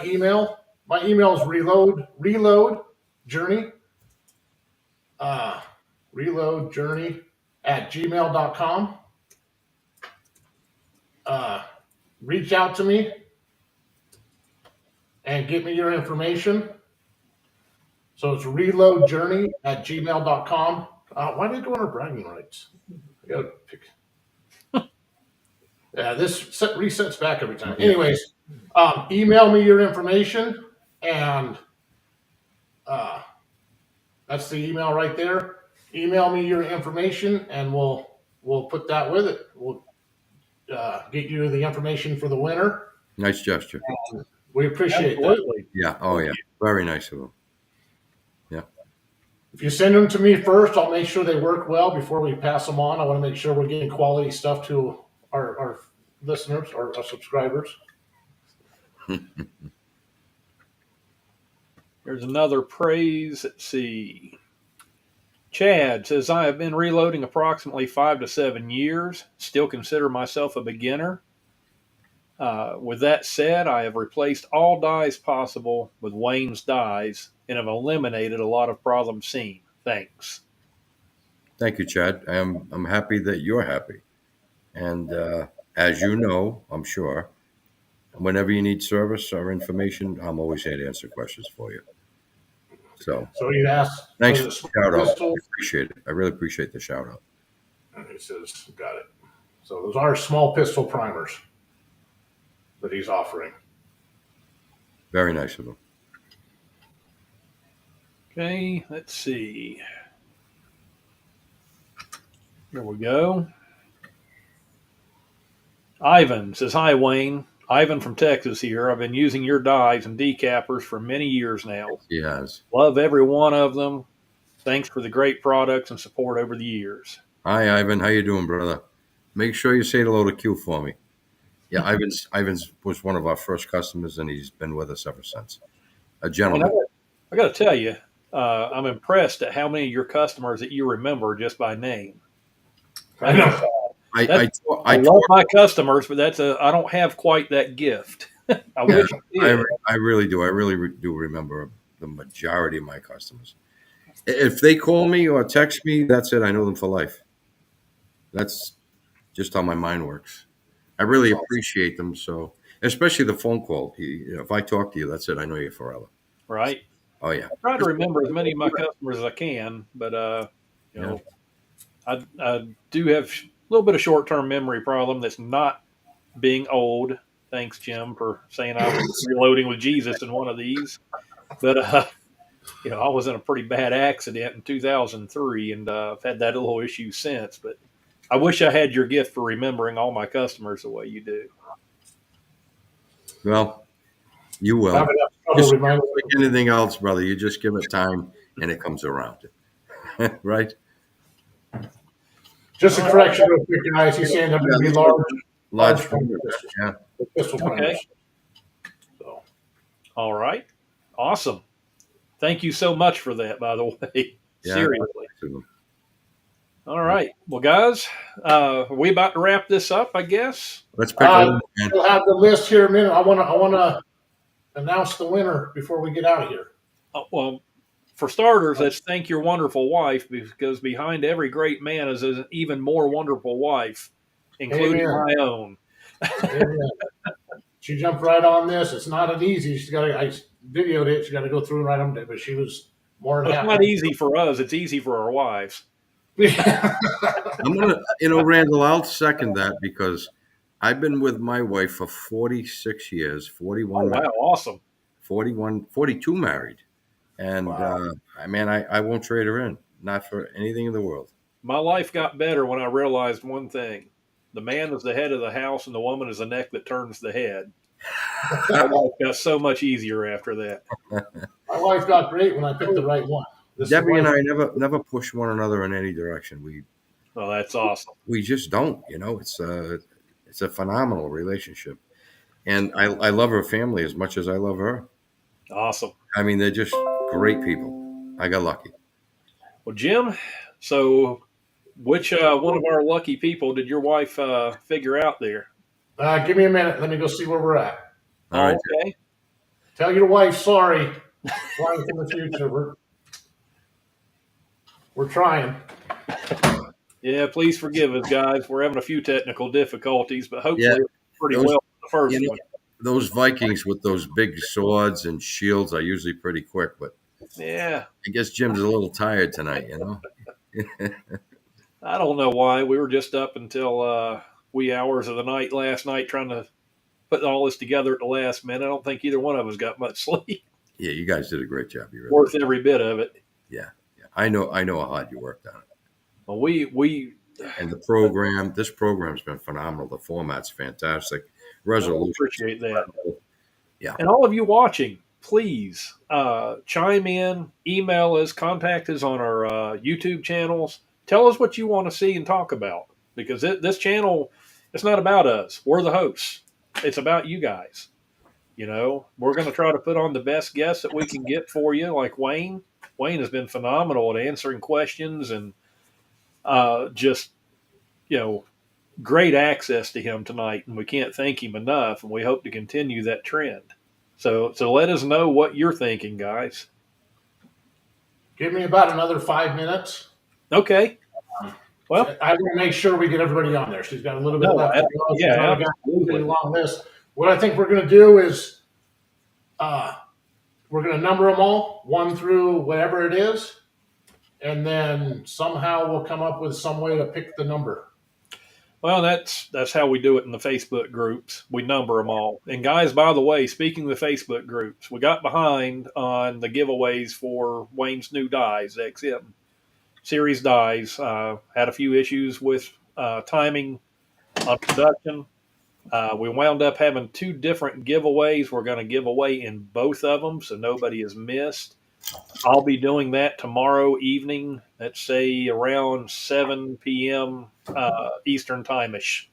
email. My email is reload journey. Reload journey at gmail.com. Reach out to me and get me your information. So it's reloadjourney at gmail.com. Why did it go under bragging rights? I gotta pick. Yeah, this resets back every time. Anyways, email me your information, and that's the email right there. Email me your information, and we'll put that with it. We'll get you the information for the winner. nice gesture. We appreciate Absolutely. Yeah. Oh, yeah. Very nice of them. Yeah. If you send them to me first, I'll make sure they work well before we pass them on. I want to make sure we're getting quality stuff to our listeners, our subscribers. There's another praise. Let's see. Chad says, I have been reloading approximately 5 to 7 years. Still consider myself a beginner. With that said, I have replaced all dies possible with Wayne's dies and have eliminated a lot of problems seen. Thanks. Thank you, Chad. I'm happy that you're happy. And as you know, I'm sure, whenever you need service or information, I'm always here to answer questions for you. So you asked. thanks for the shout out. Pistol? I appreciate it. I really appreciate the shout out. And he says, got it. So those are small pistol primers that he's offering. Very nice of him. Okay, let's see. Here we go. Ivan says, hi, Wayne. Ivan from Texas here. I've been using your dies and decappers for many years now. He has. Love every one of them. Thanks for the great products and support over the years. Hi, Ivan. How you doing, brother? Make sure you say hello to Q for me. Yeah, Ivan's was one of our first customers, and he's been with us ever since. A gentleman. I got to tell you, I'm impressed at how many of your customers that you remember just by name. I know. I love my customers, but I don't have quite that gift. I wish I did. I really do. I really do remember the majority of my customers. If they call me or text me, that's it. I know them for life. That's just how my mind works. I really appreciate them. So, especially the phone call. If I talk to you, that's it. I know you forever. Right. Oh yeah. I try to remember as many of my customers as I can, but I do have a little bit of short-term memory problem that's not being old. Thanks, Jim, for saying I was reloading with Jesus in one of these. But I was in a pretty bad accident in 2003, and I've had that little issue since. But I wish I had your gift for remembering all my customers the way you do. Well, you will. trouble It's reminding like anything else, brother. You just give it time and it comes around. Right? Just a correction real quick, guys. He's saying they're going to be large Large frame printers. pistols. Yeah. Pistol printers. So, All right. Awesome. Thank you so much for that, by the way. Yeah. Seriously. All right. Well, guys, are we about to wrap this up, I guess? Let's pick one. we'll have the list here in a minute. I want to announce the winner before we get out of here. Well, for starters, let's thank your wonderful wife, because behind every great man is an even more wonderful wife, including Amen. my own. Amen. She jumped right on this. It's not an easy. I videoed it. She got to go through and write them, but she was more than It's happy. not easy for us. It's easy for our wives. I'm gonna, Randall, I'll second that because I've been with my wife for 46 years, 41, Oh, wow. Awesome. 41, 42 married. And Wow. I won't trade her in, not for anything in the world. My life got better when I realized one thing. The man is the head of the house and the woman is the neck that turns the head. My life got so much easier after that. My wife got great when I picked the right one. Debbie and I never push one another in any direction. Oh, that's awesome. We just don't, it's a phenomenal relationship. And I love her family as much as I love her. Awesome. I mean, they're just great people. I got lucky. Well, Jim, so which one of our lucky people did your wife figure out there? Give me a minute. Let me go see where we're at. All right. Okay. Tell your wife sorry. Flying from the future. We're trying. Yeah, please forgive us, guys. We're having a few technical difficulties, but hopefully Yeah. pretty well the first one. Those Vikings with those big swords and shields are usually pretty quick, but Yeah. I guess Jim's a little tired tonight, I don't know why. We were just up until wee hours of the night last night trying to put all this together at the last minute. I don't think either one of us got much sleep. Yeah, you guys did a great job. You really Worth every bit of it. Yeah. I know how hard you worked on it. Well, we And this program's been phenomenal. The format's fantastic. Resolution. appreciate that. Yeah. And all of you watching, please chime in, email us, contact us on our YouTube channels. Tell us what you want to see and talk about, because this channel, it's not about us. We're the hosts. It's about you guys. We're going to try to put on the best guests that we can get for you, like Wayne. Wayne has been phenomenal at answering questions and just, great access to him tonight. And we can't thank him enough. And we hope to continue that trend. So let us know what you're thinking, guys. Give me about another 5 minutes. Okay. Well, I want to make sure we get everybody on there. She's got a little bit left. Yeah, got a really long list. What I think we're going to do is we're going to number them all, 1 through whatever it is, and then somehow we'll come up with some way to pick the number. Well, that's how we do it in the Facebook groups. We number them all. And guys, by the way, speaking of the Facebook groups, we got behind on the giveaways for Wayne's new dies, XM series dies. Had a few issues with timing on production. We wound up having 2 different giveaways. We're going to give away in both of them, so nobody is missed. I'll be doing that tomorrow evening, let's say around 7 p.m. Eastern time-ish.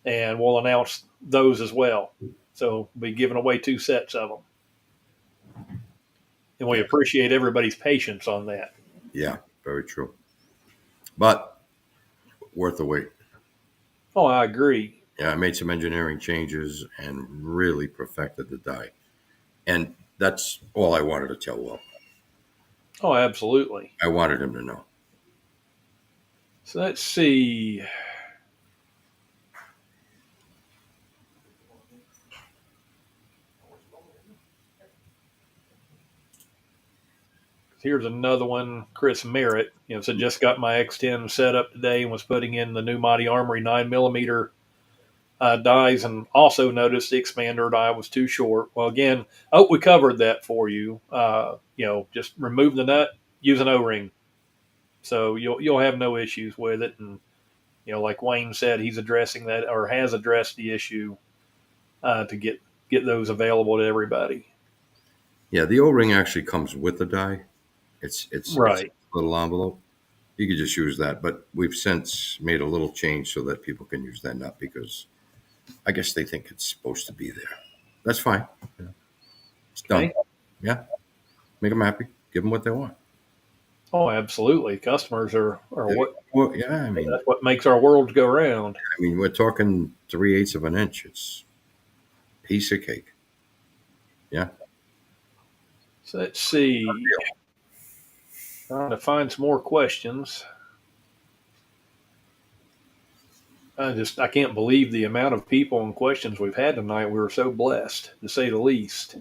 And we'll announce those as well. So we'll be giving away 2 sets of them. And we appreciate everybody's patience on that. Yeah, very true. But worth the wait. Oh, I agree. Yeah, I made some engineering changes and really perfected the die. And that's all I wanted to tell Will. Oh, absolutely. I wanted him to know. So let's see. Here's another one. Chris Merritt, said just got my X10 set up today and was putting in the new Mighty Armory 9mm dies, and also noticed the expander die was too short. Well, again, we covered that for you. Just remove the nut, use an O-ring, so you'll have no issues with it. And like Wayne said, he's addressing that, or has addressed the issue to get those available to everybody. Yeah, the O-ring actually comes with the die. It's Right. a little envelope. You could just use that, but we've since made a little change so that people can use that nut because I guess they think it's supposed to be there. That's fine. Yeah. It's done. Okay. Yeah, make them happy. Give them what they want. Oh, absolutely. Customers are what Well, yeah, that's what makes our world go round. we're talking 3/8 of an inch. It's a piece of cake. Yeah. So let's see. Trying to find some more questions. I can't believe the amount of people and questions we've had tonight. We were so blessed, to say the least.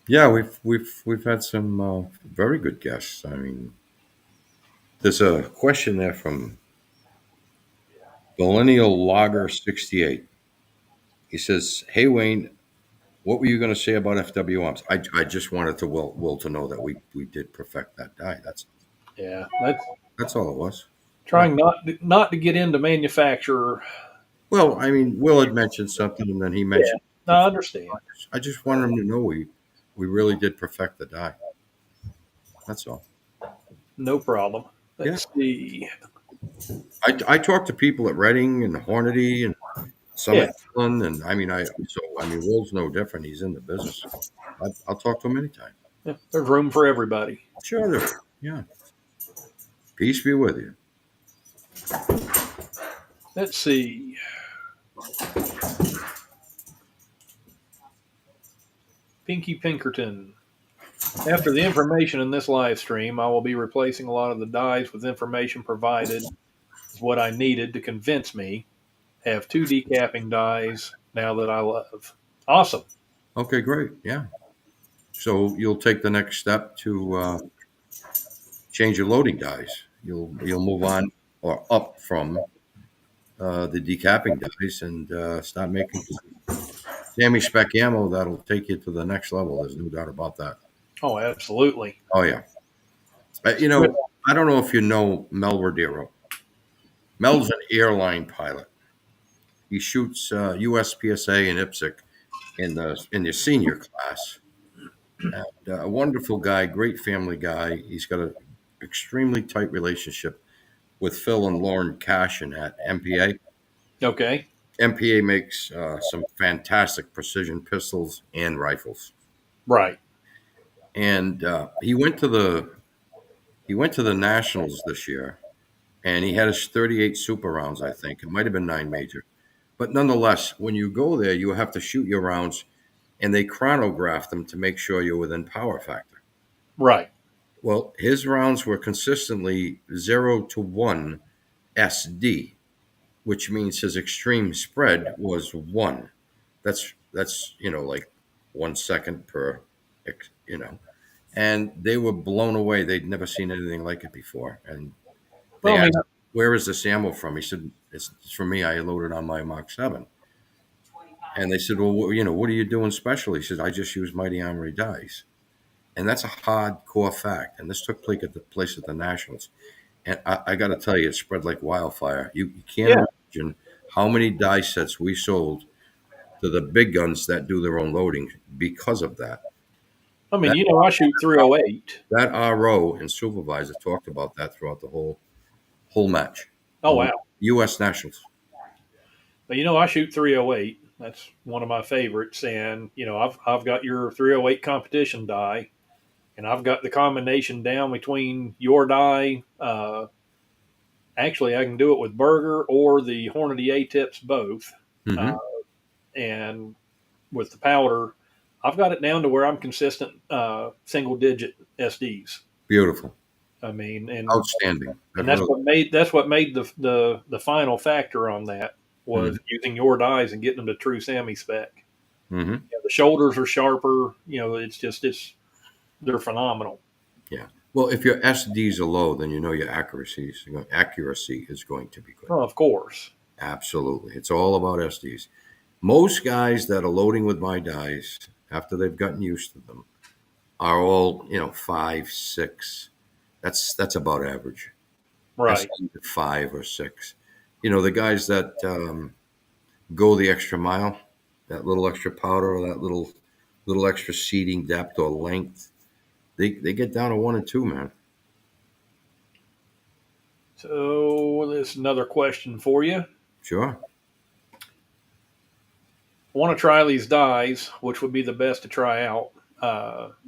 Yeah, we've had some very good guests. I mean, there's a question there from Millennial Logger 68. He says, "Hey Wayne, what were you going to say about FW arms?" I just wanted to Will to know that we did perfect that die. Yeah, That's all it was. trying not to get into manufacturer. Well, I mean, Will had mentioned something, and then he Yeah, mentioned. no, I understand. I just wanted him to know we really did perfect the die. That's all. No problem. Yeah. Let's see. I talked to people at Reading and Hornady and Summit, and I mean, Will's no different. He's in the business. I'll talk to him anytime. Yeah, there's room for everybody. Sure, there is. Yeah. Peace be with you. Let's see. Pinky Pinkerton. After the information in this live stream, I will be replacing a lot of the dies with information provided is what I needed to convince me. Have 2 decapping dies now that I love. Awesome. Okay, great. Yeah. So you'll take the next step to change your loading dies. You'll move on or up from the decapping dies and start making Sammy spec ammo that'll take you to the next level. There's no doubt about that. Oh, absolutely. Oh yeah. I don't know if you know Mel Rodero. Mel's an airline pilot. He shoots USPSA and IPSC in the senior class. And, a wonderful guy, great family guy. He's got an extremely tight relationship with Phil and Lauren Cashin at MPA. Okay. MPA makes some fantastic precision pistols and rifles. Right. And he went to the Nationals this year, and he had his 38 super rounds. I think it might have been 9 major, but nonetheless, when you go there, you have to shoot your rounds, and they chronograph them to make sure you're within power factor. Right. Well, his rounds were consistently 0 to 1 SD, which means his extreme spread was 1. That's like 1 second per, and they were blown away. They'd never seen anything like it before. And they asked, "Where is this ammo from?" He said, "It's from me. I loaded on my Mark 7." And they said, "Well, what are you doing special?" He said, "I just use Mighty Armory dies." And that's a hardcore fact. And this took place at the Nationals. And I got to tell you, it spread like wildfire. You can't imagine how many die sets we sold to the big guns that do their own loading because of that. I mean, I shoot 308. That RO and supervisor talked about that throughout the whole match. Oh, wow. U.S. Nationals. But I shoot 308. That's one of my favorites. And I've got your 308 competition die, and I've got the combination down between your die. Actually, I can do it with Burger or the Hornady A-tips both. Mm-hmm. And with the powder, I've got it down to where I'm consistent single-digit SDs. Beautiful. I mean, and outstanding. And that's what made the final factor on that was using your dies and getting them to true Sammy spec. Mm-hmm. The shoulders are sharper. They're phenomenal. Yeah. Well, if your SDs are low, then your accuracy is going to be good. Oh, of course. Absolutely. It's all about SDs. Most guys that are loading with my dies, after they've gotten used to them, are all 5, 6. That's about average. Right. 5 or 6. The guys that go the extra mile, that little extra powder or that little little extra seating depth or length. They get down to 1 and 2, man. So there's another question for you. Sure. I want to try these dies. Which would be the best to try out?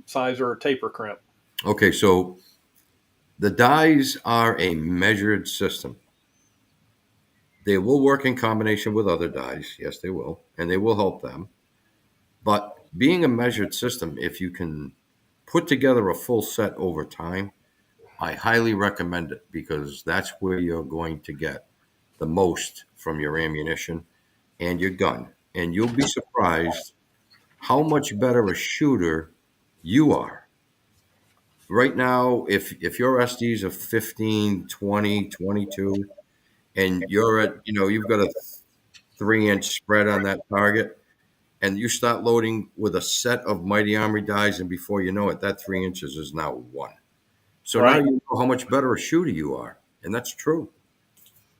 Sizer or taper crimp? Okay, so the dies are a measured system. They will work in combination with other dies. Yes, they will. And they will help them. But being a measured system, if you can put together a full set over time, I highly recommend it, because that's where you're going to get the most from your ammunition and your gun. And you'll be surprised how much better a shooter you are. Right now, if your SDs are 15, 20, 22, and you're at, you've got a 3-inch spread on that target, and you start loading with a set of Mighty Armory dies, and before you know it, that 3 inches is now 1. So now Right. you know how much better a shooter you are, and that's true.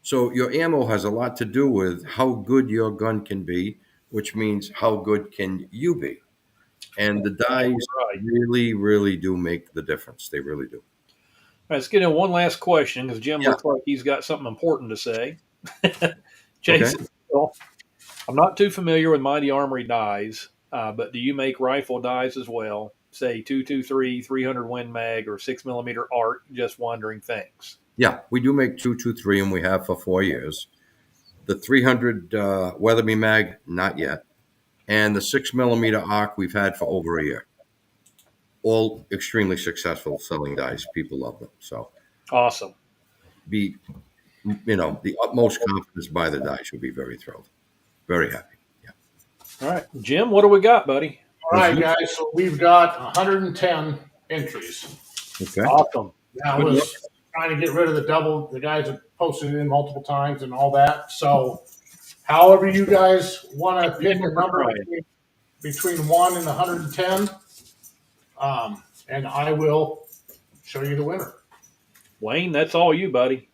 So your ammo has a lot to do with how good your gun can be, which means how good can you be. And the dies Right. really, really do make the difference. They really do. All right, let's get in one last question, because Jim Yeah. looks like he's got something important to say. Jason, well, I'm not too familiar with Mighty Armory dies, but do you make rifle dies as well? Say 223, 300 Win Mag, or 6mm Art? Just wondering. Thanks. Yeah, we do make 223, and we have for 4 years. The 300 Weatherby Mag, not yet. And the 6mm ARC we've had for over a year. All extremely successful selling dies. People love them. So Awesome. the utmost confidence by the dice. You'll be very thrilled. Very happy. Yeah. All right, Jim, what do we got, buddy? All right, guys. So we've got 110 entries. Okay. Awesome. Now, I was trying to get rid of the guys have posted it in multiple times and all that. So, however you guys want to pick a number between 1 and 110, and I will show you the winner. Wayne, that's all you, buddy.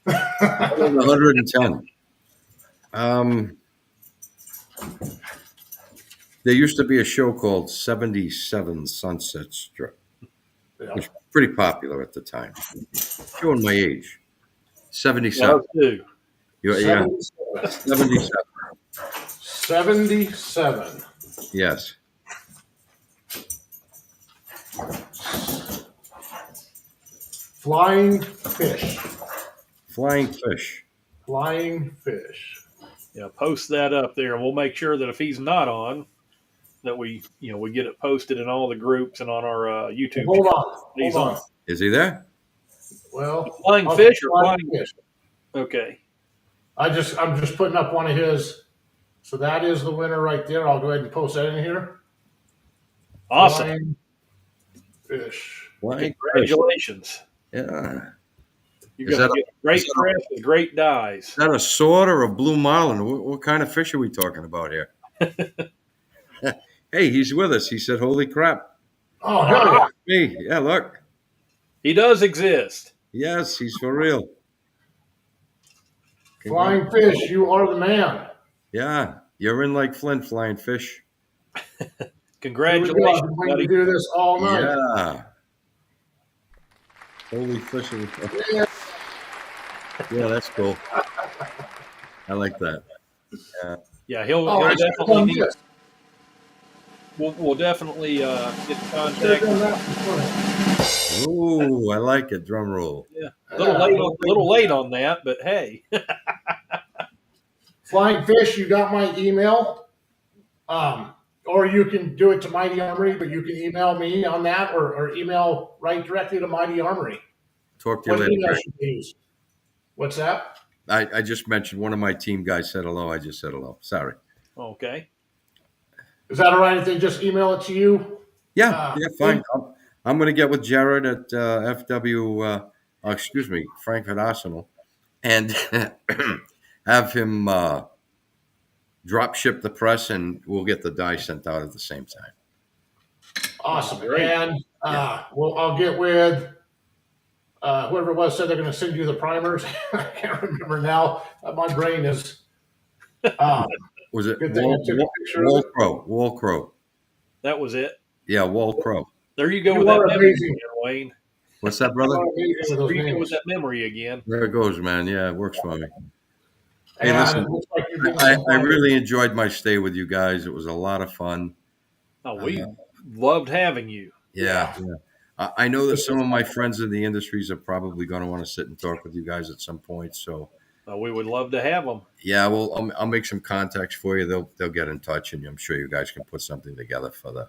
110. There used to be a show called 77 Sunset Strip. Yeah. It was pretty popular at the time. Showing my age. 77. Yeah, 77. 77. Yes. Flying fish. Flying fish. Flying fish. Yeah, post that up there, and we'll make sure that if he's not on, that we get it posted in all the groups and on our YouTube. Hold channel. on. Is he there? Well, Flying fish or flying flying? fish. Okay. I'm just putting up one of his. So that is the winner right there. I'll go ahead and post that in here. Awesome. Flying fish. Flying Congratulations. fish. Yeah. You're Is going that to a- get great is that a- press with great dies. Is that a sword or a blue marlin? What kind of fish are we talking about here? Hey, he's with us. He said, "Holy crap!" Oh, hell yeah. Me, yeah. Look, He does exist. yes, he's for real. Flying fish, you are the man. Yeah, you're in like Flint, flying fish. Here we go. Congratulations, I've been waiting buddy. to do this all night. Yeah. Holy fish! Yeah. Yeah, that's cool. I like that. Yeah, he'll Oh, I definitely should've done need. this. We'll definitely get in Should've contact. done that before. Ooh, I like it. Drum roll. Yeah, a little late on that, but hey. Flying fish, you got my email. Or you can do it to Mighty Armory, but you can email me on that or email right directly to Mighty Armory. Talk to you What later. email Greg. should they use? What's that? I just mentioned one of my team guys said hello. I just said hello. Sorry. Okay. Uh, Is that all right if they just email it to you? Yeah, fine. I'm going to get with Jared at Frankfurt Arsenal, and have him drop ship the press, and we'll get the die sent out at the same time. Awesome. Great. And I'll get with whoever it was said they're going to send you the primers. I can't remember now. My brain is. Was it Good thing I took a picture of Wall it. Crow? Wall Crow. That was it. Yeah, Wall Crow. There you go You with that are memory amazing. again, Wayne. What's that, You brother? are amazing with those There you go with names. that memory again. There it goes, man. Yeah, it works for me. Hey, And listen, it looks like you're getting I some fun. really enjoyed my stay with you guys. It was a lot of fun. Oh, we loved having you. Yeah. I know that some of my friends in the industries are probably going to want to sit and talk with you guys at some point. So, We would love to have them. yeah, well, I'll make some contacts for you. They'll get in touch, and I'm sure you guys can put something together for that.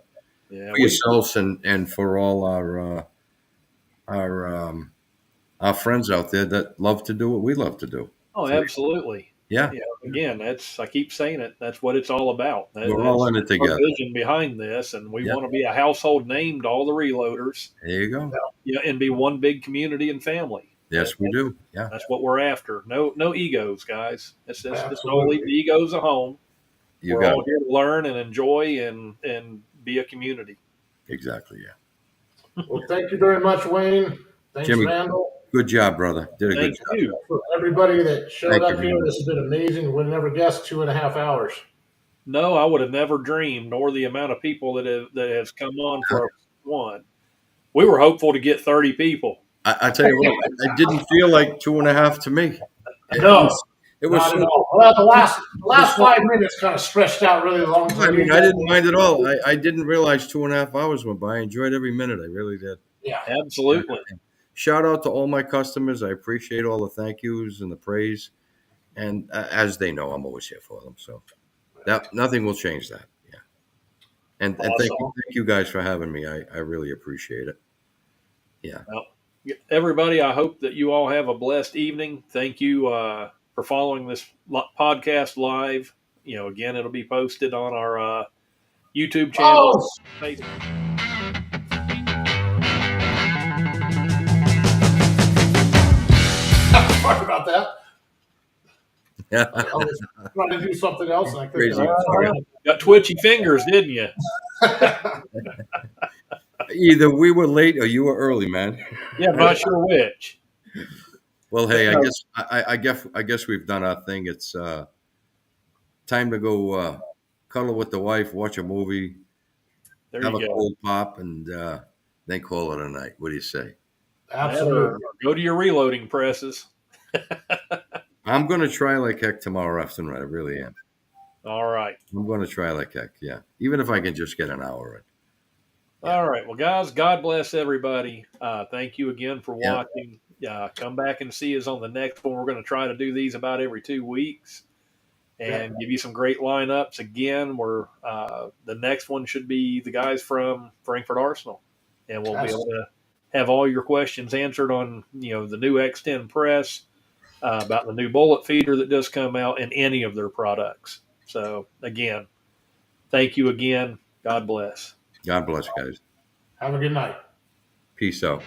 Yeah, For yourselves and for all our friends out there that love to do what we love to do. Oh, absolutely. Yeah, Again, I keep saying it. That's what it's all about. we're all in it Our together. vision behind this, and we want to be a household name to all the reloaders. There you go. Yeah, and be one big community and family. Yes, we do. Yeah, That's what we're after. No egos, guys. It's just Absolutely. don't leave the egos at home. you We're got all it. here to learn and enjoy and be a community. Exactly. Yeah. Well, thank you very much, Wayne. Thanks, Jimmy. Randall. Good job, brother. Did a good Thank job. you. For everybody that showed Thank up you. here, this has been amazing. Would never guess 2.5 hours. No, I would have never dreamed, nor the amount of people that has come on for our one. We were hopeful to get 30 people. I tell you what, it didn't feel like 2.5 to me. No, It was not so at all. Well, the last 5 minutes kind of stretched out really long. I mean, I didn't mind at all. I didn't realize 2.5 hours went by. I enjoyed every minute. I really did. Yeah, Absolutely. Shout out to all my customers. I appreciate all the thank yous and the praise. And as they know, I'm always here for them. So that nothing will change that. Yeah. And thank you guys for having me. I really appreciate it. Yeah. Well, everybody, I hope that you all have a blessed evening. Thank you for following this podcast live. Again, it'll be posted on our YouTube channel. Oh, Facebook. sorry about that. Yeah. I was trying to do something else, and I Crazy. couldn't. Got twitchy fingers, didn't you? Either we were late or you were early, man. Yeah, I'm not sure which. Well, hey, I guess we've done our thing. It's time to go cuddle with the wife, watch a movie, There have you a go. cold pop, and then call it a night. What do you say? Absolutely. Go to your reloading presses. I'm going to try like heck tomorrow afternoon. I really am. All right. I'm going to try like heck. Yeah, even if I can just get an hour in. All right. Well, guys, God bless everybody. Thank you again for Yeah. watching. Come back and see us on the next one. We're going to try to do these about every 2 weeks and give you some great lineups. Again, the next one should be the guys from Frankfurt Arsenal, and we'll be able to have all your questions answered on the new X10 press, about the new bullet feeder that does come out, and any of their products. So again, thank you again. God bless. God bless, guys. Have a good night. Peace out.